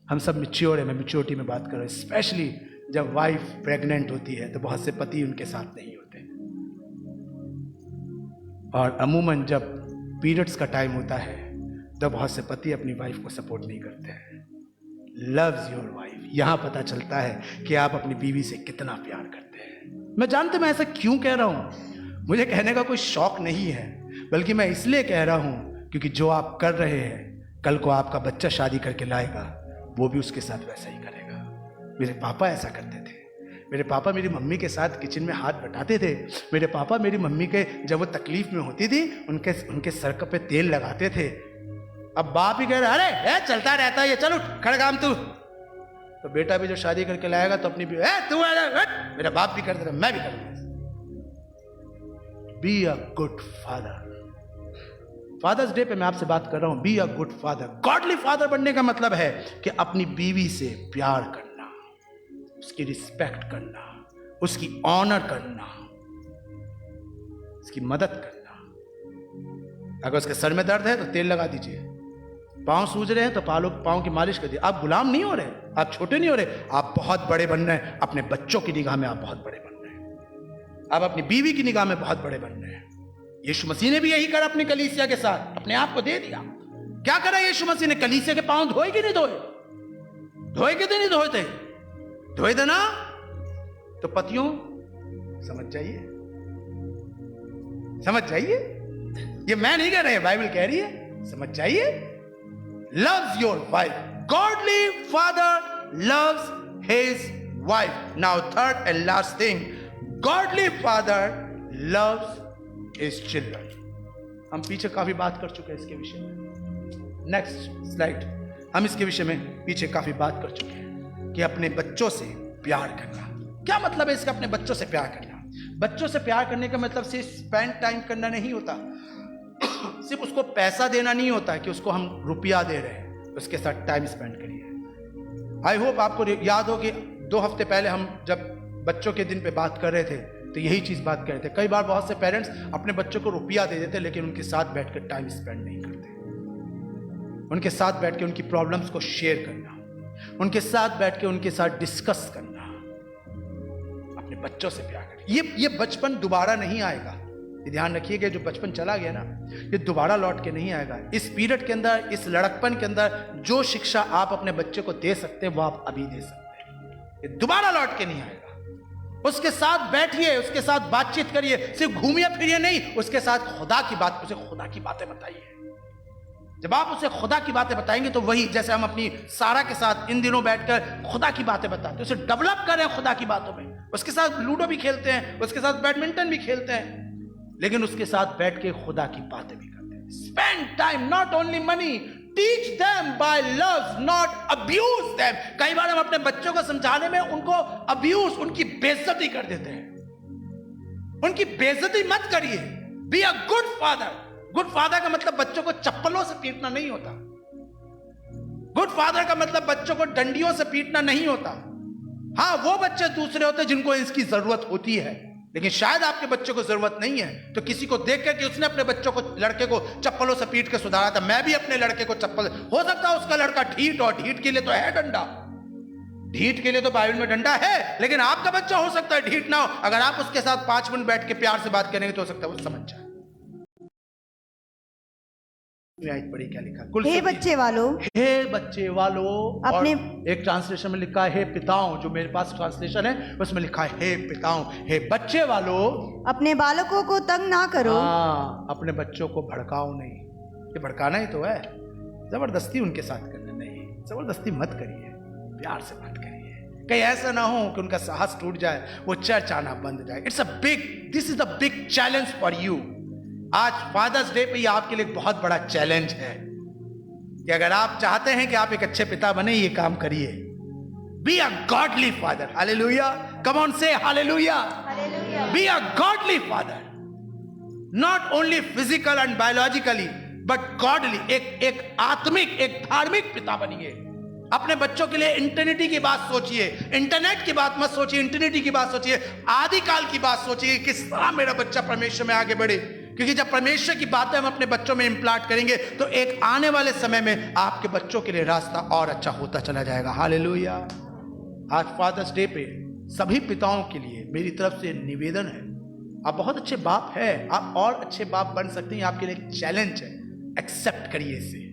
हम सब मैच्योर है, मैं मैच्योरिटी में बात कर रहा हूँ। स्पेशली जब वाइफ प्रेग्नेंट होती है तो बहुत से पति उनके साथ नहीं होते, और अमूमन जब पीरियड्स का टाइम होता है तो बहुत से पति अपनी वाइफ को सपोर्ट नहीं करते हैं। लव्स योर वाइफ, यहां पता चलता है कि आप अपनी बीवी से कितना प्यार करते हैं। मैं जानता, मैं ऐसा क्यों कह रहा हूं, मुझे कहने का कोई शौक नहीं है, बल्कि मैं इसलिए कह रहा हूं क्योंकि जो आप कर रहे हैं, कल को आपका बच्चा शादी करके लाएगा, वो भी उसके साथ वैसा ही करेगा। मेरे पापा ऐसा करते थे। मेरे पापा मेरी मम्मी के साथ किचन में हाथ बटाते थे। मेरे पापा मेरी मम्मी के, जब वो तकलीफ में होती थी, उनके सर पे तेल लगाते थे। अब बाप ही कह रहा, अरे चलता रहता है ये, चलो खड़े काम तू, तो बेटा भी जो शादी करके लाएगा तो अपनी बीवी, तू मेरा बाप भी करता मैं भी करता। Be a good father. Father's Day पे मैं आपसे बात कर रहा हूं, be a good father. Godly father बनने का मतलब है कि अपनी बीवी से प्यार करना, उसकी रिस्पेक्ट करना, उसकी ऑनर करना, उसकी मदद करना। अगर उसके सर में दर्द है तो तेल लगा दीजिए, पांव सूज रहे हैं तो पांव की मालिश कर दीजिए। आप गुलाम नहीं हो रहे, आप छोटे नहीं हो रहे, आप बहुत बड़े बन रहे हैं। अपने बच्चों की निगाह में आप बहुत बड़े बन रहे हैं, आप अपनी बीवी की निगाह में बहुत बड़े बन रहे हैं। यीशु मसीह ने भी यही करा अपनी कलीसिया के साथ, अपने आप को दे दिया। क्या करा यीशु मसीह ने? कलीसिया के पांव धोए कि नहीं धोए? धोए कि नहीं धोए थे? धोए थे ना? तो पतियों समझ जाइए, समझ जाइए, ये मैं नहीं कह रहे, बाइबल कह रही है, समझ जाइए। Loves your wife, godly father loves his wife. Now third and last thing, godly father loves his children. हम पीछे काफी बात कर चुके हैं इसके विषय में। Next slide. हम इसके विषय में पीछे काफी बात कर चुके हैं कि अपने बच्चों से प्यार करना। क्या मतलब है इसका, अपने बच्चों से प्यार करना? बच्चों से प्यार करने का मतलब सिर्फ स्पेंड टाइम करना नहीं होता, सिर्फ उसको पैसा देना नहीं होता है कि उसको हम रुपया दे रहे हैं, उसके साथ टाइम स्पेंड करिए। आई होप आपको याद हो कि 2 हफ्ते पहले हम जब बच्चों के दिन पे बात कर रहे थे तो यही चीज बात कर रहे थे। कई बार बहुत से पेरेंट्स अपने बच्चों को रुपया दे देते लेकिन उनके साथ बैठकर टाइम स्पेंड नहीं करते। उनके साथ बैठ के उनकी प्रॉब्लम्स को शेयर करना, उनके साथ बैठ के उनके साथ डिस्कस करना, अपने बच्चों से प्यार करना। ये बचपन दोबारा नहीं आएगा, ये ध्यान रखिएगा। जो बचपन चला गया ना, ये दोबारा लौट के नहीं आएगा। इस पीरियड के अंदर, इस लड़कपन के अंदर जो शिक्षा आप अपने बच्चे को दे सकते हैं वो आप अभी दे सकते हैं, ये दोबारा लौट के नहीं आएगा। उसके साथ बैठिए, उसके साथ बातचीत करिए, सिर्फ घूमिए फिरिए नहीं, उसके साथ खुदा की बात, उसे खुदा की बातें बताइए। जब आप उसे खुदा की बातें बताएंगे तो वही, जैसे हम अपनी सारा के साथ इन दिनों बैठकर खुदा की बातें बताते हैं, उसे डेवलप कर रहे हैं खुदा की बातों में। उसके साथ लूडो भी खेलते हैं, उसके साथ बैडमिंटन भी खेलते हैं, लेकिन उसके साथ बैठ के खुदा की बातें भी करते हैं। Spend time, not only money, teach them by love, not abuse them. कई बार हम अपने बच्चों को समझाने में उनको अब्यूज, उनकी बेइज्जती कर देते हैं। उनकी बेइज्जती मत करिए। Be a good father. Good father का मतलब बच्चों को चप्पलों से पीटना नहीं होता। गुड फादर का मतलब बच्चों को डंडियों से पीटना नहीं होता। हाँ, वो बच्चे दूसरे होते हैं जिनको इसकी जरूरत होती है, लेकिन शायद आपके बच्चे को जरूरत नहीं है। तो किसी को देख कर कि उसने अपने बच्चों को, लड़के को चप्पलों से पीट के सुधारा था, मैं भी अपने लड़के को चप्पल, हो सकता है उसका लड़का ढीठ, और ढीठ के लिए तो है डंडा, ढीठ के लिए तो बाइबल में डंडा है, लेकिन आपका बच्चा हो सकता है ढीठ ना हो। अगर आप उसके साथ 5 मिनट बैठ के प्यार से बात करेंगे तो हो सकता है वो समझ जाए। पढ़ी क्या लिखा? हे बच्चे वालों, हे बच्चे वालों। अपने एक ट्रांसलेशन में लिखा है हे पिताओं, जो मेरे पास ट्रांसलेशन है उसमें लिखा है हे पिताओं। हे बच्चे वालों, अपने बालकों को तंग ना करो। हाँ, अपने बच्चों को भड़काओ नहीं। ये भड़काना ही तो है, जबरदस्ती उनके साथ करना नहीं। जबरदस्ती मत करिए, प्यार से मत करिए। कहीं ऐसा ना हो कि उनका साहस टूट जाए, वो चर्च आना बंद जाए। This is the big challenge for you. आज फादर्स डे पे ये आपके लिए एक बहुत बड़ा चैलेंज है कि अगर आप चाहते हैं कि आप एक अच्छे पिता बने, ये काम करिए। Be a godly father. Hallelujah, come on say hallelujah. Be a godly father, not only physical and biologically but godly. एक आत्मिक, एक धार्मिक पिता बनिए। अपने बच्चों के लिए इंटरनिटी की बात सोचिए, इंटरनेट की बात मत सोचिए, इंटरनिटी की बात सोचिए, आदिकाल की बात सोचिए। किस तरह मेरा बच्चा परमेश्वर में आगे बढ़े, क्योंकि जब परमेश्वर की बातें हम अपने बच्चों में इंप्लांट करेंगे तो एक आने वाले समय में आपके बच्चों के लिए रास्ता और अच्छा होता चला जाएगा। हालेलुया। आज फादर्स डे पे सभी पिताओं के लिए मेरी तरफ से निवेदन है, आप बहुत अच्छे बाप हैं, आप और अच्छे बाप बन सकते हैं। आपके लिए एक चैलेंज है, एक्सेप्ट करिए इसे,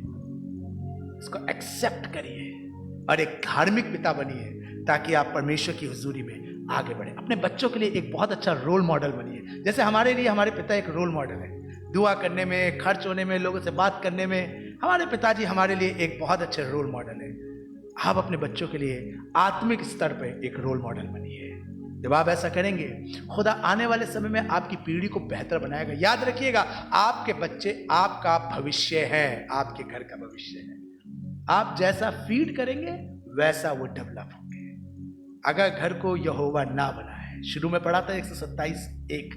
इसको एक्सेप्ट करिए और एक धार्मिक पिता बनिए ताकि आप परमेश्वर की हुजूरी में आगे बढ़े। अपने बच्चों के लिए एक बहुत अच्छा रोल मॉडल बनिए। जैसे हमारे लिए हमारे पिता एक रोल मॉडल है, दुआ करने में, खर्च होने में, लोगों से बात करने में हमारे पिताजी हमारे लिए एक बहुत अच्छे रोल मॉडल है। आप अपने बच्चों के लिए आत्मिक स्तर पर एक रोल मॉडल बनिए। जब आप ऐसा करेंगे, खुदा आने वाले समय में आपकी पीढ़ी को बेहतर बनाएगा। याद रखिएगा, आपके बच्चे आपका भविष्य है, आपके घर का भविष्य है। आप जैसा फीड करेंगे वैसा वो डेवलप होंगे। अगर घर को यहोवा ना बनाए, शुरू में पढ़ा था 127:1,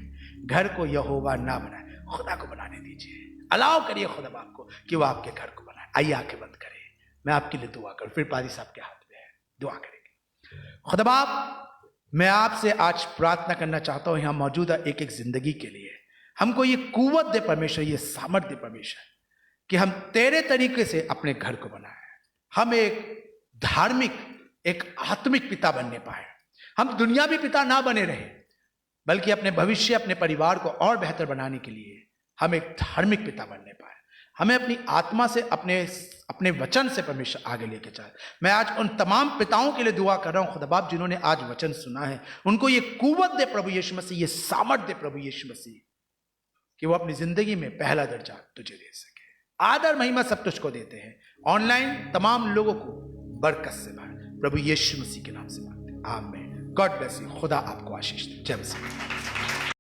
घर को यहोवा ना बनाए, खुदा को बनाने दीजिए, अलाउ करिए खुदा बाप को कि वो आपके घर को बनाए। आइए आंखें बंद करें, मैं आपके लिए दुआ करूं, फिर पादी साहब के हाथ में है, दुआ करेंगे। खुदा बाप, मैं आपसे आज प्रार्थना करना चाहता हूं यहाँ मौजूदा एक एक जिंदगी के लिए, हमको ये कुव्वत दे परमेश्वर, ये सामर्थ्य दे परमेश्वर कि हम तेरे तरीके से अपने घर को बनाए, हम एक धार्मिक, एक आत्मिक पिता बनने पाए, हम दुनियावी पिता ना बने रहे, बल्कि अपने भविष्य, अपने परिवार को और बेहतर बनाने के लिए हम एक धार्मिक पिता बनने पाए। हमें अपनी आत्मा से, अपने वचन से परमेश्वर आगे लेके जाए। मैं आज उन तमाम पिताओं के लिए दुआ कर रहा हूं खुदा बाप जिन्होंने आज वचन सुना है, उनको ये कुव्वत दे प्रभु यीशु मसीह, ये सामर्थ दे प्रभु यीशु मसीह कि वो अपनी जिंदगी में पहला दर्जा तुझे दे सके। आदर महिमा सब तुझको देते हैं। ऑनलाइन तमाम लोगों को बरकत से भर, प्रभु यीशु मसीह के नाम से मांगते हैं, आमीन। God bless you. खुदा आपको आशीष दे। जय मसीह।